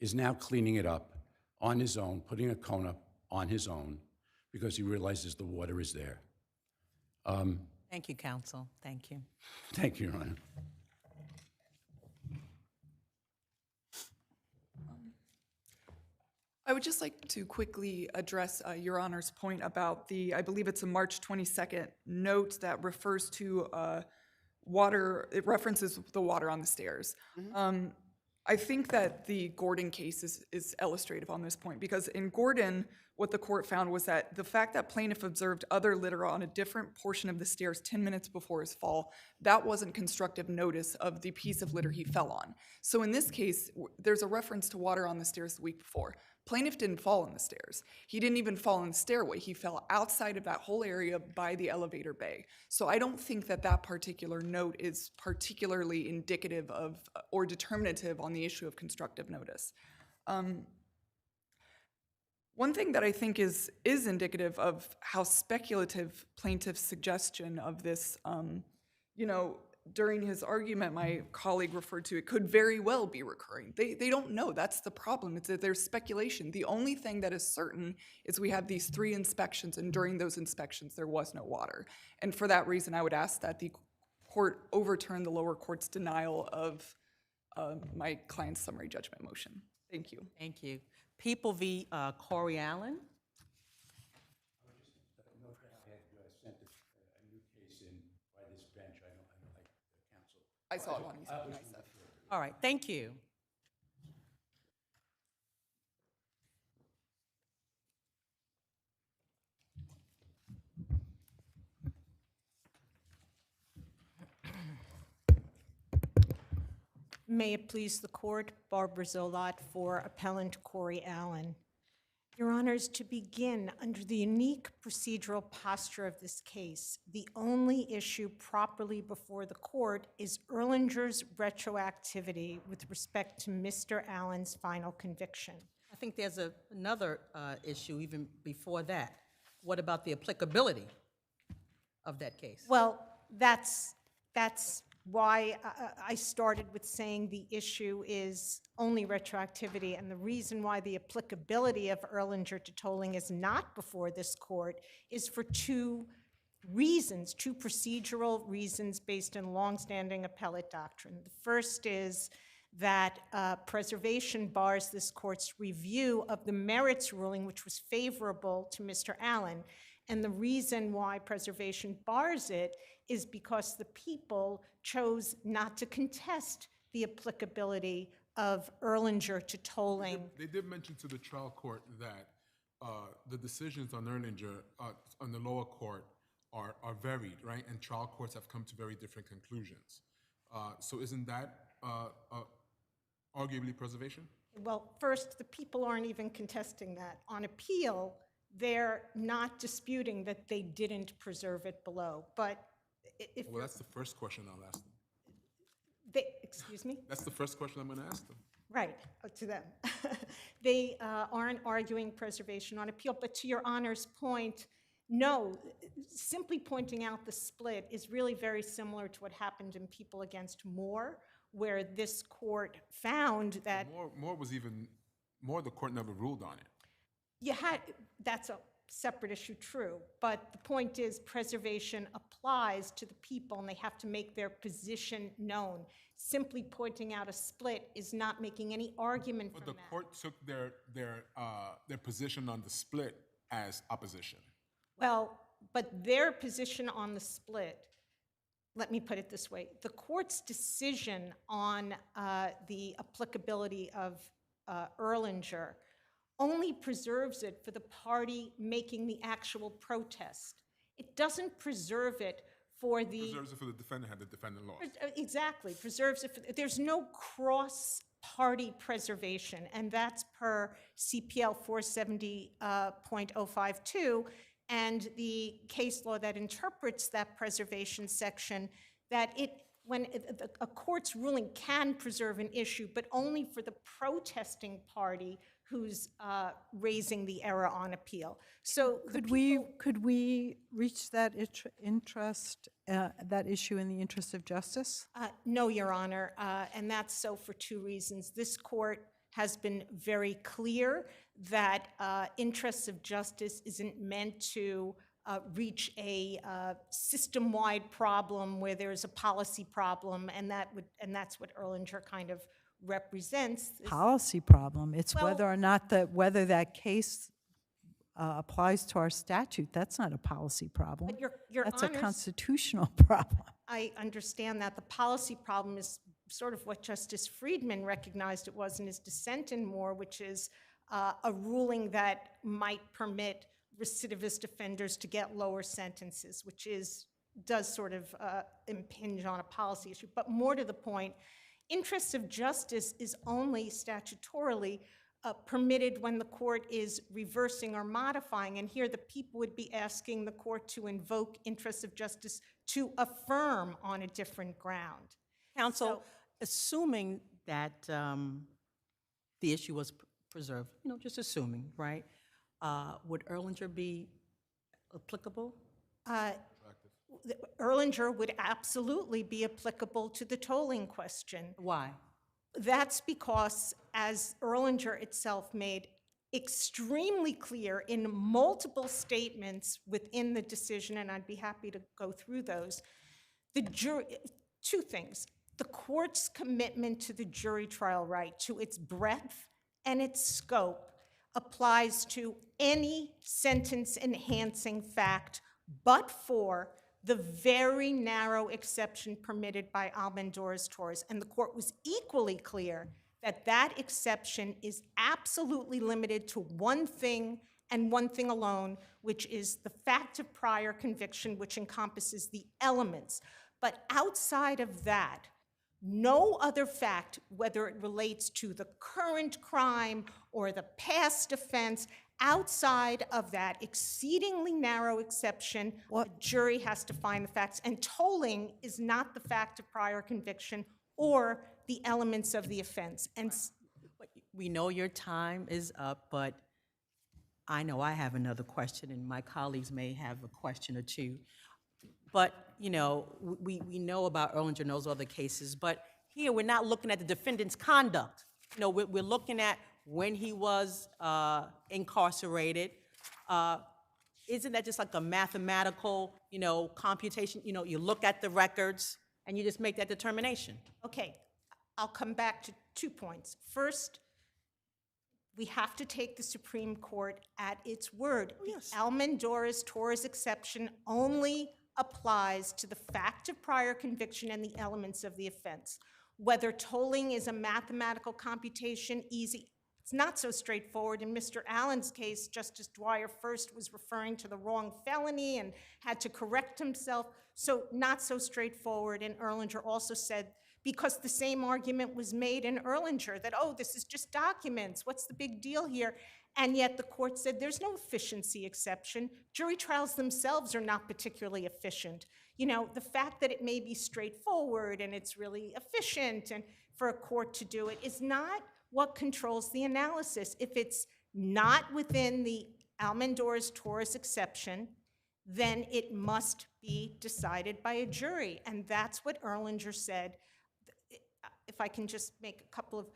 is now cleaning it up on his own, putting a cone up on his own, because he realizes the water is there. Thank you, counsel. Thank you. Thank you, Your Honor. I would just like to quickly address Your Honor's point about I believe it's a March 22nd note that refers to water, it references the water on the stairs. I think that the Gordon case is illustrative on this point, because in Gordon, what the court found was that the fact that plaintiff observed other litter on a different portion of the stairs 10 minutes before his fall, that wasn't constructive notice of the piece of litter he fell on. So in this case, there's a reference to water on the stairs the week before. Plaintiff didn't fall on the stairs. He didn't even fall in the stairway. He fell outside of that whole area by the elevator bay. So I don't think that that particular note is particularly indicative of or determinative on the issue of constructive notice. One thing that I think is indicative of how speculative plaintiff's suggestion of this, during his argument, my colleague referred to it could very well be recurring. They don't know. That's the problem. It's that there's speculation. The only thing that is certain is we have these 3 inspections, and during those inspections, there was no water. And for that reason, I would ask that the court overturn the lower court's denial of my client's summary judgment motion. Thank you. Thank you. People v. Corey Allen. I saw it on ISF. All right, thank you. May it please the court, Barbara Zolat for appellant Corey Allen. Your Honors, to begin, under the unique procedural posture of this case, the only issue properly before the court is Erlinger's retroactivity with respect to Mr. Allen's final conviction. I think there's another issue even before that. What about the applicability of that case? Well, that's why I started with saying the issue is only retroactivity, and the reason why the applicability of Erlinger to tolling is not before this court is for two reasons, two procedural reasons based in longstanding appellate doctrine. The first is that preservation bars this court's review of the merits ruling, which was favorable to Mr. Allen. And the reason why preservation bars it is because the people chose not to contest the applicability of Erlinger to tolling. They did mention to the trial court that the decisions on Erlinger on the lower court are varied, right? And trial courts have come to very different conclusions. So isn't that arguably preservation? Well, first, the people aren't even contesting that. On appeal, they're not disputing that they didn't preserve it below. But if well, that's the first question I'll ask them. Excuse me? That's the first question I'm going to ask them. Right, to them. They aren't arguing preservation on appeal. But to your Honor's point, no, simply pointing out the split is really very similar to what happened in People Against Moore, where this court found that Moore, the court never ruled on it. That's a separate issue, true, but the point is preservation applies to the people and they have to make their position known. Simply pointing out a split is not making any argument from that. But the court took their position on the split as opposition. Well, but their position on the split, let me put it this way, the court's decision on the applicability of Erlinger only preserves it for the party making the actual protest. It doesn't preserve it for the... Preserves it for the defendant had the defendant lost. Exactly, preserves it for... There's no cross-party preservation, and that's per CPL 470.052, and the case law that interprets that preservation section, that when a court's ruling can preserve an issue, but only for the protesting party who's raising the error on appeal. So could we reach that that issue in the interest of justice? No, Your Honor, and that's so for two reasons. This court has been very clear that interests of justice isn't meant to reach a system-wide problem where there's a policy problem, and that's what Erlinger kind of represents. Policy problem. It's whether or not whether that case applies to our statute. That's not a policy problem. But Your That's Honors, a constitutional problem. I understand that the policy problem is sort of what Justice Friedman recognized it was in his dissent in Moore, which is a ruling that might permit recidivist offenders to get lower sentences, which does sort of impinge on a policy issue. But more to the point, interest of justice is only statutorily permitted when the court is reversing or modifying, and here the people would be asking the court to invoke interest of justice to affirm on a different ground. Counsel, assuming that the issue was preserved, just assuming, right? Would Erlinger be applicable? Erlinger would absolutely be applicable to the tolling question. Why? That's because, as Erlinger itself made extremely clear in multiple statements within the decision, and I'd be happy to go through those, two things. The court's commitment to the jury trial right, to its breadth and its scope, applies to any sentence-enhancing fact but for the very narrow exception permitted by Almendoras-Torres. And the court was equally clear that that exception is absolutely limited to one thing and one thing alone, which is the fact of prior conviction, which encompasses the elements. But outside of that, no other fact, whether it relates to the current crime or the past offense, Outside of that exceedingly narrow exception, a jury has to find the facts, and tolling is not the fact of prior conviction or the elements of the offense. And We know your time is up, but I know I have another question, and my colleagues may have a question or two. But, you know, we know about Erlanger and those other cases, but here we're not looking at the defendant's conduct. You know, we're looking at when he was incarcerated. Isn't that just like a mathematical, you know, computation? You know, you look at the records and you just make that determination. okay, I'll come back to 2 points. First, we have to take the Supreme Court at its word. The Almendarez-Torres exception only applies to the fact of prior conviction and the elements of the offense. Whether tolling is a mathematical computation, easy, it's not so straightforward. In Mr. Allen's case, Justice Dwyer first was referring to the wrong felony and had to correct himself, so not so straightforward. And Erlanger also said, because the same argument was made in Erlanger, that, oh, this is just documents, what's the big deal here? And yet the court said there's no efficiency exception. Jury trials themselves are not particularly efficient. You know, the fact that it may be straightforward and it's really efficient and for a court to do it is not what controls the analysis. If it's not within the Almendarez-Torres exception, then it must be decided by a jury. And that's what Erlanger said. If I can just make a couple of,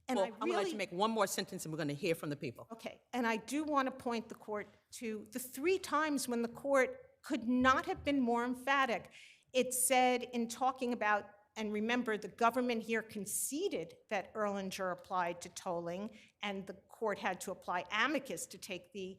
and Well, I'm gonna let you make one more sentence and we're gonna hear from the people. Okay, and I do want to point the court to the 3 times when the court could not have been more emphatic. It said in talking about, and remember, the government here conceded that Erlanger applied to tolling, and the court had to apply amicus to take the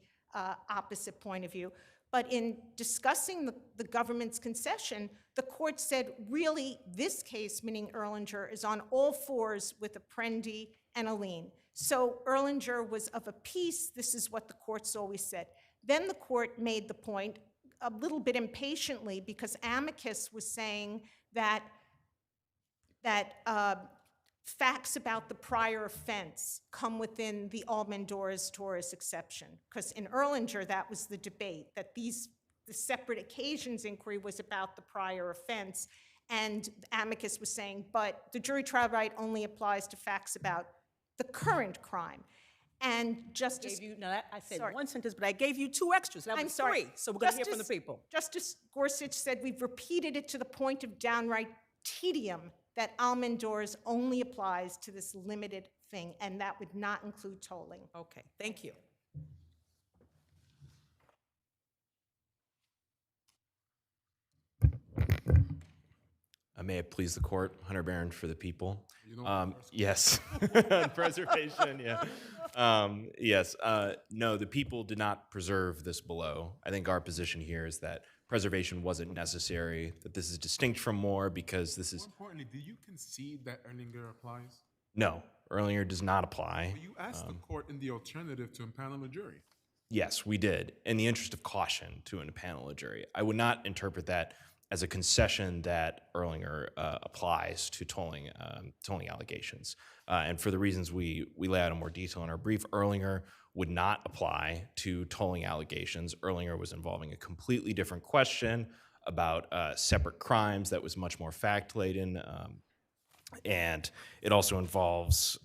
opposite point of view. But in discussing the government's concession, the court said, really, this case, meaning Erlanger, is on all fours with Apprendi and Aline. So Erlanger was of a piece. This is what the court's always said. Then the court made the point a little bit impatiently because amicus was saying that facts about the prior offense come within the Almendarez-Torres exception. Because in Erlanger, that was the debate, that the separate occasions inquiry was about the prior offense, and amicus was saying, but the jury trial right only applies to facts about the current crime. And Justice... I said one sentence, but I gave you 2 extras. That was 3, so we're gonna hear from the people. Justice Gorsuch said we've repeated it to the point of downright tedium that Almendarez only applies to this limited thing, and that would not include tolling. Okay, thank you. May it please the court, Hunter Barron for the people. Yes, preservation, yeah. Yes, no, the people did not preserve this below. I think our position here is that preservation wasn't necessary, that this is distinct from Moore because this is... More importantly, do you concede that Erlanger applies? No, Erlanger does not apply. Well, you asked the court in the alternative to impanel a jury. Yes, we did, in the interest of caution to impanel a jury. I would not interpret that as a concession that Erlanger applies to tolling allegations. And for the reasons we lay out in more detail in our brief, Erlanger would not apply to tolling allegations. Erlanger was involving a completely different question about separate crimes that was much more fact-laden. And it also involves,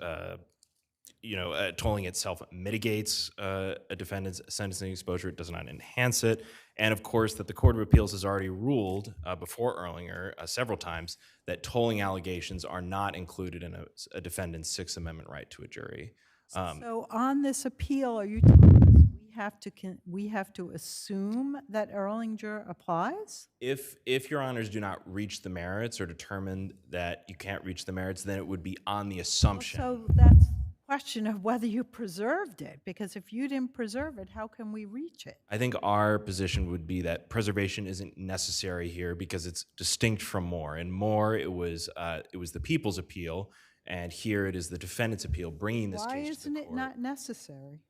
tolling itself mitigates a defendant's sentencing exposure. It does not enhance it. And of course, that the Court of Appeals has already ruled before Erlanger several times that tolling allegations are not included in a defendant's Sixth Amendment right to a jury. So on this appeal, are you telling us we have to assume that Erlanger applies? If your honors do not reach the merits or determine that you can't reach the merits, then it would be on the assumption. So that's a question of whether you preserved it, because if you didn't preserve it, how can we reach it? I think our position would be that preservation isn't necessary here because it's distinct from Moore. In Moore, it was the people's appeal, and here it is the defendant's appeal bringing this case to the court. Why isn't it not necessary?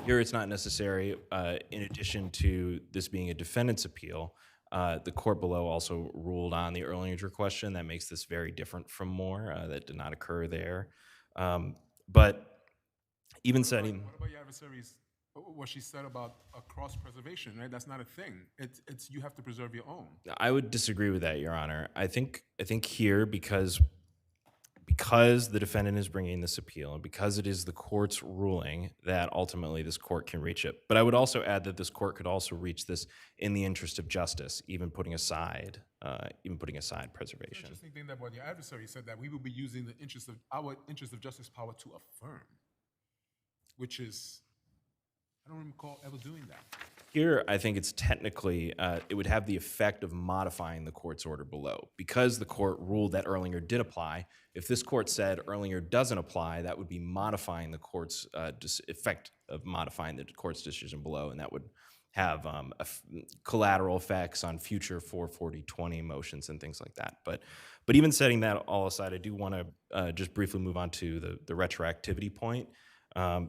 Here it's not necessary. In addition to this being a defendant's appeal, the court below also ruled on the Erlanger question. That makes this very different from Moore. That did not occur there. But even setting... What about your adversary's what she said about a cross preservation, right? That's not a thing. It's you have to preserve your own. I would disagree with that, Your Honor. I think here, because the defendant is bringing this appeal and because it is the court's ruling, that ultimately this court can reach it. But I would also add that this court could also reach this in the interest of justice, even putting aside preservation. The interesting thing that what your adversary said, that we will be using our interest of justice power to affirm, which is, I don't recall ever doing that. Here, I think it's technically, it would have the effect of modifying the court's order below. Because the court ruled that Erlinger did apply, if this court said Erlinger doesn't apply, that would be modifying the court's effect of modifying the court's decision below, and that would have collateral effects on future 440-20 motions and things like that. But even setting that all aside, I do want to just briefly move on to the retroactivity point.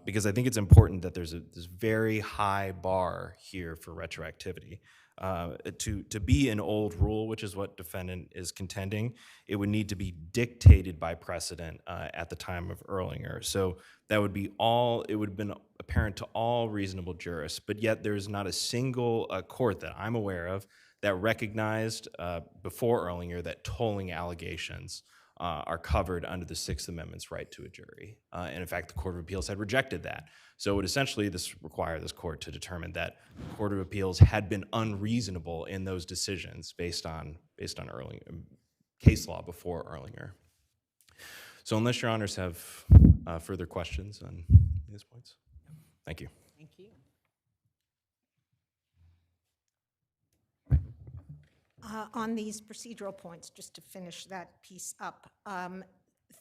Because I think it's important that there's this very high bar here for retroactivity. To be an old rule, which is what defendant is contending, it would need to be dictated by precedent at the time of Erlinger. So that would be it would have been apparent to all reasonable jurists, but yet there's not a single court that I'm aware of that recognized before Erlinger that tolling allegations are covered under the Sixth Amendment's right to a jury. And in fact, the Court of Appeals had rejected that. So it would essentially require this court to determine that the Court of Appeals had been unreasonable in those decisions based on Erlinger, case law before Erlinger. So unless your honors have further questions on these points, thank you. Thank you. On these procedural points, just to finish that piece up,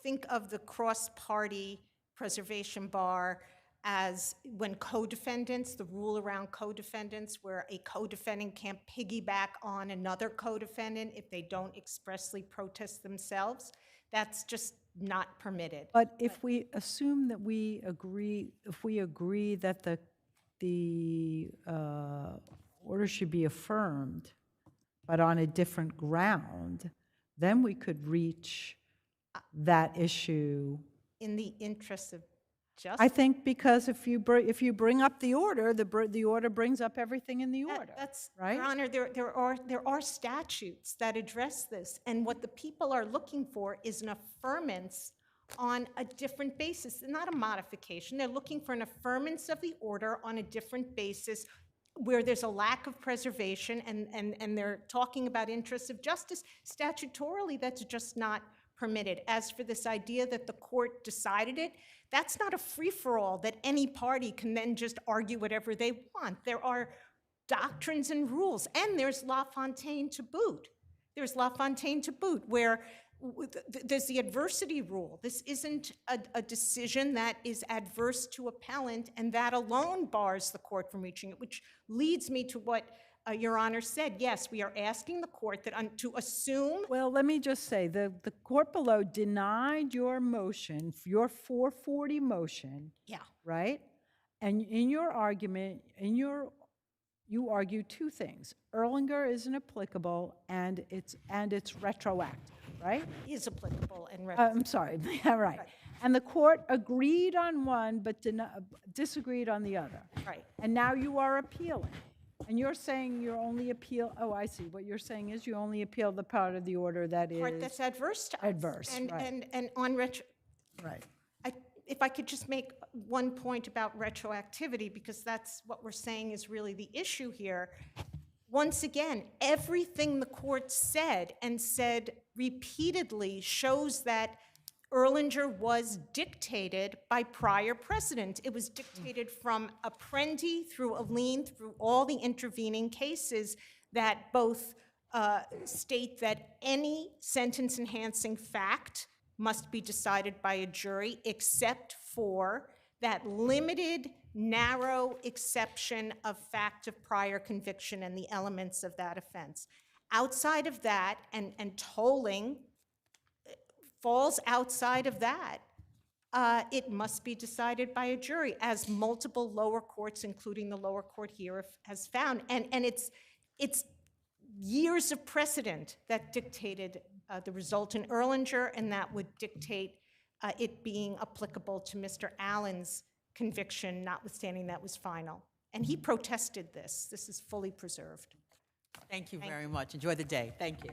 think of the cross-party preservation bar as when co-defendants, the rule around co-defendants, where a co-defendant can't piggyback on another co-defendant if they don't expressly protest themselves. That's just not permitted. But if we assume that we agree, if we agree that the order should be affirmed, but on a different ground, then we could reach that issue. In the interest of justice? I think because if you bring up the order, the order brings up everything in the order. That's right? Your Honor, there are statutes that address this, and what the people are looking for is an affirmance on a different basis, not a modification. They're looking for an affirmance of the order on a different basis where there's a lack of preservation, and they're talking about interests of justice. Statutorily, that's just not permitted. As for this idea that the court decided it, that's not a free-for-all that any party can then just argue whatever they want. There are doctrines and rules, and there's La Fontaine to boot. There's La Fontaine to boot, where there's the adversity rule. This isn't a decision that is adverse to appellant, and that alone bars the court from reaching it, which leads me to what Your Honor said. Yes, we are asking the court that to assume. Well, let me just say, the court below denied your motion, your 440 motion. Yeah. Right? And in your argument, you argue two things. Erlinger isn't applicable, and it's retroactive. Right? Is applicable and retroactive. I'm sorry. Yeah, right. And the court agreed on one, but disagreed on the other. Right. And now you are appealing. And you're saying you only appeal, oh, I see. What you're saying is you only appeal the part of the order that is... Part that's adverse to us. Adverse, right. And on Right. If I could just make one point about retroactivity, because that's what we're saying is really the issue here. Once again, everything the court said and said repeatedly shows that Erlinger was dictated by prior precedent. It was dictated from Apprendi through Aline, through all the intervening cases that both state that any sentence-enhancing fact must be decided by a jury, except for that limited, narrow exception of fact of prior conviction and the elements of that offense. Outside of that, and tolling falls outside of that, it must be decided by a jury, as multiple lower courts, including the lower court here, has found. And it's years of precedent that dictated the result in Erlinger, and that would dictate it being applicable to Mr. Allen's conviction, notwithstanding that was final. And he protested this. This is fully preserved. Thank you very much. Enjoy the day. Thank you.